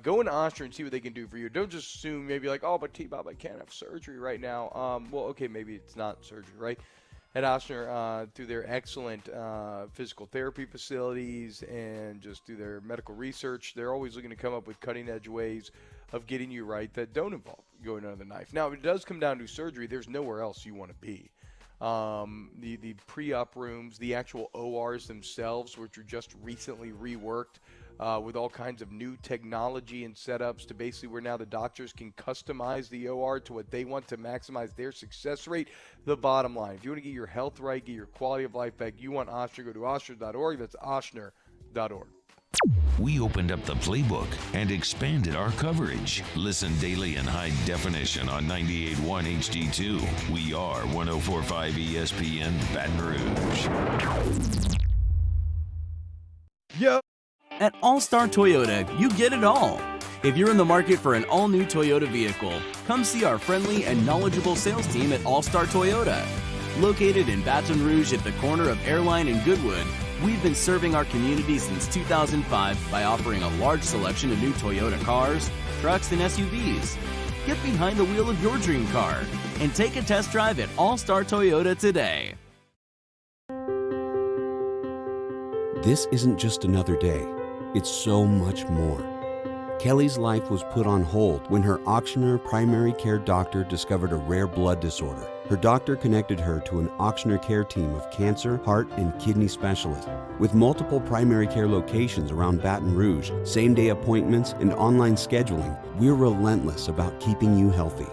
go into Ochsner and see what they can do for you. Don't just assume maybe but T-Bob, I can't have surgery right now. Well, okay, maybe it's not surgery, right? At Ochsner, through their excellent physical therapy facilities and just through their medical research, they're always looking to come up with cutting-edge ways of getting you right that don't involve going under the knife. Now, if it does come down to surgery, there's nowhere else you want to be. The pre-op rooms, the actual ORs themselves, which were just recently reworked, with all kinds of new technology and setups to basically where now the doctors can customize the OR to what they want to maximize their success rate. The bottom line, if you want to get your health right, get your quality of life back, you want Ochsner, go to Ochsner.org. That's Ochsner.org. We opened up the playbook and expanded our coverage. Listen daily in high definition on 98.1 HD2. We are 104.5 ESPN Baton Rouge. Yep. At All-Star Toyota, you get it all. If you're in the market for an all-new Toyota vehicle, come see our friendly and knowledgeable sales team at All-Star Toyota. Located in Baton Rouge at the corner of Airline and Goodwood, we've been serving our community since 2005 by offering a large selection of new Toyota cars, trucks, and SUVs. Get behind the wheel of your dream car and take a test drive at All Star Toyota today. This isn't just another day. It's so much more. Kelly's life was put on hold when her auctioneer primary care doctor discovered a rare blood disorder. Her doctor connected her to an auctioneer care team of cancer, heart, and kidney specialists. With multiple primary care locations around Baton Rouge, same-day appointments, and online scheduling, we're relentless about keeping you healthy.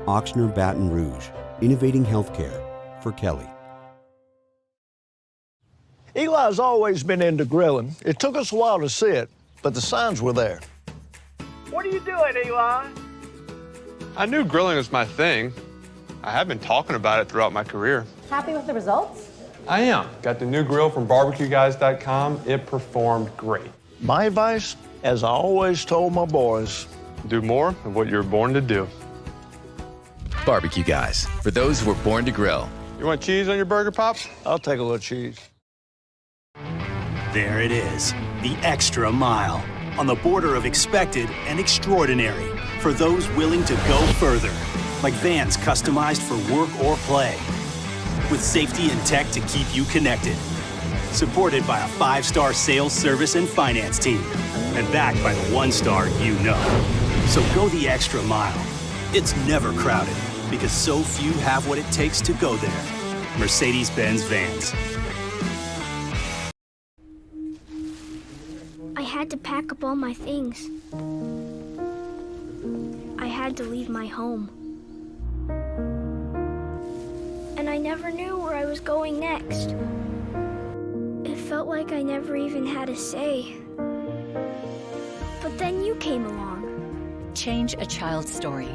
Auctioneer Baton Rouge, innovating healthcare for Kelly. Eli's always been into grilling. It took us a while to see it, but the signs were there. What are you doing, Eli? I knew grilling was my thing. I have been talking about it throughout my career. Happy with the results? I am. Got the new grill from barbecueguys.com. It performed great. My advice, as I always told my boys, do more of what you were born to do. Barbecue Guys, for those who were born to grill. You want cheese on your burger, Pops? I'll take a little cheese. There it is, the extra mile, on the border of expected and extraordinary, for those willing to go further, like vans customized for work or play, with safety and tech to keep you connected, supported by a 5-star sales, service, and finance team, and backed by the 1-star you know. So go the extra mile. It's never crowded, because so few have what it takes to go there. Mercedes-Benz Vans. I had to pack up all my things. I had to leave my home. And I never knew where I was going next. It felt like I never even had a say. But then you came along. Change a child's story.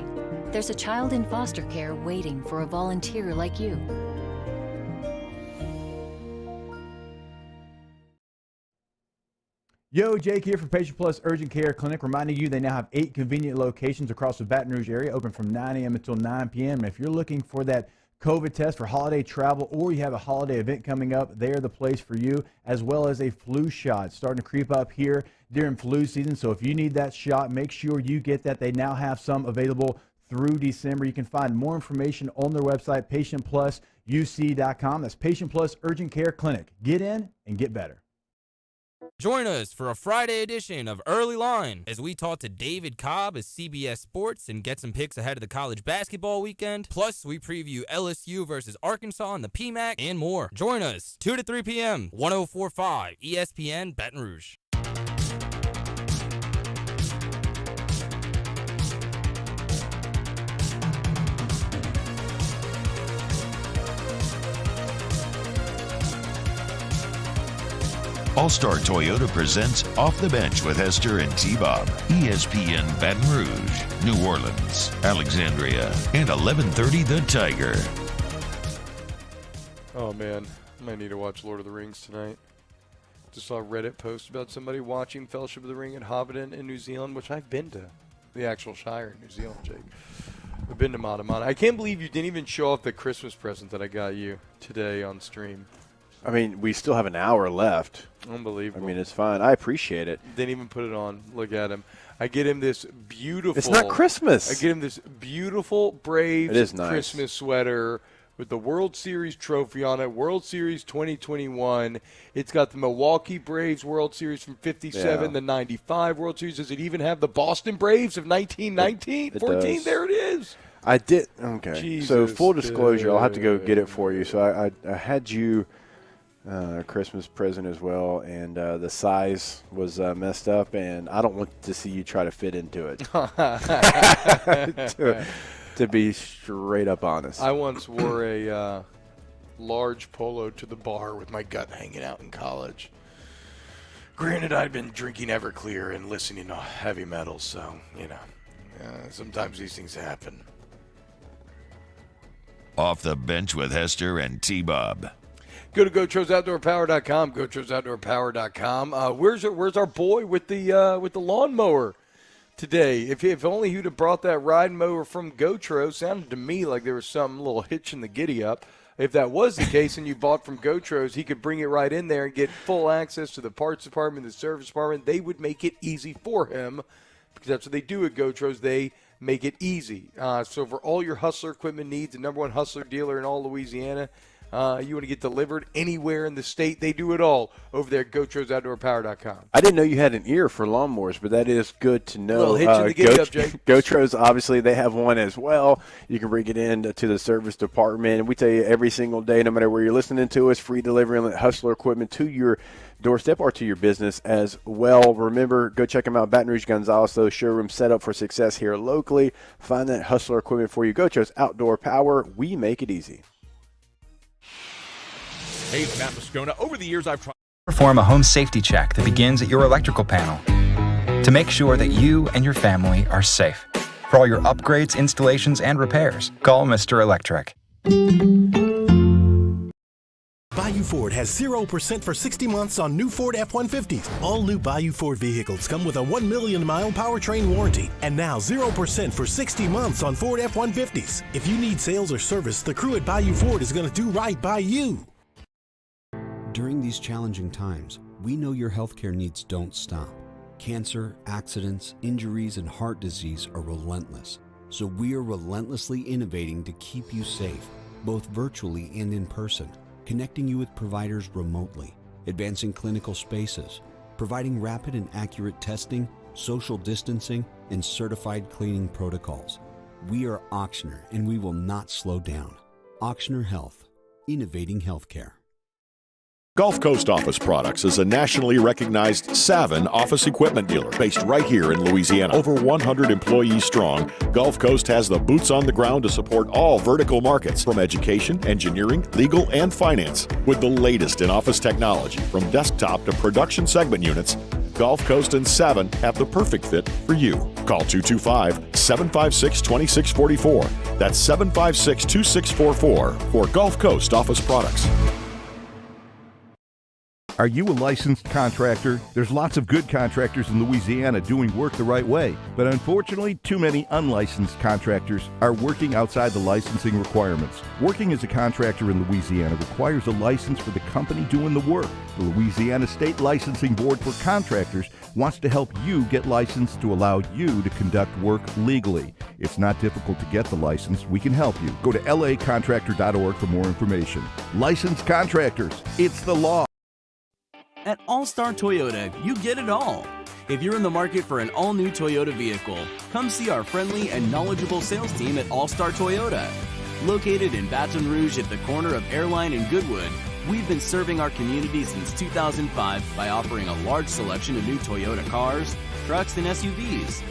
There's a child in foster care waiting for a volunteer like you. Yo, Jake here from Patient Plus Urgent Care Clinic, reminding you they now have 8 convenient locations across the Baton Rouge area, open from 9 a.m. until 9 p.m. And if you're looking for that COVID test for holiday travel, or you have a holiday event coming up, they're the place for you, as well as a flu shot. It's starting to creep up here during flu season, so if you need that shot, make sure you get that. They now have some available through December. You can find more information on their website, patientplusuc.com. That's Patient Plus Urgent Care Clinic. Get in and get better. Join us for a Friday edition of Early Line as we talk to David Cobb of CBS Sports and get some picks ahead of the college basketball weekend. Plus, we preview LSU versus Arkansas in the PMAC and more. Join us 2 to 3 p.m. 104.5 ESPN Baton Rouge. All-Star Toyota presents Off the Bench with Hester and T-Bob. ESPN Baton Rouge, New Orleans, Alexandria, and 1130 The Tiger. Oh, man. I might need to watch Lord of the Rings tonight. Just saw a Reddit post about somebody watching Fellowship of the Ring at Hobbiton in New Zealand, which I've been to. The actual Shire in New Zealand, Jake. I've been to Matamata. I can't believe you didn't even show off the Christmas present that I got you today on stream. I mean, we still have an hour left. Unbelievable. I mean, it's fine. I appreciate it. Didn't even put it on. Look at him. I get him this beautiful. It's not Christmas. I get him this beautiful Braves nice. Christmas sweater with the World Series trophy on it. World Series 2021. It's got the Milwaukee Braves World Series from 57, the 95 World Series. Does it even have the Boston Braves of 1919? It 14? does. There it is. I did. Okay. Jesus, so full disclosure, I'll have to go get it for you. So I had you a Christmas present as well, and the size was messed up, and I don't want to see you try to fit into it. to be straight up honest. I once wore a large polo to the bar with my gut hanging out in college. Granted, I'd been drinking Everclear and listening to heavy metal, so, you know, sometimes these things happen. Off the Bench with Hester and T-Bob. Go to GoTrosOutdoorPower.com. GoTrosOutdoorPower.com. Where's our boy with the lawnmower today? If only he'd have brought that ride mower from GoTro. Sounded to me like there was some little hitch in the giddy up. If that was the case and you bought from GoTros, he could bring it right in there and get full access to the parts department, the service department. They would make it easy for him because that's what they do at GoTros. They make it easy. So for all your Hustler equipment needs, the number one Hustler dealer in all Louisiana, you want to get delivered anywhere in the state, they do it all over there at GoTrosOutdoorPower.com. I didn't know you had an ear for lawnmowers, but that is good to know. Well, hit you in the giddy up, Jake. GoTros, obviously, they have one as well. You can bring it in to the service department. And we tell you every single day, no matter where you're listening to us, free delivery on Hustler equipment to your doorstep or to your business as well. Remember, go check them out. Baton Rouge Gonzales, those showrooms set up for success here locally. Find that Hustler equipment for you. GoTros Outdoor Power. We make it easy. Hey, it's Matt Moscona. Over the years, I've tried to perform a home safety check that begins at your electrical panel to make sure that you and your family are safe. For all your upgrades, installations, and repairs, call Mr. Electric. Bayou Ford has 0% for 60 months on new Ford F-150s. All new Bayou Ford vehicles come with a 1 million-mile powertrain warranty. And now 0% for 60 months on Ford F-150s. If you need sales or service, the crew at Bayou Ford is going to do right by you. During these challenging times, we know your healthcare needs don't stop. Cancer, accidents, injuries, and heart disease are relentless. So we are relentlessly innovating to keep you safe, both virtually and in person, connecting you with providers remotely, advancing clinical spaces, providing rapid and accurate testing, social distancing, and certified cleaning protocols. We are Auctioner, and we will not slow down. Auctioner Health, innovating healthcare. Gulf Coast Office Products is a nationally recognized Savin office equipment dealer based right here in Louisiana. Over 100 employees strong, Gulf Coast has the boots on the ground to support all vertical markets, from education, engineering, legal, and finance. With the latest in office technology, from desktop to production segment units, Gulf Coast and Savin have the perfect fit for you. Call 225-756-2644. That's 756-2644 for Gulf Coast Office Products. Are you a licensed contractor? There's lots of good contractors in Louisiana doing work the right way, but unfortunately, too many unlicensed contractors are working outside the licensing requirements. Working as a contractor in Louisiana requires a license for the company doing the work. The Louisiana State Licensing Board for Contractors wants to help you get licensed to allow you to conduct work legally. It's not difficult to get the license. We can help you. Go to lacontractor.org for more information. Licensed contractors, it's the law. At All-Star Toyota, you get it all. If you're in the market for an all-new Toyota vehicle, come see our friendly and knowledgeable sales team at All-Star Toyota. Located in Baton Rouge at the corner of Airline and Goodwood, we've been serving our community since 2005 by offering a large selection of new Toyota cars, trucks, and SUVs.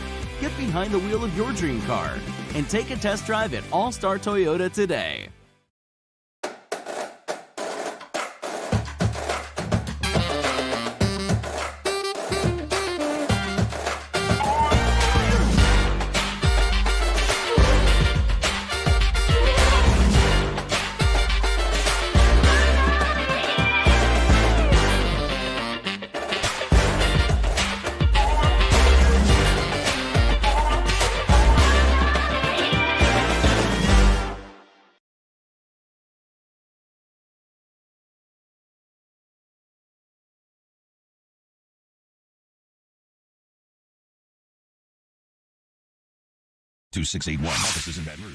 Get behind the wheel of your dream car and take a test drive at All-Star Toyota today. (2681) offices in Baton Rouge.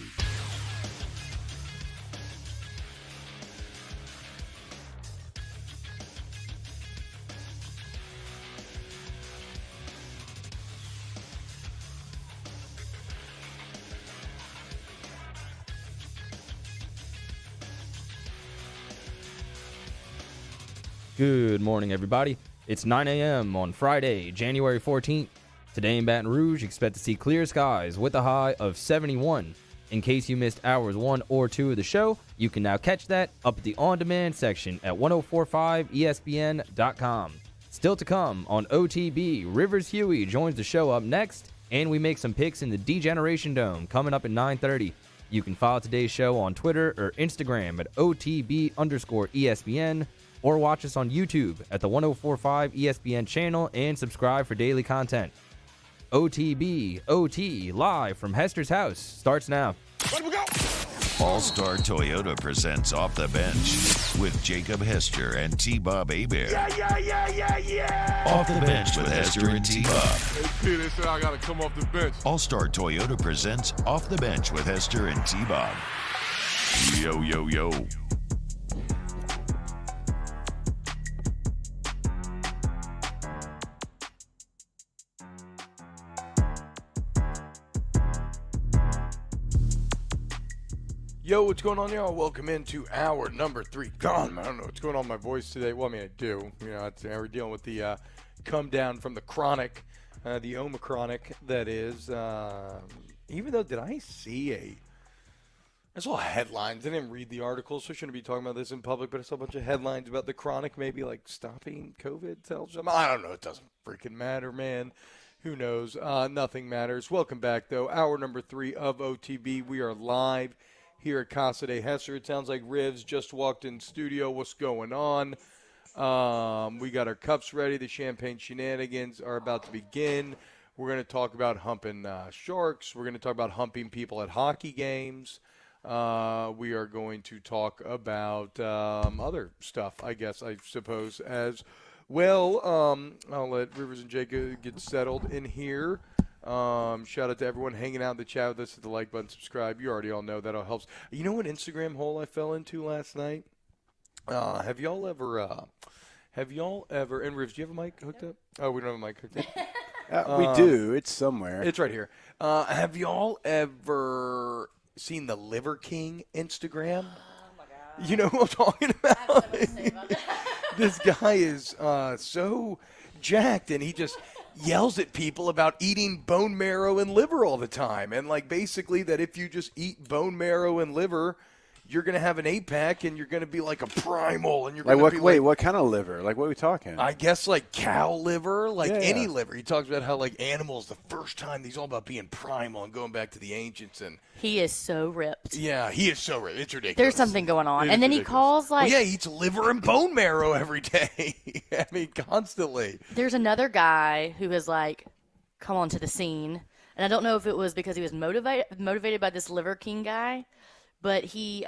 Good morning, everybody. It's 9 a.m. on Friday, January 14th. Today in Baton Rouge, expect to see clear skies with a high of 71. In case you missed hours 1 or 2 of the show, you can now catch that up at the on-demand section at 1045ESPN.com. Still to come on OTB, Rivers Huey joins the show up next, and we make some picks in the D-Generation Dome coming up at 9:30. You can follow today's show on Twitter or Instagram at OTB_ESPN, or watch us on YouTube at the 1045 ESPN channel and subscribe for daily content. OTB, OT, live from Hester's house, starts now. Let we go. All-Star Toyota presents Off the Bench with Jacob Hester and T-Bob Hebert. Yeah. Off the Bench with Hester and T-Bob. Hey, P, they said I got to come off the bench. All-Star Toyota presents Off the Bench with Hester and T-Bob. Yo, yo, yo. Yo, what's going on, y'all? Welcome into hour number 3. Gone. I don't know what's going on with my voice today. Well, I mean, I do. You know, we're dealing with the come down from the chronic, the Omicronic, that is. Even though, did I see I saw headlines. I didn't read the article, so I shouldn't be talking about this in public, but I saw a bunch of headlines about the chronic maybe, like, stopping COVID. I don't know. It doesn't freaking matter, man. Who knows? Nothing matters. Welcome back, though. Hour number 3 of OTB. We are live here at Casa de Hester. It sounds like Rivs just walked in studio. What's going on? We got our cups ready. The champagne shenanigans are about to begin. We're going to talk about humping sharks. We're going to talk about humping people at hockey games. We are going to talk about other stuff, I suppose, as well. I'll let Rivers and Jacob get settled in here. Shout out to everyone hanging out in the chat with us. Hit the like button, subscribe. You already all know that all helps. You know what Instagram hole I fell into last night? Have y'all ever, and Rivs, do you have a mic hooked up? Oh, we don't have a mic hooked up. We do. It's somewhere. It's right here. Have y'all ever seen the Liver King Instagram? Oh, my God. You know who I'm talking about? I have so much to say about that. This guy is so jacked, and he just yells at people about eating bone marrow and liver all the time. And, like, basically that if you just eat bone marrow and liver, you're going to have an 8-pack and you're going to be like a primal. And you're going to be wait, what kind of liver? Like, what are we talking? I guess like cow liver, like any liver. He talks about how like animals, the first time, he's all about being primal and going back to the ancients. And he is so ripped. Yeah, he is so ripped. It's ridiculous. There's something going on. And then ridiculous. He calls like... Well, yeah, he eats liver and bone marrow every day. I mean, constantly. There's another guy who has like come onto the scene. And I don't know if it was because he was motivated by this Liver King guy. But he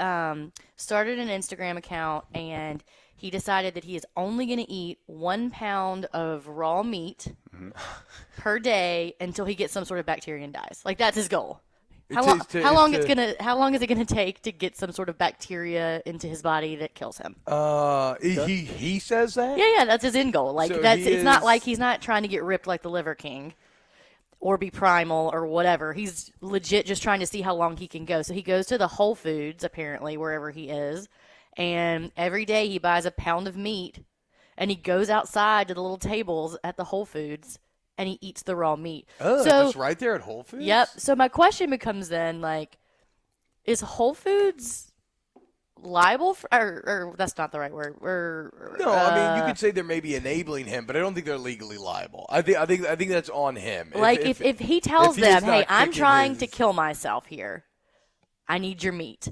started an Instagram account, and he decided that he is only going to eat 1 pound of raw meat per day until he gets some sort of bacteria and dies. Like, that's his goal. How long is it going to take to get some sort of bacteria into his body that kills him? He says that? Yeah, that's his end goal. Like, so it's not like he's not trying to get ripped like the Liver King or be primal or whatever. He's legit just trying to see how long he can go. So he goes to the Whole Foods, apparently, wherever he is, and every day he buys a pound of meat, and he goes outside to the little tables at the Whole Foods, and he eats the raw meat. Oh, that's right there at Whole Foods? Yep. So my question becomes then, like, is Whole Foods liable for, or that's not the right word. No, I mean, you could say they're maybe enabling him, but I don't think they're legally liable. I think that's on him. Like if he tells them, "Hey, I'm trying to kill myself here. I need your meat."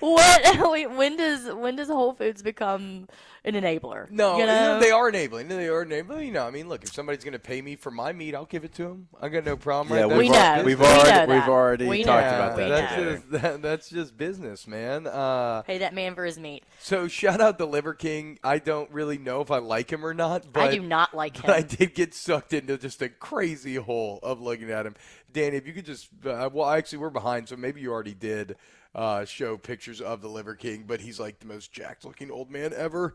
What? Wait, when does Whole Foods become an enabler? No, you know? They are enabling. You know, I mean, look, if somebody's going to pay me for my meat, I'll give it to them. I got no problem. Yeah, right? we've already talked about that. That's just business, man. Pay that man for his meat. So shout out the Liver King. I don't really know if I like him or not. But I do not like him. But I did get sucked into just a crazy hole of looking at him. Danny, if you could just actually, we're behind, so maybe you already did show pictures of the Liver King, but he's like the most jacked-looking old man ever.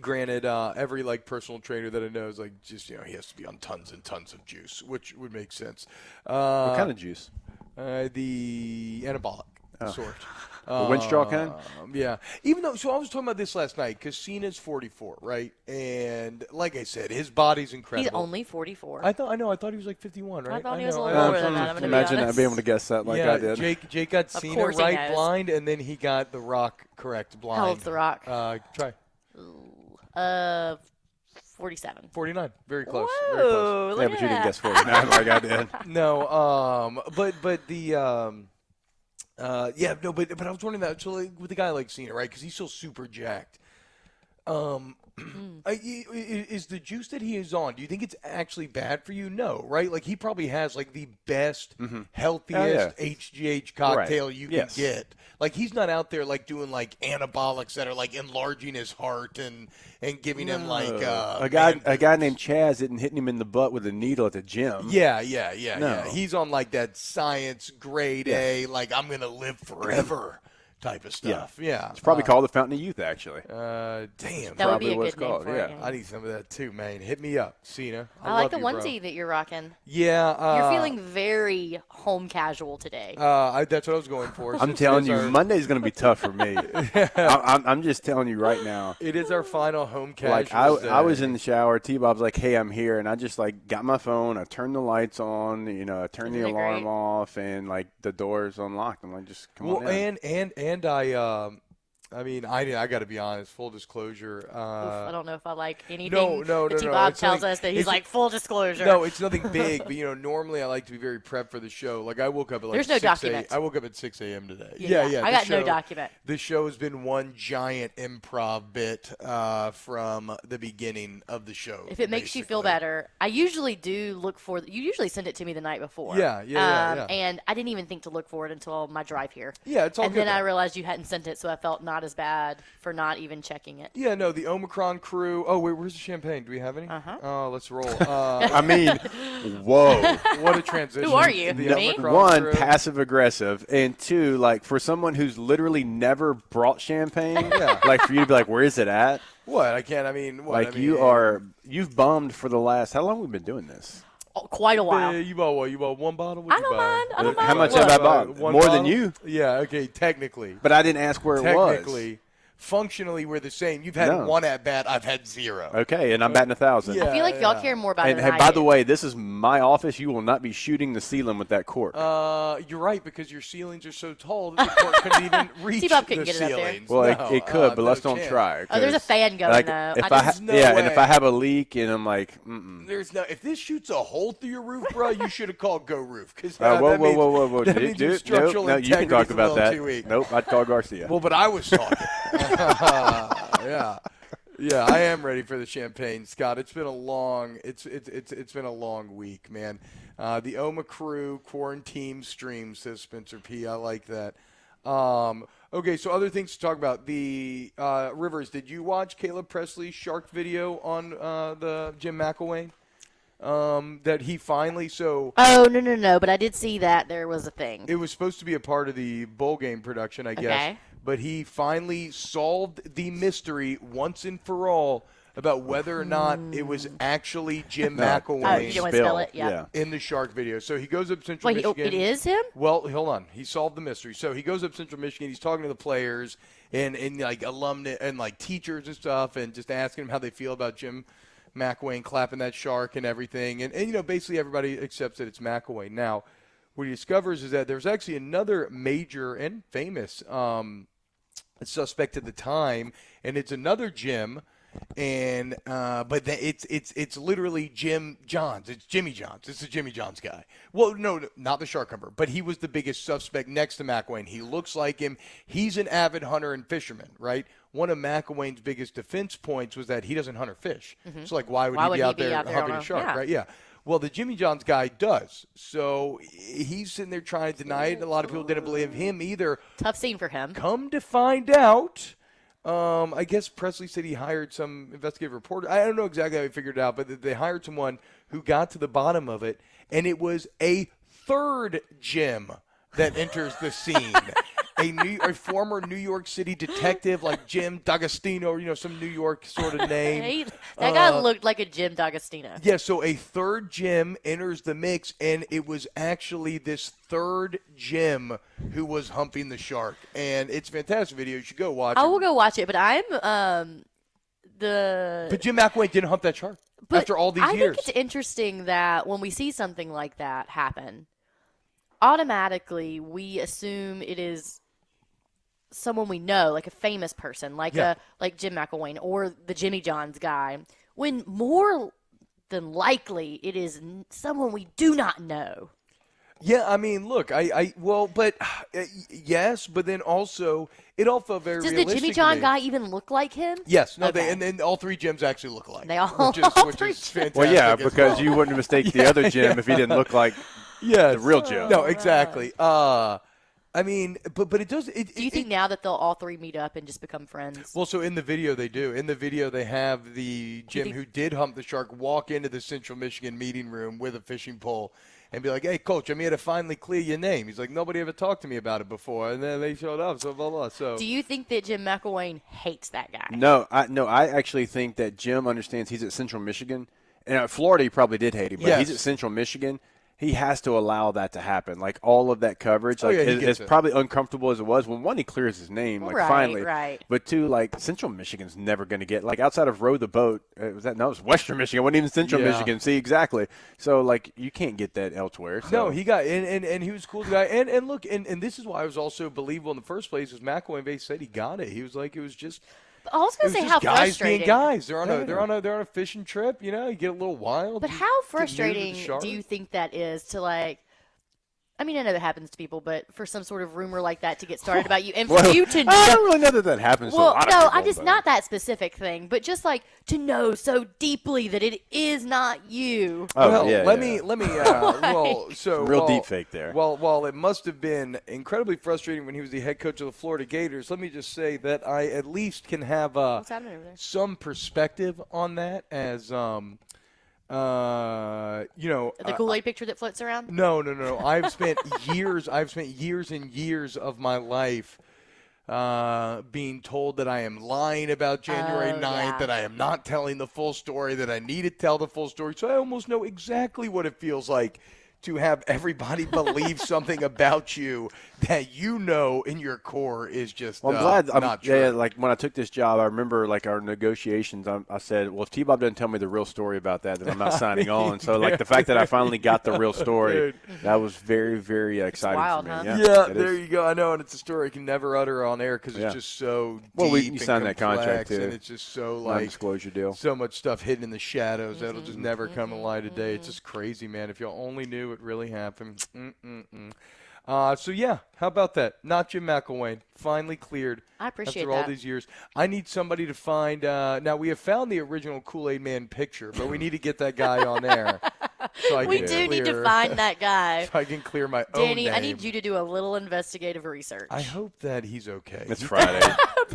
Granted, every like personal trainer that I know is like just, he has to be on tons and tons of juice, which would make sense. What kind of juice? The anabolic sort. The Winstraw kind? Yeah. Even though, so I was talking about this last night because Cena's 44, right? And like I said, his body's incredible. He's only 44. I thought he was like 51, right? I thought he was a little older than that. Imagine I'd be able to guess that like I did. Jake got Cena right blind, and then he got The Rock correct blind. How old's The Rock? Try. 47. 49. Very close. Whoa, very close. Yeah, but you didn't guess 49 like I did. No, but the but I was wondering that. So like, with a guy like Cena, right? Because he's still super jacked. Is the juice that he is on, do you think it's actually bad for you? No, right? Like, he probably has, like, the best, healthiest HGH cocktail you can get. Like, he's not out there, like, doing, like, anabolics that are, like, enlarging his heart and giving him, like, a guy named Chaz isn't hitting him in the butt with a needle at the gym. Yeah. No. He's on, like, that science grade A, like, I'm going to live forever type of stuff. Yeah. It's probably called the Fountain of Youth, actually. Damn. That would be a what good it's called. name for it. I need some of that too, man. Hit me up, Cena. I like love the you, bro. onesie that you're rocking. Yeah. You're feeling very home casual today. That's what I was going for. I'm telling you, Monday's going to be tough for me. I'm just telling you right now. It is our final home casual Like, day. I was in the shower. T-Bob's like, hey, I'm here. And I just, like, got my phone. I turned the lights on. You know, I turned the alarm off. And, like, the door's unlocked. I'm like, just come on in. And I mean, I got to be honest. Full disclosure. I don't know if I like anything. No. T-Bob tells us that he's like full disclosure. No, it's nothing big. But normally I like to be very prepped for the show. Like, I woke up at like There's no 6 document. I woke up at 6 a.m. today. Yeah. I got no document. The show has been one giant improv bit from the beginning of the show. If it makes you feel better, I usually do look for. You usually send it to me the night before. Yeah. And I didn't even think to look for it until my drive here. Yeah, it's all and good. then I realized you hadn't sent it, so I felt not as bad for not even checking it. Yeah, no, the Omicron crew. Oh, wait, where's the champagne? Do we have any? Oh, let's roll. I mean, whoa. What a transition. Who are you? Me? One, crew. passive aggressive, and two, like, for someone who's literally never brought champagne, like, for you to be like, where is it at? What? I can't. I mean, what? Like, I mean, you've bummed for the last, how long have we been doing this? Quite a while. You bought what? You bought one bottle? What'd I don't mind. How much have I bought? One More bottle? than you? Yeah, okay, technically. But I didn't ask where it was. Technically. Functionally, we're the same. You've had one at bat. I've had zero. Okay, and I'm batting 1,000. I feel like y'all care more about it And than I by do. the way, this is my office. You will not be shooting the ceiling with that cork. You're right, because your ceilings are so tall that the cork couldn't even reach T-Bob the couldn't get it up there. ceilings. Well, No, it could, but let's no don't chance. try. Oh, there's a fan going, like, though. If There's no and way. if I have a leak and I'm like, There's no. If this shoots a hole through your roof, bro, you should have called Go Roof. Because whoa. That means your structural No, you can integrity's talk a about little that. too weak. Nope, I'd call Garcia. Well, but I was talking. Yeah, I am ready for the champagne, Scott. It's been a long been a long week, man. The Oma Crew quarantine stream, says Spencer P. I like that. Okay, so other things to talk about. The Rivers, did you watch Caleb Presley's shark video on the Jim McElwain? That he finally Oh, no, but I did see that there was a thing. It was supposed to be a part of the bowl game production, I guess. Okay. But he finally solved the mystery once and for all about whether or not it was actually Jim McElwain. Oh, you want to spell it? Yeah. In the shark video. So he goes up Central Michigan. Wait, it is him? Well, hold on. He solved the mystery. So he goes up Central Michigan. He's talking to the players and like alumni and like teachers and stuff, and just asking them how they feel about Jim McElwain clapping that shark and everything. And basically everybody accepts that it's McElwain. Now, what he discovers is that there's actually another major and famous suspect at the time, and it's another Jim. And but it's literally Jim Johns. It's Jimmy Johns. It's the Jimmy Johns guy. Well, no, not the shark humper, but he was the biggest suspect next to McElwain. He looks like him. He's an avid hunter and fisherman, right? One of McElwain's biggest defense points was that he doesn't hunt or fish. Mm-hmm. So, like, why would he be out there hunting a shark, right? Yeah. Well, the Jimmy Johns guy does. So he's sitting there trying to deny it. A lot of people didn't believe him either. Tough scene for him. Come to find out, I guess Presley said he hired some investigative reporter. I don't know exactly how he figured it out, but they hired someone who got to the bottom of it, and it was a third Jim that enters the scene. A former New York City detective like Jim D'Agostino, some New York sort of name. That guy looked like a Jim D'Agostino. Yeah, so a third Jim enters the mix, and it was actually this third Jim who was humping the shark. And it's a fantastic video. You should go watch it. I will go watch it, but I'm But Jim McElwain didn't hump that shark after all these years. I think it's interesting that when we see something like that happen, automatically we assume it is someone we know, like a famous person, like Jim McElwain or the Jimmy Johns guy, when more than likely it is someone we do not know. Yeah, I mean, look, yes, but then also it all felt very Does the realistic Jimmy to John me. guy even look like him? Yes, no, Okay. and then all three Jims actually look alike. They all, which is fantastic. Well, yeah, as because well. you wouldn't mistake the other Jim if he didn't look like the real Jim. No, exactly. I mean, but it does. Do you think now that they'll all three meet up and just become friends? Well, so in the video they do. In the video they have the Jim who did hump the shark walk into the Central Michigan meeting room with a fishing pole and be like, "Hey, coach, I'm here to finally clear your name." He's like, "Nobody ever talked to me about it before," and then they showed up. So blah blah. So do you think that Jim McElwain hates that guy? No, I actually think that Jim understands he's at Central Michigan. And at Florida, he probably did hate him, but he's at Central Michigan. He has to allow that to happen. Like, all of that coverage, like, as probably uncomfortable as it was. When, one, he clears his name, like, finally. Right. But, two, like, Central Michigan's never going to get, like, outside of Row the Boat, it was Western Michigan. It wasn't even Central Michigan. See, exactly. So, like, you can't get that elsewhere. So. No, he got, and he was a cool guy. And look, and this is why I was also believable in the first place, was McElwain said he got it. He was like, it was just. I was going to say how guys frustrating. Being guys, they're on a fishing trip. You know, you get a little wild. But how frustrating do you think that is to, like? I mean, I know that happens to people, but for some sort of rumor like that to get started about you, and for you to know. I don't really know that happens to a lot of people. I just not that specific thing, but just like to know so deeply that it is not you. Oh, let me. Real deep fake there. While it must have been incredibly frustrating when he was the head coach of the Florida Gators, let me just say that I at least can have some perspective on that as. The Kool-Aid picture that floats around? No. I've spent years and years of my life being told that I am lying about January 9th, that I am not telling the full story, that I need to tell the full story. So I almost know exactly what it feels like to have everybody believe something about you that you know in your core is just I'm glad not true. Yeah, like when I took this job, I remember like our negotiations, I said, well, if T-Bob doesn't tell me the real story about that, then I'm not signing on. So like the fact that I finally got the real story, that was very, very exciting wild, for me. Huh? Yeah, there you go. I know, and it's a story I can never utter on air because it's just so deep you signed and that contract complex, too. and it's just so like non-disclosure deal. So much stuff hidden in the shadows that'll just never come to light today. It's just crazy, man. If y'all only knew it really happened. So, yeah, how about that? Not Jim McElwain. Finally cleared. I appreciate after all these years. I need somebody to find now, we have found the original Kool-Aid Man picture, but we need to get that guy on there. So we need to find that guy. So I can clear my own Danny, name. I need you to do a little investigative research. I hope that he's okay. It's Friday.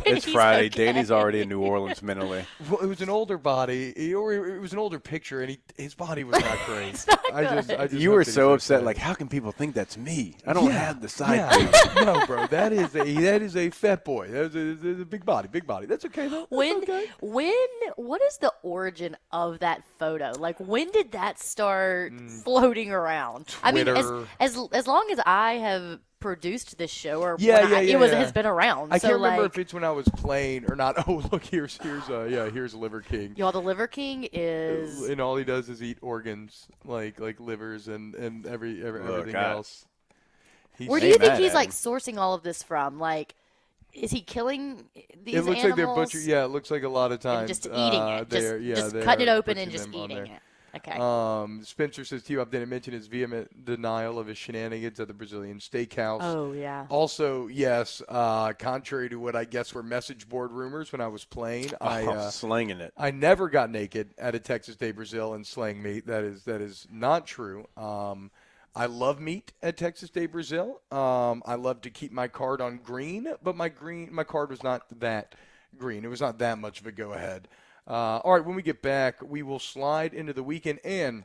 It's Friday. Okay. Danny's already in New Orleans mentally. Well, it was an older body, or it was an older picture, and his body was not great. It's not I just you hope were that so he's upset. okay. Like, how can people think that's me? I don't have the side thing. No, bro, that is a fat boy. That is a big body. That's okay though. What is the origin of that photo? Like, when did that start floating around? Twitter. I mean, as long as I have produced this show, or it has been around. I can't remember if it's when I was playing or not. Oh, look, here's Liver King. Y'all, the Liver King is, and all he does is eat organs like livers and everything else. Where do you think he's like sourcing all of this from? Like, is he killing these animals? It looks like they're butchered. Yeah, it looks like a lot of times. And just eating it. Just cutting it open and just eating it. Okay. Spencer says T-Bob didn't mention his vehement denial of his shenanigans at the Brazilian steakhouse. Oh, yeah. Also, yes, contrary to what I guess were message board rumors when I was playing, slanging it. I never got naked at a Texas Day Brazil and slang meat. That is not true. I love meat at Texas Day Brazil. I love to keep my card on green, but my card was not that green. It was not that much of a go-ahead. All right, when we get back, we will slide into the weekend, and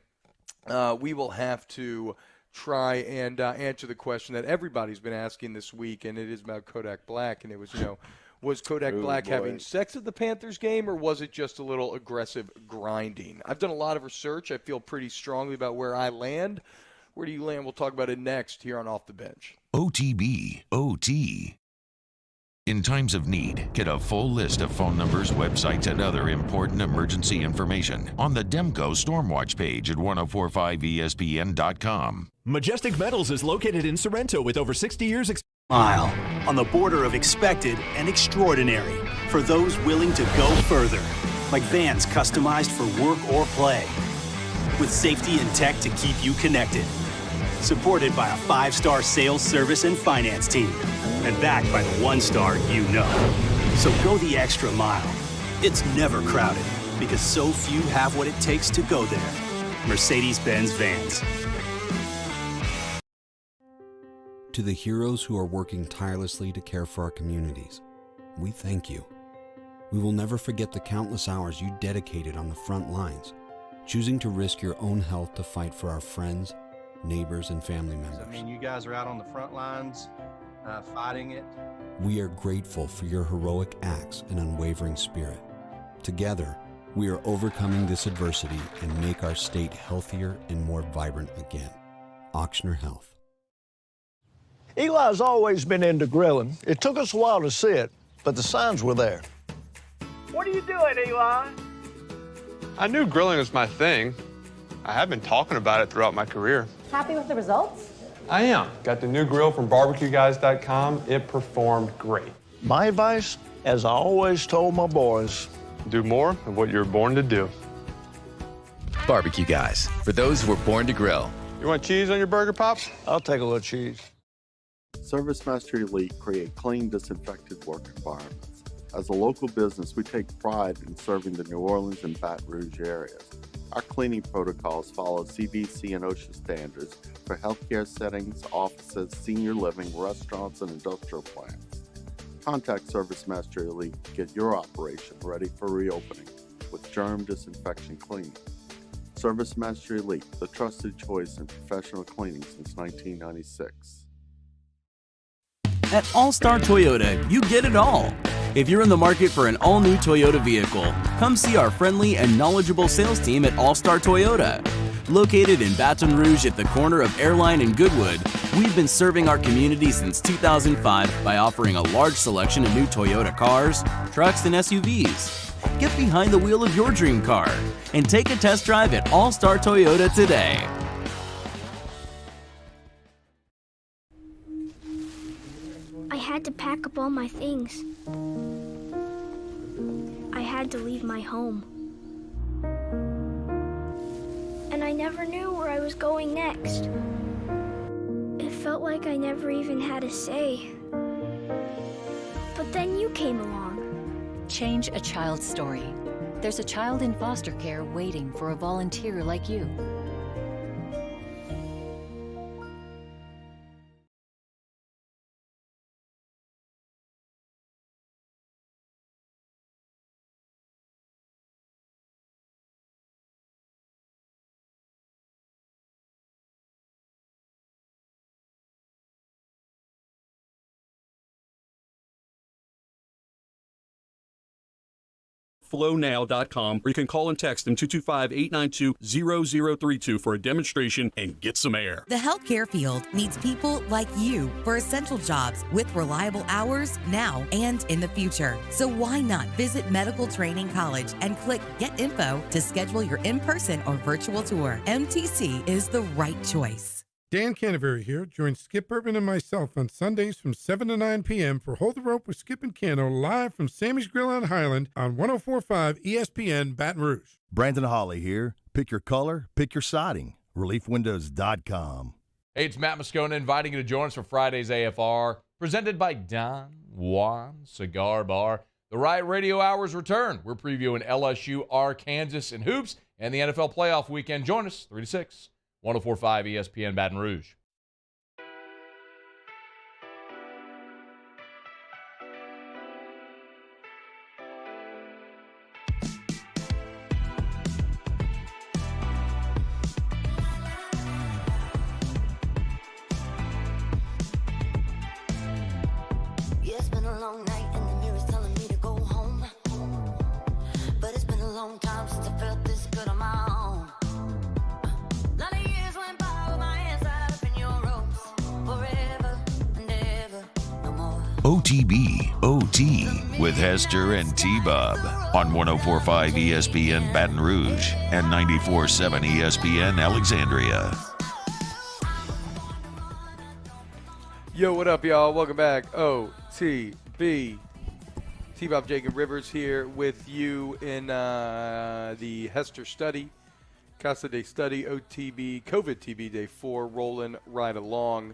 we will have to try and answer the question that everybody's been asking this week, and it is about Kodak Black. And it was, was Kodak Black having sex at the Panthers game, or was it just a little aggressive grinding? I've done a lot of research. I feel pretty strongly about where I land. Where do you land? We'll talk about it next here on Off the Bench. OTB, OT. In times of need, get a full list of phone numbers, websites, and other important emergency information on the Demco Stormwatch page at 1045ESPN.com. Majestic Metals is located in Sorrento with over 60 years Mile on the border of expected and extraordinary for those willing to go further, like vans customized for work or play, with safety and tech to keep you connected. Supported by a 5-star sales, service, and finance team. And backed by the 1-star you know. So go the extra mile. It's never crowded because so few have what it takes to go there. Mercedes-Benz Vans. To the heroes who are working tirelessly to care for our communities, we thank you. We will never forget the countless hours you dedicated on the front lines, choosing to risk your own health to fight for our friends, neighbors, and family members. I mean, you guys are out on the front lines fighting it. We are grateful for your heroic acts and unwavering spirit. Together, we are overcoming this adversity and make our state healthier and more vibrant again. Ochsner Health. Eli's always been into grilling. It took us a while to see it, but the signs were there. What are you doing, Eli? I knew grilling was my thing. I have been talking about it throughout my career. Happy with the results? I am. Got the new grill from barbecueguys.com. It performed great. My advice, as I always told my boys, do more of what you're born to do. Barbecue Guys, for those who were born to grill. You want cheese on your burger, Pops? I'll take a little cheese. ServiceMaster Elite create clean, disinfected work environments. As a local business, we take pride in serving the New Orleans and Baton Rouge areas. Our cleaning protocols follow CDC and OSHA standards for healthcare settings, offices, senior living, restaurants, and industrial plants. Contact ServiceMaster Elite to get your operation ready for reopening with germ disinfection cleaning. ServiceMaster Elite, the trusted choice in professional cleaning since 1996. At All-Star Toyota, you get it all. If you're in the market for an all-new Toyota vehicle, come see our friendly and knowledgeable sales team at All-Star Toyota. Located in Baton Rouge at the corner of Airline and Goodwood, we've been serving our community since 2005 by offering a large selection of new Toyota cars, trucks, and SUVs. Get behind the wheel of your dream car and take a test drive at All-Star Toyota today. I had to pack up all my things. I had to leave my home. And I never knew where I was going next. It felt like I never even had a say. But then you came along. Change a child's story. There's a child in foster care waiting for a volunteer like you. FlowNow.com, or you can call and text them 225-892-0032 for a demonstration and get some air. The healthcare field needs people like you for essential jobs with reliable hours now and in the future. So why not visit Medical Training College and click Get Info to schedule your in-person or virtual tour. MTC is the right choice. Dan Canterbury here. Join Skip Urban and myself on Sundays from 7 to 9 p.m. for Hold the Rope with Skip and Cano live from Sammy's Grill on Highland on 104.5 ESPN Baton Rouge. Brandon Hawley here. Pick your color, pick your siding. ReliefWindows.com. Hey, it's Matt Moscona inviting you to join us for Friday's AFR, presented by Don Juan Cigar Bar. The Riot Radio Hours return. We're previewing LSU, Arkansas, and hoops, and the NFL playoff weekend. Join us 3 to 6. 104.5 ESPN Baton Rouge. Yeah, it's been a long night and the mirror's telling me to go home. But it's been a long time since I felt this good on my own. OTB, OT, with Hester and T-Bob on 104.5 ESPN Baton Rouge and 94.7 ESPN Alexandria. Yo, what up, y'all? Welcome back. OTB. T-Bob Jacob Rivers here with you in the Hester study Casa de Study, OTB, COVID TB Day 4, rolling right along.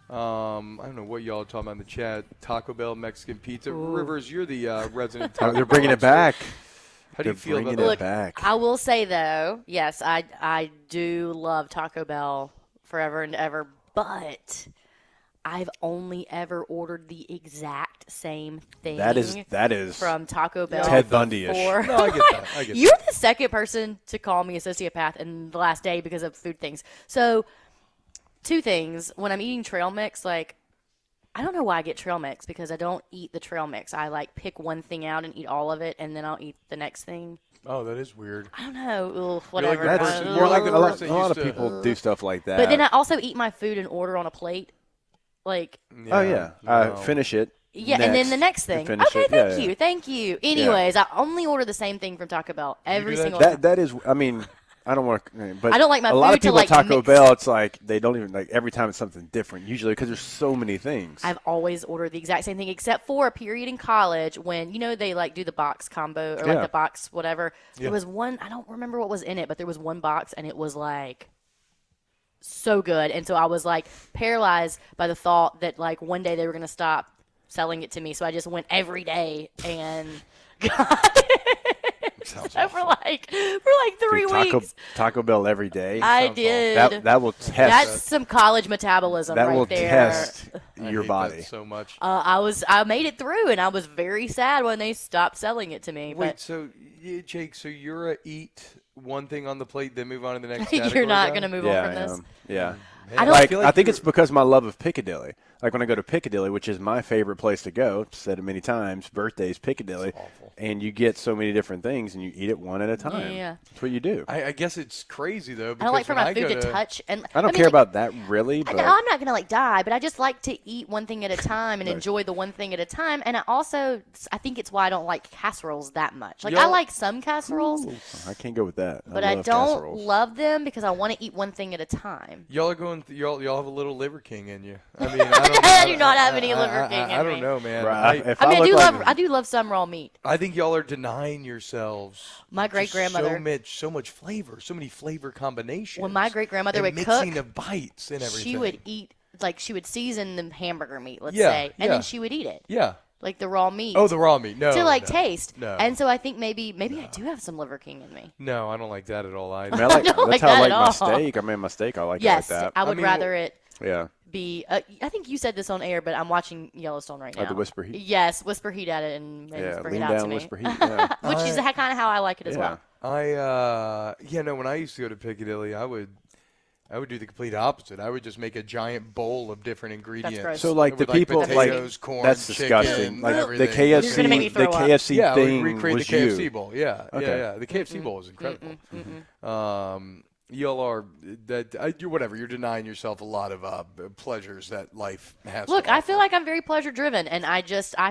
I don't know what y'all are talking about in the chat. Taco Bell, Mexican pizza. Ooh. Rivers, you're the resident Taco They're Bell bringing it back. How do you feel about They're that? bringing it back. I will say, though, yes, I do love Taco Bell forever and ever, but I've only ever ordered the exact same thing. That is from Taco Bell. Ted Bundy-ish. No, I get that. I get You're the second person to call me a sociopath in the last day because of food things. So, two things. When I'm eating trail mix, like, I don't know why I get trail mix because I don't eat the trail mix. I, like, pick one thing out and eat all of it, and then I'll eat the next thing. Oh, that is weird. I don't know. Whatever. More like a lot of people do stuff like that. But then I also eat my food and order on a plate. Like, finish it. Yeah, and then the next thing. Okay, thank you. Anyways, I only order the same thing from Taco Bell every single time. That is, I mean, I don't want to, but I don't like my a lot food of people to, like, at Taco mix. Bell, it's like they don't even, like, every time it's something different, usually because there's so many things. I've always ordered the exact same thing, except for a period in college when, they, like, do the box combo or, like, the box whatever. Yeah. There was one, I don't remember what was in it, but there was one box, and it was, like, so good. And so I was, like, paralyzed by the thought that, like, one day they were going to stop selling it to me. So I just went every day and got it. So for like 3 weeks. Taco Bell every day. I did. That will test. That's some college metabolism that right will there. test I your hate body that so much. I made it through, and I was very sad when they stopped selling it to me. Wait, but so Jake, so you're a eat one thing on the plate, then move on to the next category? You're not going to move on from this? Yeah. I think it's because my love of Piccadilly. Like when I go to Piccadilly, which is my favorite place to go, said it many times, birthdays, Piccadilly, and you get so many different things, and you eat it one at a time. Yeah. That's what you do. I guess it's crazy, though. I don't like for my food to touch. And I don't care about that, really. But I'm not going to, like, die, but I just like to eat one thing at a time and enjoy the one thing at a time. And I think it's why I don't like casseroles that much. Like, I like some casseroles. Ooh, I can't go with that. But I don't love them because I want to eat one thing at a time. Y'all are going. Y'all have a little Liver King in you. I mean, I do not have any Liver King in me. I don't know, man. Right. I do love some raw meat. I think y'all are denying yourselves. My great-grandmother. So much flavor, so many flavor combinations. When my great-grandmother would mixing cook, of bites and everything. She would eat, like, she would season the hamburger meat, let's say, and then she would eat it. Yeah. Like the raw meat. Oh, the raw meat. No. To, like, taste. No. And so I think maybe I do have some Liver King in me. No, I don't like that at all. I mean, that's how I like my steak. I mean, my steak, I like it like that. Yes, I would rather it be. Yeah. I think you said this on air, but I'm watching Yellowstone right now. The whisper heat? Yes, whisper heat at it and whisper heat out to me. Whisper heat, yeah. Which is kind of how I like it as well. When I used to go to Piccadilly, I would do the complete opposite. I would just make a giant bowl of different ingredients. So, like, the people, potatoes, corn, that's disgusting. chicken, Like, everything. the KFC thing recreate was the KFC you. bowl. Yeah, Okay. yeah. The KFC bowl is incredible. Y'all are whatever. You're denying yourself a lot of pleasures that life has. Look, I feel like I'm very pleasure driven, and I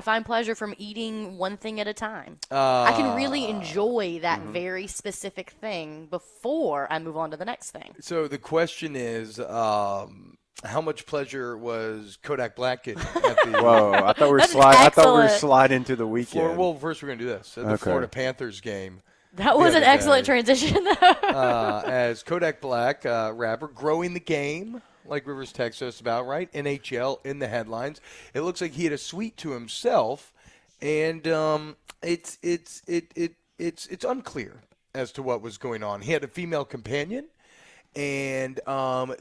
find pleasure from eating one thing at a time. I can really enjoy that very specific thing before I move on to the next thing. So the question is, how much pleasure was Kodak Black getting at the? Whoa! I thought we were sliding into the weekend. Well, first we're gonna do this. At the Florida Panthers game. That was an excellent transition, though. As Kodak Black, rapper, growing the game, like Rivers texted us about, right? NHL in the headlines. It looks like he had a suite to himself, and it's unclear as to what was going on. He had a female companion, and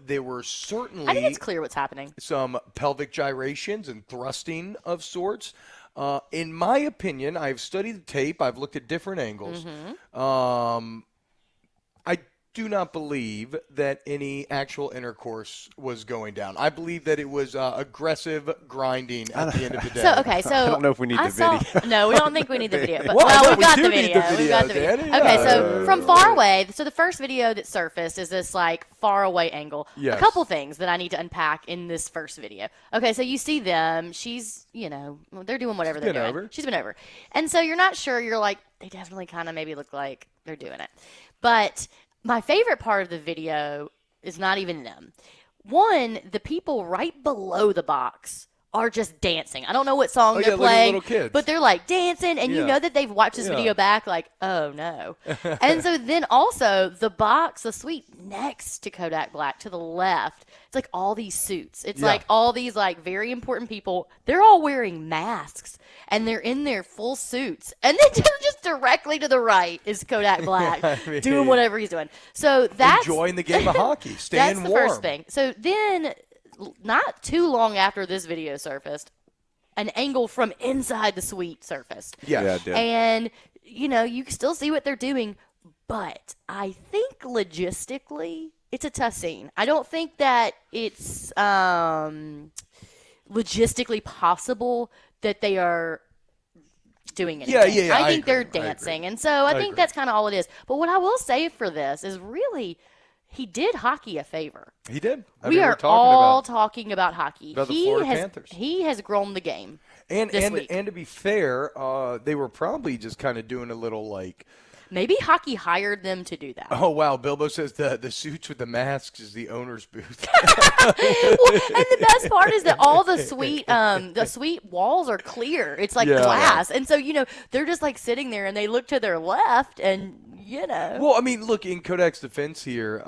there were certainly I think it's clear what's happening. Some pelvic gyrations and thrusting of sorts. In my opinion, I've studied the tape. I've looked at different angles. I do not believe that any actual intercourse was going down. I believe that it was aggressive grinding at the end of the day. So I don't know if we need the video. No, we don't think we need the video. But, well, we've got the video. We've got the video. Okay, so from far away, so the first video that surfaced is this, like, far away angle. Yes. A couple things that I need to unpack in this first video. Okay, so you see them. She's, they're doing whatever they're doing. She's been over. And so you're not sure. You're like, they definitely kind of maybe look like they're doing it. But my favorite part of the video is not even them. One, the people right below the box are just dancing. I don't know what song they're like playing, little kids. but they're like dancing, and you know that they've watched this video back like, oh no. And so then also the suite next to Kodak Black to the left, it's like all these suits. It's like all these like very important people. They're all wearing masks, and they're in their full suits. And then just directly to the right is Kodak Black doing whatever he's doing. So that's enjoying the game of hockey, staying that's the warm. first thing. So then, not too long after this video surfaced, an angle from inside the suite surfaced. Yeah, it did. And, you know, you can still see what they're doing, but I think logistically it's a tough scene. I don't think that it's logistically possible that they are doing anything. Yeah, I think they're dancing. And so I think that's kind of all it is. But what I will say for this is really – he did hockey a favor. He did. We are all talking about hockey. About the Florida Panthers. He has grown the game. And this week. to be fair, they were probably just kind of doing a little like. Maybe hockey hired them to do that. Oh wow! Bilbo says the suits with the masks is the owner's booth. Well, and the best part is that all the suite walls are clear. It's like glass, and so you know they're just like sitting there, and they look to their left, and you know. Well, I mean, look, in Kodak's defense here,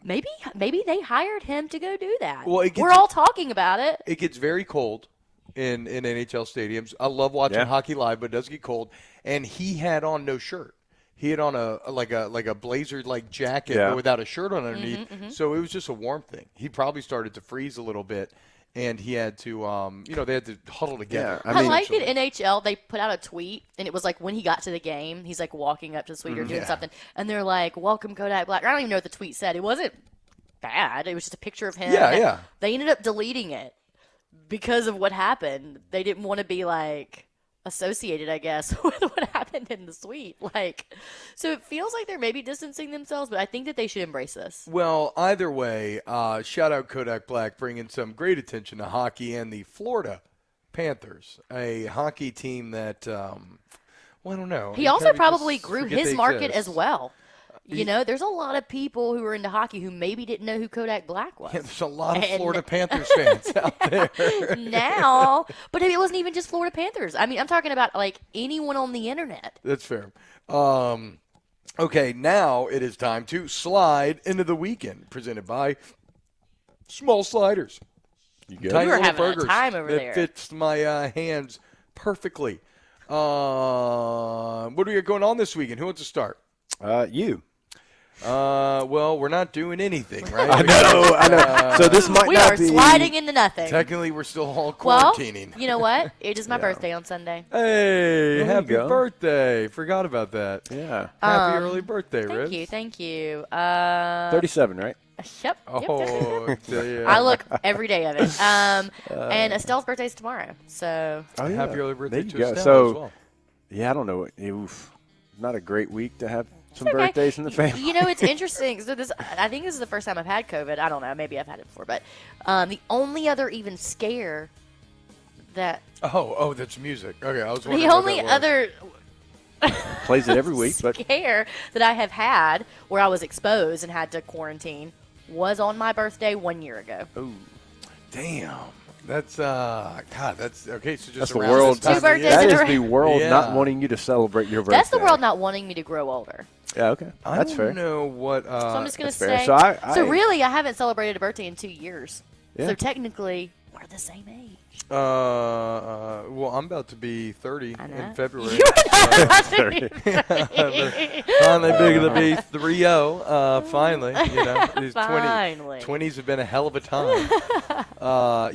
maybe they hired him to go do that. Well, we're all talking about it. It gets very cold in NHL stadiums. I love watching hockey live, but it does get cold. And he had on no shirt. He had on a blazer like jacket but without a shirt on underneath. So it was just a warm thing. He probably started to freeze a little bit. And he had to, they had to huddle together. I like in NHL, they put out a tweet, and it was like when he got to the game, he's like walking up to the suite or doing something, and they're like, welcome Kodak Black. I don't even know what the tweet said. It wasn't bad. It was just a picture of him. Yeah. They ended up deleting it because of what happened. They didn't want to be like associated, I guess, with what happened in the suite. Like, so it feels like they're maybe distancing themselves, but I think that they should embrace this. Well, either way, shout out Kodak Black bringing some great attention to hockey and the Florida Panthers, a hockey team that, well, I don't know. He also probably grew his market as well. You know, there's a lot of people who are into hockey who maybe didn't know who Kodak Black was. Yeah, there's a lot of Florida Panthers fans out there. Now, but it wasn't even just Florida Panthers. I mean, I'm talking about like anyone on the internet. That's fair. Okay, now it is time to slide into the weekend, presented by Small Sliders. You were having a time over there. It fits my hands perfectly. What do we got going on this weekend? Who wants to start? You. Well, we're not doing anything, right? I know. So this might we not are be sliding into nothing. Technically, we're still all quarantining. Well, you know what? It is my birthday on Sunday. Hey, happy birthday! Forgot about that. Yeah. Happy early birthday, Riz. Thank you. 37, right? Yep. Oh, yeah. I look every day of it. And Estelle's birthday's tomorrow, so. Oh, yeah. Happy early birthday there you to go. Estelle So, as well. yeah, I don't know. Oof. Not a great week to have some birthdays in the family. You know, it's interesting. So I think this is the first time I've had COVID. I don't know. Maybe I've had it before. But the only other even scare that. Oh, that's music. Okay, I was wondering. The only other. Plays it every week, but scare that I have had where I was exposed and had to quarantine was on my birthday 1 year ago. Oh, damn. That's God. That's okay. So just that's the around world. this time of year. That is the world not wanting you to celebrate your birthday. That's the world not wanting me to grow older. Yeah, okay, that's fair. I don't know what. So I'm just gonna say. Fair. So really, I haven't celebrated a birthday in 2 years. Yeah. So technically, we're the same age. Well, I'm about to be 30 in February. You're not 30. Finally big to be 3-0. Finally, you know, these Finally. 20s have been a hell of a time.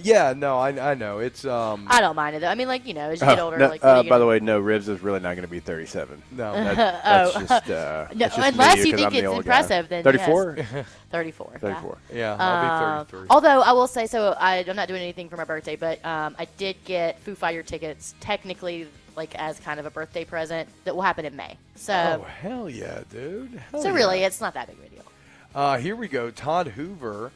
Yeah, no, I know it's. I don't mind it though. I mean, like, you know, as you get older, no, like. by the way, no, Ribs is really not going to be 37. No, that's just. No, that's just unless me, you think it's impressive, then 34. Yes. 34. 34. Yeah, I'll be 33. Although I will say, so I'm not doing anything for my birthday, but I did get Foo Fighter tickets, technically, like as kind of a birthday present that will happen in May. So. Oh hell yeah, dude! Really, it's not that big of a deal. Here we go. Todd Hoover,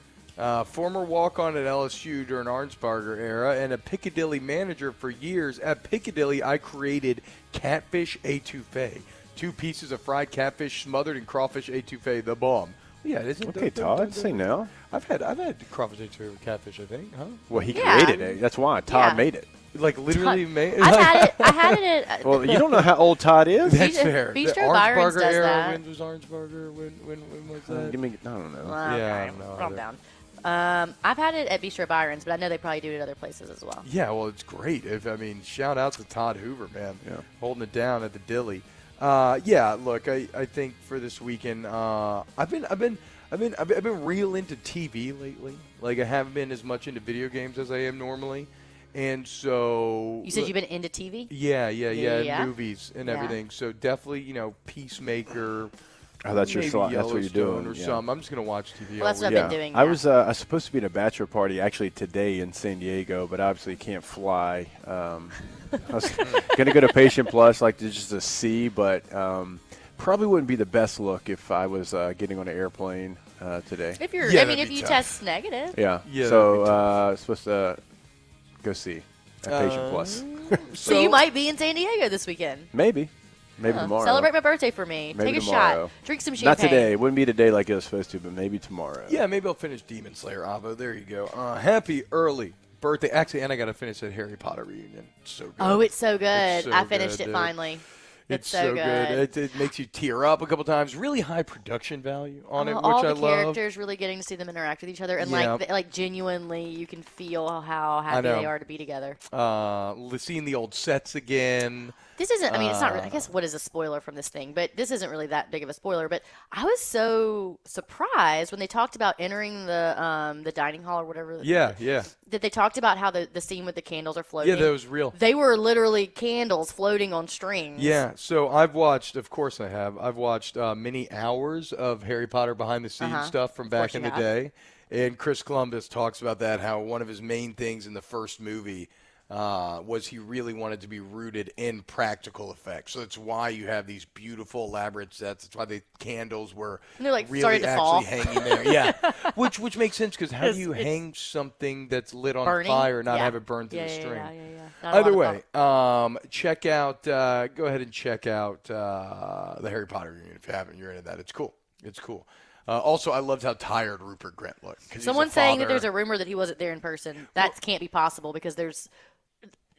former walk-on at LSU during Arnsparger era, and a Piccadilly manager for years. At Piccadilly, I created catfish etouffee. 2 pieces of fried catfish smothered in crawfish etouffee, the bomb. Yeah, it isn't. Okay, Todd, say no. I've had crawfish with catfish, I think, huh? Well, he created it. That's why Todd made it. Like literally made. I had it at. Well, you don't know how old Todd is. That's fair. Bistro Byron's does era, that. When was Orange Burger? When was that? Give me. I don't know. Okay, calm down. I've had it at Bistro Byron's, but I know they probably do it at other places as well. Yeah, well, it's great. Shout out to Todd Hoover, man, holding it down at the Dilly. Yeah, look, I think for this weekend, I've been real into TV lately. Like I haven't been as much into video games as I am normally, and so you said you've been into TV. Yeah. Movies and everything. So definitely, Peacemaker. Oh, that's your slot. That's what you're doing. Or something. I'm just gonna watch TV. Well, that's what I've been doing. I was supposed to be at a bachelor party actually today in San Diego, but obviously can't fly. I was gonna go to Patient Plus, like just to see, but probably wouldn't be the best look if I was getting on an airplane today. If you're, if you test negative. Yeah. So supposed to go see at Patient Plus. So you might be in San Diego this weekend. Maybe tomorrow. Celebrate my birthday for me. Maybe Take a tomorrow. shot. Drink some champagne. Not today. It wouldn't be today like it was supposed to, but maybe tomorrow. Yeah, maybe I'll finish Demon Slayer, Avo. There you go. Happy early birthday. Actually, and I got to finish that Harry Potter reunion. It's so good. Oh, it's so good. It's so I finished good, it finally. It's so good. It makes you tear up a couple times. Really high production value on it, which all I the love. characters, really getting to see them interact with each other, and like genuinely, you can feel how happy they are to be together. Seeing the old sets again. This isn't. I mean, it's not. I guess what is a spoiler from this thing? But this isn't really that big of a spoiler. But I was so surprised when they talked about entering the dining hall or whatever. Yeah. That they talked about how the scene with the candles are floating. Yeah, that was real. They were literally candles floating on strings. Yeah. So I've watched. Of course, I have. I've watched many hours of Harry Potter behind the scenes stuff from back in the day. And Chris Columbus talks about that. How one of his main things in the first movie. Was he really wanted to be rooted in practical effects. So that's why you have these beautiful, elaborate sets. That's why the candles were really actually hanging there. Yeah, which makes sense because how do you hang something that's lit on fire and not have it burn through the string? Either way, check out. Go ahead and check out the Harry Potter reunion if you haven't. You're into that. It's cool. It's cool. Also, I loved how tired Rupert Grint looked. Someone's saying that there's a rumor that he wasn't there in person. That can't be possible because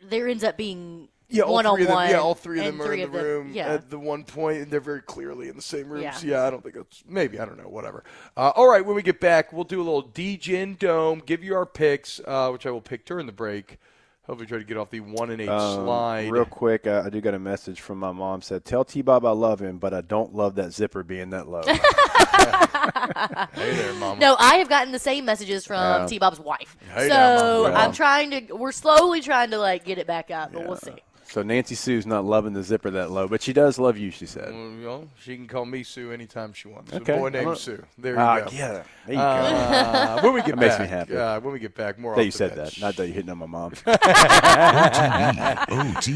there ends up being one-on-one. All three of them are in the room at the one point, and they're very clearly in the same room. So, I don't think it's – maybe. I don't know. Whatever. All right, when we get back, we'll do a little D-Gin Dome, give you our picks, which I will pick during the break. Hopefully try to get off the 1-8 slide. Real quick, I do got a message from my mom. Said, tell T-Bob I love him, but I don't love that zipper being that low. Hey there, Mama. No, I have gotten the same messages from T-Bob's wife. Hey so there, we're slowly trying to get it back up, but we'll see. So Nancy Sue's not loving the zipper that low, but she does love you, she said. Well, she can call me Sue anytime she wants. Okay. A boy named Sue. There you go. Yeah, there you go. When we get that back, makes me happy. When we get back, more that off you the said bench. that, not that you hitting on my mom. OT.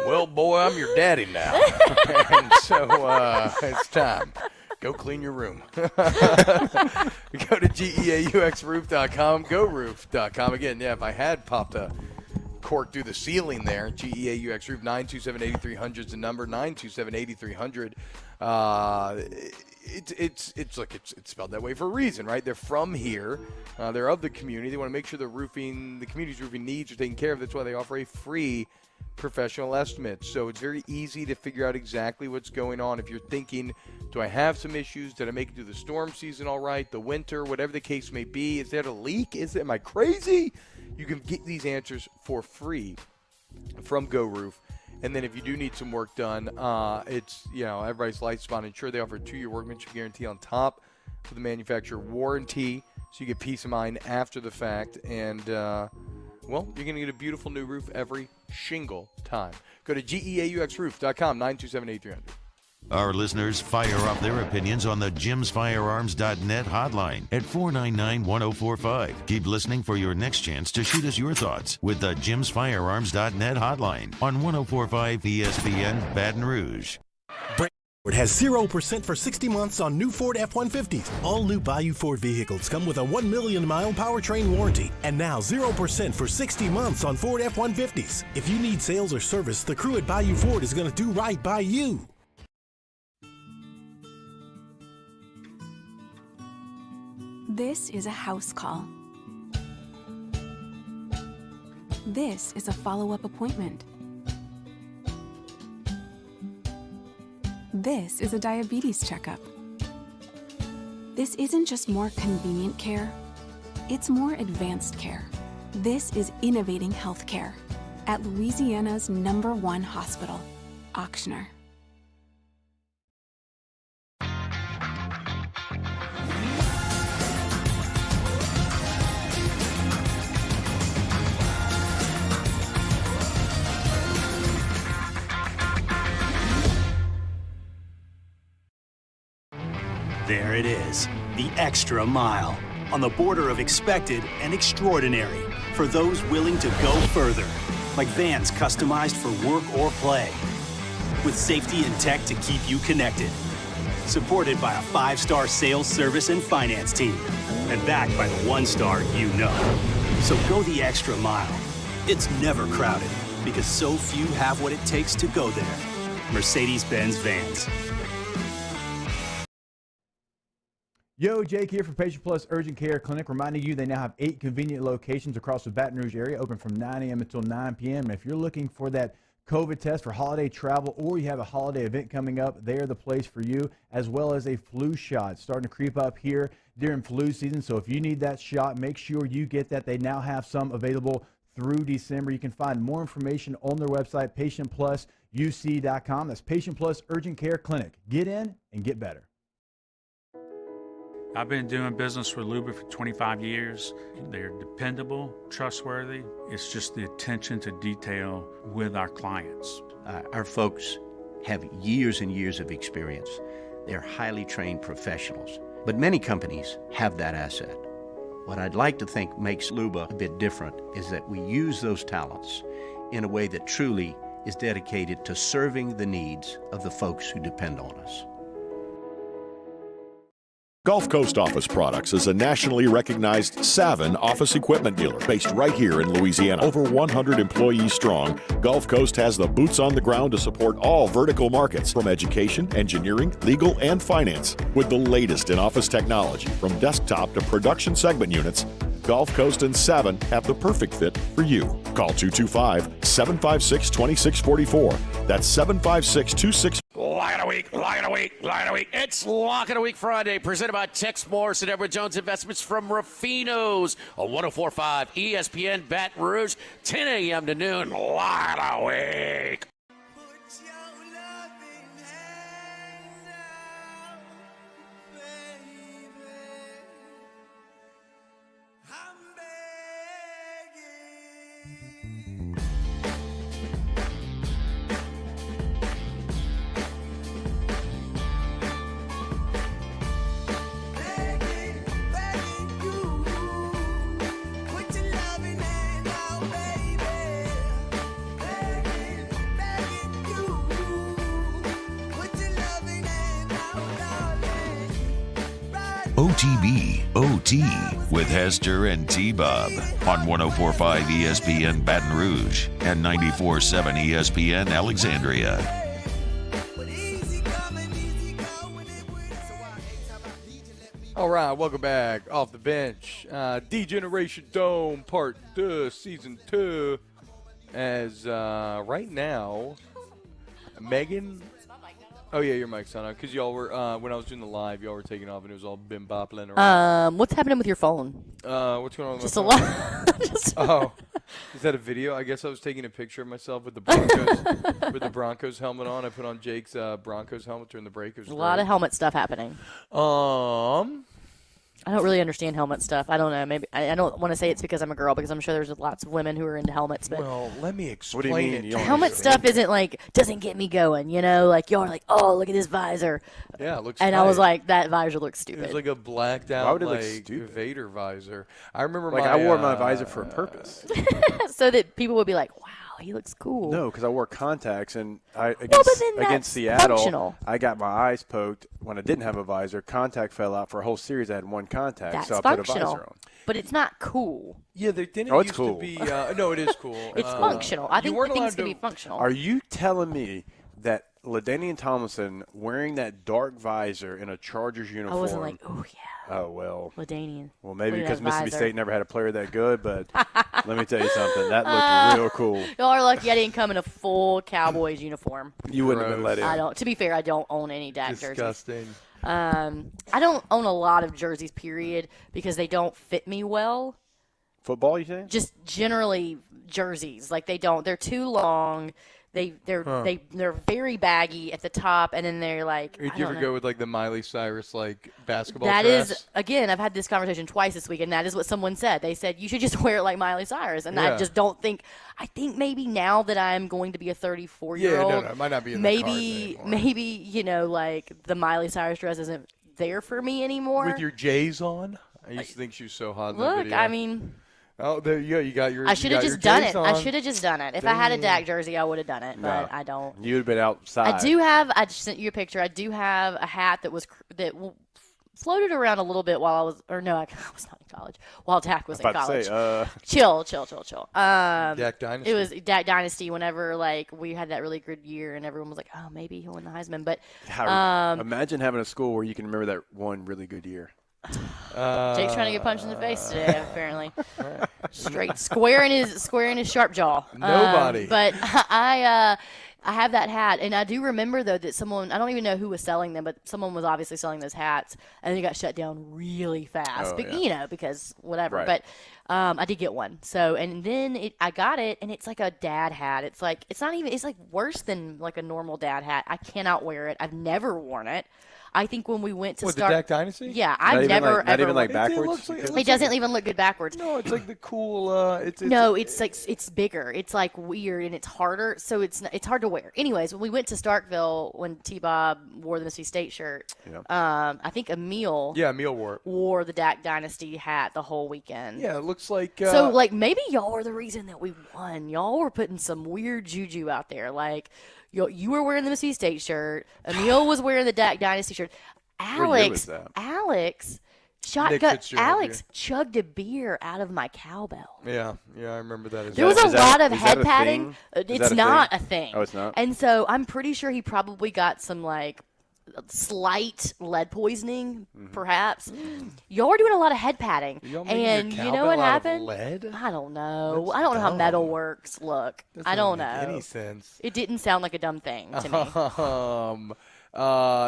Well, boy, I'm your daddy now. And so it's time. Go clean your room. Go to GEAUXroof.com. GoRoof.com. Again, if I had popped a cork through the ceiling there, GEAUX Roof, 927-8300 is the number, 927-8300. It's spelled that way for a reason, right? They're from here. They're of the community. They want to make sure the community's roofing needs are taken care of. That's why they offer a free professional estimate. So it's very easy to figure out exactly what's going on. If you're thinking, do I have some issues? Did I make it through the storm season all right? The winter, whatever the case may be. Is there a leak? Am I crazy? You can get these answers for free from Go Roof. And then if you do need some work done, it's, everybody's Lifespan insured. They offer a 2-year workmanship guarantee on top of the manufacturer warranty. So you get peace of mind after the fact. And, you're going to get a beautiful new roof every single time. Go to GEAUXroof.com, 927-8300. Our listeners fire off their opinions on the jimsfirearms.net hotline at 499-1045. Keep listening for your next chance to shoot us your thoughts with the jimsfirearms.net hotline on 1045 ESPN Baton Rouge. Ford has 0% for 60 months on new Ford F-150s. All new Bayou Ford vehicles come with a 1 million-mile powertrain warranty. And now 0% for 60 months on Ford F-150s. If you need sales or service, the crew at Bayou Ford is going to do right by you. This is a house call. This is a follow-up appointment. This is a diabetes checkup. This isn't just more convenient care, it's more advanced care. This is innovating healthcare at Louisiana's #1 hospital, Auctioner. There it is, the extra mile, on the border of expected and extraordinary, for those willing to go further, like vans customized for work or play, with safety and tech to keep you connected, supported by a 5-star sales, service, and finance team, and backed by the 1-star you know. So go the extra mile. It's never crowded, because so few have what it takes to go there. Mercedes-Benz Vans. Yo, Jake here from Patient Plus Urgent Care Clinic, reminding you they now have 8 convenient locations across the Baton Rouge area, open from 9 a.m. until 9 p.m. And if you're looking for that COVID test for holiday travel, or you have a holiday event coming up, they're the place for you, as well as a flu shot. It's starting to creep up here during flu season, so if you need that shot, make sure you get that. They now have some available through December. You can find more information on their website, patientplusuc.com. That's Patient Plus Urgent Care Clinic. Get in and get better. I've been doing business with Luba for 25 years. They're dependable, trustworthy. It's just the attention to detail with our clients. Our folks have years and years of experience. They're highly trained professionals, but many companies have that asset. What I'd like to think makes Luba a bit different is that we use those talents in a way that truly is dedicated to serving the needs of the folks who depend on us. Gulf Coast Office Products is a nationally recognized Savin office equipment dealer based right here in Louisiana. Over 100 employees strong, Gulf Coast has the boots on the ground to support all vertical markets, from education, engineering, legal, and finance. With the latest in office technology, from desktop to production segment units, Gulf Coast and Savin have the perfect fit for you. Call 225-756-2644. That's 756-2644. Lock of the week, lock of the week, lock of the week. It's Lock of the Week Friday, presented by Tex Morris and Edward Jones Investments from Rufino's on 104.5 ESPN Baton Rouge, 10 a.m. to noon. Lock of the week. OTB OT with Hester and T-Bob on 104.5 ESPN Baton Rouge and 94.7 ESPN Alexandria. All right, welcome back off the bench. D-Generation Dome Part 2, Season 2. As right now, Megan. Oh, yeah, your mic's on. Because y'all were, when I was doing the live, y'all were taking off and it was all bim-boppling around. What's happening with your phone? What's going on with Just my a phone? lot. Oh, is that a video? I guess I was taking a picture of myself with the Broncos with the Broncos helmet on. I put on Jake's Broncos helmet during the break. It was A lot of helmet stuff happening. I don't really understand helmet stuff. I don't know. Maybe I don't want to say it's because I'm a girl, because I'm sure there's lots of women who are into helmets. But well, let me explain. What do you mean? it. Helmet stuff isn't like, doesn't get me going, you know? Like, y'all are like, oh, look at this visor. Yeah, it looks And tight. I was like, that visor looks It stupid. was like a blacked out, Why would it look like stupid? Vader visor. I remember Like, my, I wore my visor for a purpose. So that people would be like, wow, he looks cool. No, because I wore contacts, and but then that's against Seattle, functional. I got my eyes poked when I didn't have a visor. Contact fell out for a whole series. I had one contact, That's so I put a functional. visor on. But it's not cool. Yeah, there didn't Oh, it's used cool. to be. No, it is cool. It's functional. I you think weren't things allowed can be functional. Are you telling me that LaDainian Tomlinson wearing that dark visor in a Chargers uniform. I wasn't like, oh, yeah. Oh, well. LaDainian. Well, maybe Look at because that Mississippi visor. State never had a player that good, but let me tell you something. That looked real cool. Y'all are lucky I didn't come in a full Cowboys uniform. You wouldn't have been let in. I don't. To be fair, I don't own any Dak jerseys. Disgusting. I don't own a lot of jerseys, period, because they don't fit me well. Football, you say? Just generally jerseys, like they don't. They're too long. They're very baggy at the top, and then they're like. Did you ever go with like the Miley Cyrus like basketball That dress? is, again, I've had this conversation twice this week, and that is what someone said. They said you should just wear it like Miley Cyrus, and Yeah. I just don't think. I think maybe now that I'm going to be a 34-year-old, Yeah, no, it might not be in the cards maybe like the Miley Cyrus dress isn't there for me anymore. With your J's on? I used to think she was so hot in the Look, video. I mean. Oh, there you go. You got your. I should have just done it. I should have just done it. If I had a Dak jersey, I would have done it, but I don't. You would have been outside. I just sent you a picture. I do have a hat that floated around a little bit while I was, or no, I was not in college. While Dak was in college. Chill. Dak Dynasty. It was Dak Dynasty. Whenever like we had that really good year, and everyone was like, "Oh, maybe he'll win the Heisman." But imagine having a school where you can remember that one really good year. Jake's trying to get punched in the face today, apparently. Straight square in his sharp jaw. Nobody. But I have that hat, and I do remember though that someone, I don't even know who was selling them, but someone was obviously selling those hats, and they got shut down really fast. Oh, but, yeah. Because whatever. Right. But I did get one. So and then I got it, and it's like a dad hat. It's like it's like worse than like a normal dad hat. I cannot wear it. I've never worn it. I think when we went to the start Dak Dynasty? Yeah, I've never not even like ever. backwards. It doesn't even look good backwards. No, it's like the cool. It's like it's bigger. It's like weird and it's harder, so it's hard to wear. Anyways, when we went to Starkville, when T-Bob wore the Mississippi State shirt, I think Emil wore the Dak Dynasty hat the whole weekend. Yeah, it looks like. So like maybe y'all are the reason that we won. Y'all were putting some weird juju out there, like. You were wearing the Mississippi State shirt. Emil was wearing the Dak Dynasty shirt. Alex chugged a beer out of my cowbell. Yeah, I remember that. There was a lot of head patting. It's not a thing. Oh, it's not? And so I'm pretty sure he probably got some like slight lead poisoning, perhaps. Y'all are doing a lot of head patting. And you know what happened? Lead? I don't know. That's I don't know how dumb. metal works. Look, I don't know. Make any sense? It didn't sound like a dumb thing to me.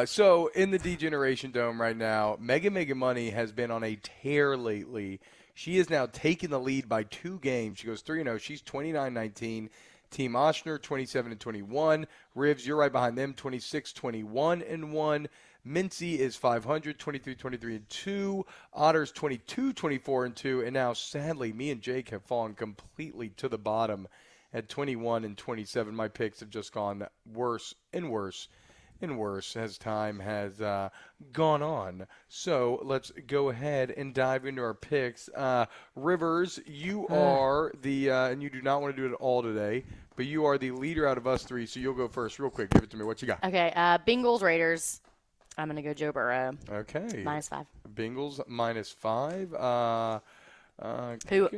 So in the D-Generation Dome right now, Mega Money has been on a tear lately. She is now taking the lead by 2 games. She goes 3-0. She's 29-19. Team Oshner 27-21. Rivs, you're right behind them, 26-21-1. Mincy is 500, 23-23-2. Otters 22-24-2. And now, sadly, me and Jake have fallen completely to the bottom at 21-27. My picks have just gone worse and worse and worse as time has gone on. So let's go ahead and dive into our picks. Rivers, you are the, and you do not want to do it all today, but you are the leader out of us 3, so you'll go first real quick. Give it to me. What you got? Okay, Bengals, Raiders. I'm going to go Joe Burrow. Okay. -5. Bengals -5. Who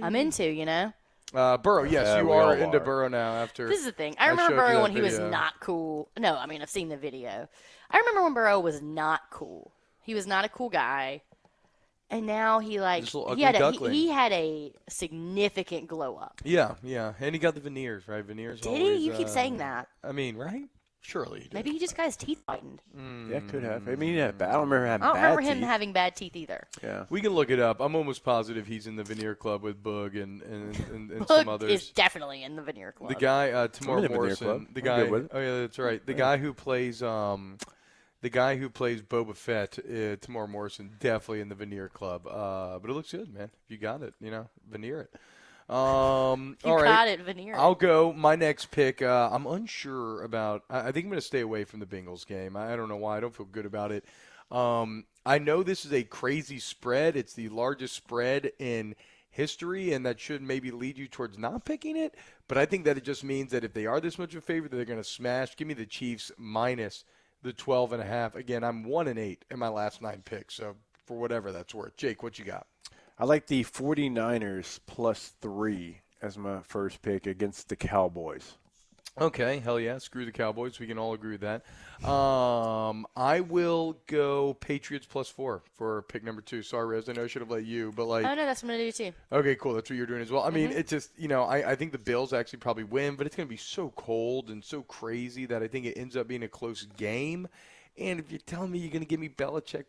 I'm into, Burrow, yes, you are into Burrow now after. This is the thing. I remember Burrow when he was not cool. No, I mean, I've seen the video. I remember when Burrow was not cool. He was not a cool guy. And now he had a significant glow up. Yeah. And he got the veneers, right? Veneers. Did he? You keep saying that. I mean, right? Surely he did. Maybe he just got his teeth whitened. Yeah, could have. I mean, I don't remember having I don't remember bad him teeth. having bad teeth either. Yeah. We can look it up. I'm almost positive he's in the veneer club with Boog and Boog some others. is definitely in the veneer club. The guy, I'm Tamar in the veneer Morrison. club. The I'm guy. good with it. Oh yeah, that's right. The guy who plays Boba Fett, Tamar Morrison, definitely in the veneer club. But it looks good, man. If you got it, veneer it. All right. Got it, veneer. I'll go. My next pick, I'm unsure about. I think I'm going to stay away from the Bengals game. I don't know why. I don't feel good about it. I know this is a crazy spread. It's the largest spread in history, and that should maybe lead you towards not picking it. But I think that it just means that if they are this much of a favorite, they're going to smash. Give me the Chiefs minus the 12.5. Again, I'm 1-8 in my last 9 picks. So for whatever that's worth. Jake, what you got? I like the 49ers +3 as my first pick against the Cowboys. Okay, hell yeah. Screw the Cowboys. We can all agree with that. I will go Patriots +4 for pick number 2. Sorry, Rez. I know I should have let you, but like. Oh, no, that's what I'm going to do too. Okay, cool. That's what you're doing as well. I mean, it's just, I think the Bills actually probably win, but it's going to be so cold and so crazy that I think it ends up being a close game. And if you're telling me you're going to give me Belichick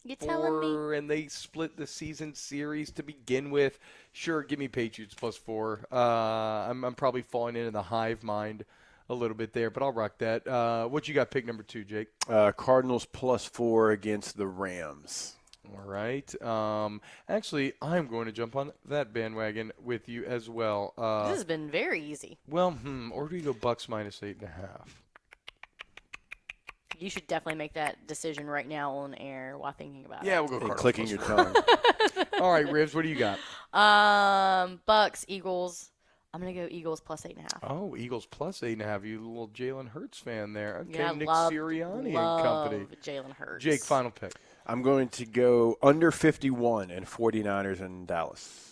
+4 and they split the season series to begin with, sure, give me Patriots +4. I'm probably falling into the hive mind a little bit there, but I'll rock that. What you got pick number 2, Jake? Cardinals +4 against the Rams. All right. Actually, I'm going to jump on that bandwagon with you as well. This has been very easy. Well, or do we go Bucks -8.5? You should definitely make that decision right now on air while thinking about it. Yeah, we'll go Cardinals. Clicking your tongue. All right, Rivs, what do you got? Bucks, Eagles. I'm going to go Eagles +8.5. Oh, Eagles +8.5. You little Jalen Hurts fan there. Okay, Yeah, Nick love Sirianni and company. Jalen Hurts. Jake, final pick. I'm going to go under 51 and 49ers in Dallas.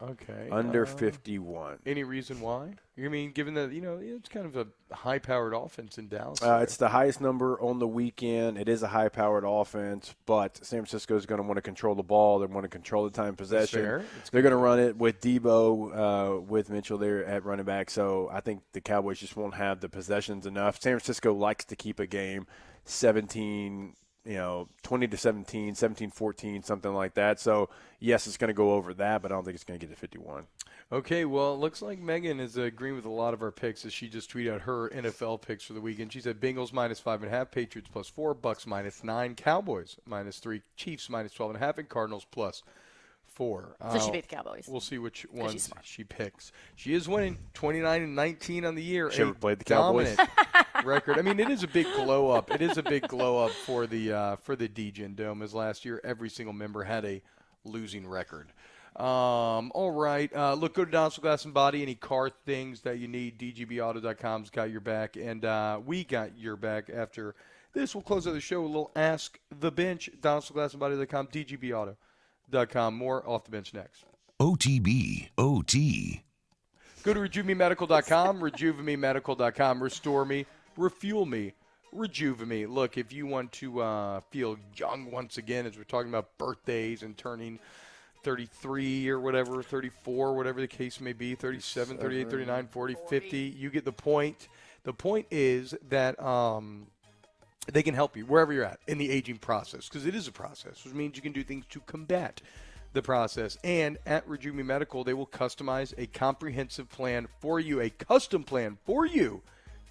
Okay. Under 51. Any reason why? You mean, given that, it's kind of a high-powered offense in Dallas? It's the highest number on the weekend. It is a high-powered offense, but San Francisco is going to want to control the ball. They want to control the time possession. Fair. They're going to run it with Debo, with Mitchell there at running back. So I think the Cowboys just won't have the possessions enough. San Francisco likes to keep a game 17 20-17, 17-14, something like that. So, yes, it's going to go over that, but I don't think it's going to get to 51. Okay, well, it looks like Megan is agreeing with a lot of our picks as she just tweeted out her NFL picks for the weekend. She said Bengals -5.5, Patriots +4, Bucks -9, Cowboys -3, Chiefs -12.5, and Cardinals +4. So she picked the Cowboys. We'll see which ones she picks. She is winning 29-19 on the year. She ever played the Cowboys? Record. I mean, it is a big glow up. It is a big glow up for the DGen Dome, as last year every single member had a losing record. All right. Look, go to Donaldson Glass and Body. Any car things that you need, DGBauto.com's got your back, and we got your back after this. We'll close out the show with a little Ask the Bench. DonaldsonGlassandBody.com, DGBauto.com. More Off the Bench next. OTB, OT. Go to RejuveMeMedical.com, RejuveMeMedical.com. Restore me, refuel me, rejuve me. Look, if you want to feel young once again, as we're talking about birthdays and turning 33 or whatever, 34, whatever the case may be, 37, 38, 39, 40, 50, you get the point. The point is that they can help you wherever you're at in the aging process, because it is a process, which means you can do things to combat the process. And at Rejuve Me Medical, they will customize a comprehensive plan for you, a custom plan for you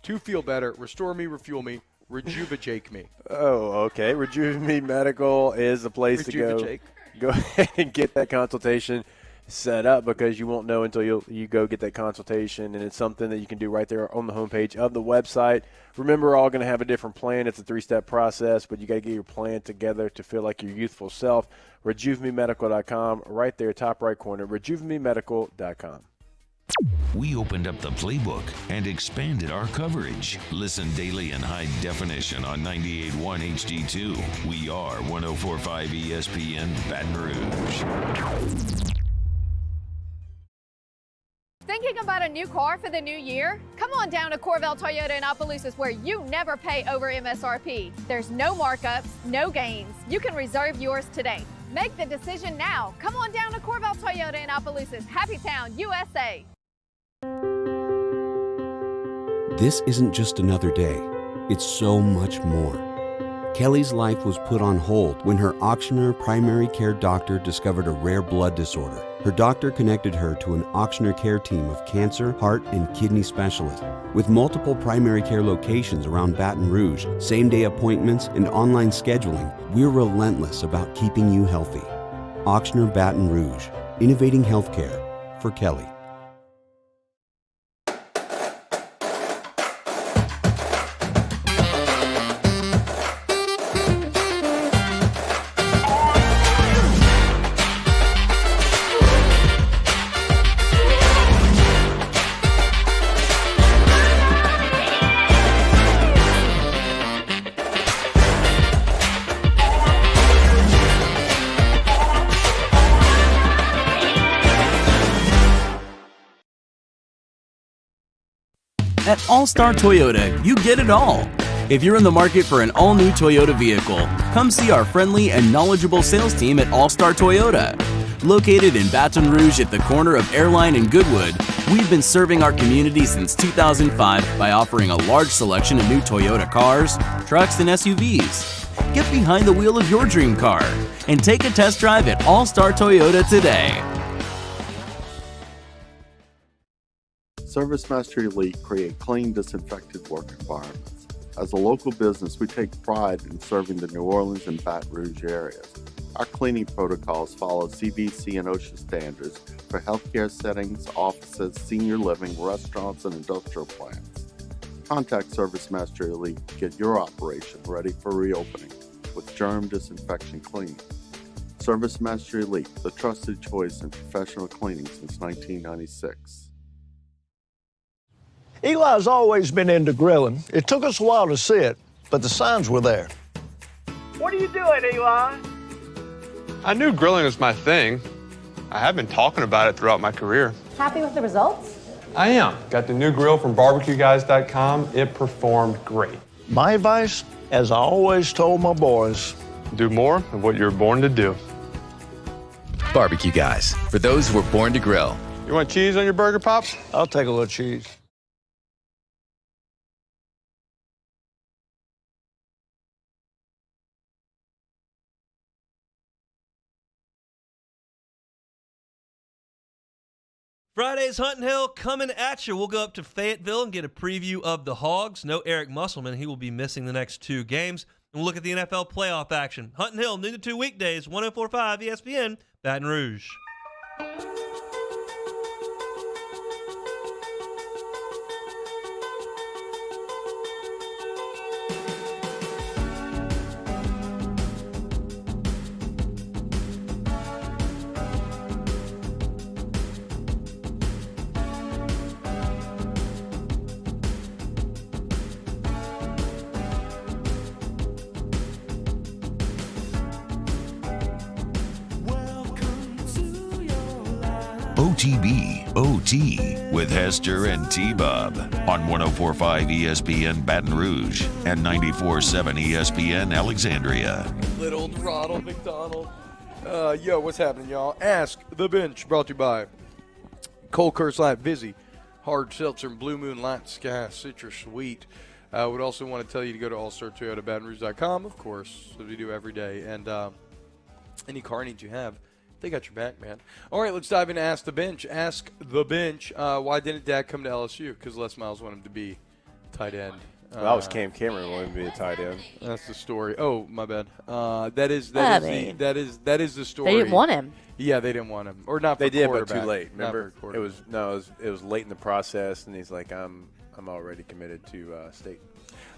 to feel better, restore me, refuel me, rejuvigate me. Oh, okay. Rejuve Me Medical is the place to go. Go ahead and get that consultation set up, because you won't know until you go get that consultation, and it's something that you can do right there on the homepage of the website. Remember, we're all going to have a different plan. It's a 3-step process, but you got to get your plan together to feel like your youthful self. RejuveMeMedical.com, right there, top right corner, RejuveMeMedical.com. We opened up the playbook and expanded our coverage. Listen daily in high definition on 98.1 HD2. We are 104.5 ESPN Baton Rouge. Thinking about a new car for the new year? Come on down to Corvell Toyota in Opelousas, where you never pay over MSRP. There's no markups, no gains. You can reserve yours today. Make the decision now. Come on down to Corvell Toyota in Opelousas, Happy Town, USA. This isn't just another day. It's so much more. Kelly's life was put on hold when her auctioneer primary care doctor discovered a rare blood disorder. Her doctor connected her to an auctioneer care team of cancer, heart, and kidney specialists. With multiple primary care locations around Baton Rouge, same-day appointments, and online scheduling, we're relentless about keeping you healthy. Auctioneer Baton Rouge, innovating healthcare for Kelly. At All-Star Toyota, you get it all. If you're in the market for an all-new Toyota vehicle, come see our friendly and knowledgeable sales team at All-Star Toyota. Located in Baton Rouge at the corner of Airline and Goodwood, we've been serving our community since 2005 by offering a large selection of new Toyota cars, trucks, and SUVs. Get behind the wheel of your dream car and take a test drive at All-Star Toyota today. ServiceMaster Elite create clean, disinfected work environments. As a local business, we take pride in serving the New Orleans and Baton Rouge areas. Our cleaning protocols follow CDC and OSHA standards for healthcare settings, offices, senior living, restaurants, and industrial plants. Contact ServiceMaster Elite to get your operation ready for reopening with germ disinfection cleaning. ServiceMaster Elite, the trusted choice in professional cleaning since 1996. Eli's always been into grilling. It took us a while to see it, but the signs were there. What are you doing, Eli? I knew grilling was my thing. I have been talking about it throughout my career. Happy with the results? I am. Got the new grill from barbecueguys.com. It performed great. My advice, as I always told my boys, do more of what you're born to do. Barbecue Guys, for those who were born to grill. You want cheese on your burger, Pops? I'll take a little cheese. Friday's Hunting Hill coming at you. We'll go up to Fayetteville and get a preview of the Hogs. No Eric Musselman. He will be missing the next 2 games. And we'll look at the NFL playoff action. Hunting Hill, noon to 2 weekdays, 104.5 ESPN, Baton Rouge. OTB OT with Hester and T-Bob on 104.5 ESPN Baton Rouge and 94.7 ESPN Alexandria. Little Ronald McDonald. Yo, what's happening, y'all? Ask the Bench, brought to you by Cold Curse Light, Vizzy, Hard Seltzer, and Blue Moon Light Sky Citrus Sweet. Would also want to tell you to go to allstartoyotabatonrouge.com, of course, as we do every day. And any car needs you have, they got your back, man. All right, let's dive into Ask the Bench. Ask the Bench. Why didn't Dad come to LSU? Because Les Miles wanted him to be tight end. Well, that was Cam Cameron wanted to be a tight end. That's the story. Oh, my bad. That is the story. They didn't want him. Yeah, they didn't want him, or not. For they did, but quarterback. too late. Remember, it was late in the process, and he's like, I'm already committed to state.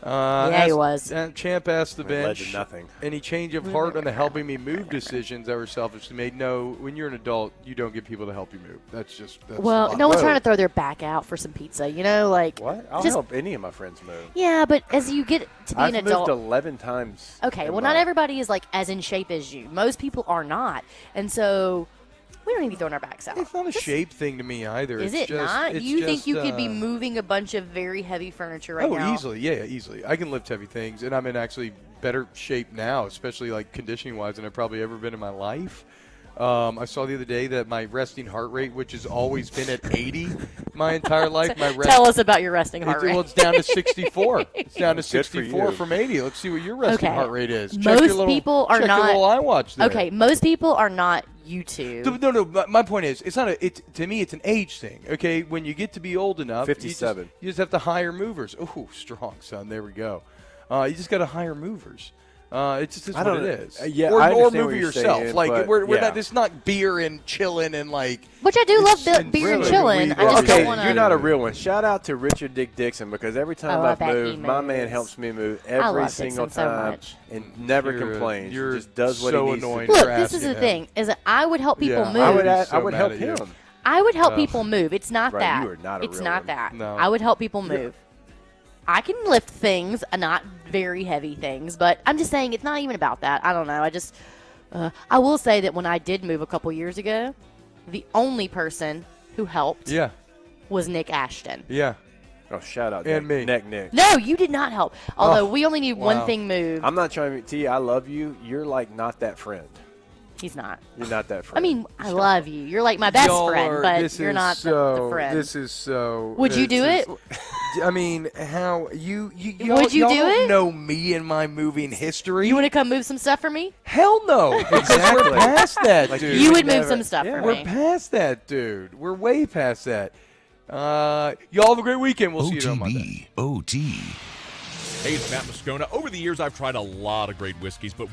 Yeah, he was. Champ asked the Led bench, to nothing. Any change of heart on the helping me move decisions that were selfishly made? No, when you're an adult, you don't get people to help you move. That's well, no one's trying to throw their back out for some pizza, like. What? I'll help any of my friends move. Yeah, but as you get to be an adult. I've moved 11 times. Okay, well, not everybody is as in shape as you. Most people are not, and so. We don't need to be throwing our backs out. It's not a shape thing to me either. Is it not? You think you could be moving a bunch of very heavy furniture right now? Oh, easily. Yeah, easily. I can lift heavy things, and I'm in actually better shape now, especially conditioning-wise, than I've probably ever been in my life. I saw the other day that my resting heart rate, which has always been at 80 my entire life. Tell us about your resting heart rate. Well, it's down to 64. It's down to 64 from 80. Let's see what your resting heart rate is. Most people are not. Check your little iWatch there. Okay, most people are not YouTube. No. My point is, it's not to me, it's an age thing. Okay, when you get to be old enough, 57. You just have to hire movers. Oh, strong, son. There we go. You just got to hire movers. It just is what it is. Yeah, or move it yourself. Saying, we're not. It's not beer and chilling and Which I do love beer and chilling. I just don't want to. You're not a real one. Shout out to Richard Dick Dixon because every time I've moved, my man helps me move every single time and never complains. He just does what he needs to do. Look, this is the thing: is that I would help people move. I would help him. I would help people move. It's not that. You are not a it's real not one. that. No. I would help people move. I can lift things, not very heavy things, but I'm just saying it's not even about that. I don't know. I will say that when I did move a couple years ago, the only person who helped was Nick Ashton. Yeah. Oh, shout out And me. Nick. No, you did not help. Although we only need one thing moved. I'm not trying to T. I love you. You're like not that friend. He's not. You're not that friend. I mean, I love you. You're like my best friend, but you're not the friend. This is so. Would you do it? I mean, how you Would you do don't it? know me and my moving history. You want to come move some stuff for me? Hell no. Exactly. We're past that, Like, dude. You would move some stuff for We're me. past that, dude. We're way past that. Y'all have a great weekend. We'll see you on Monday. OT. Hey, it's Matt Moscona. Over the years, I've tried a lot of great whiskeys, but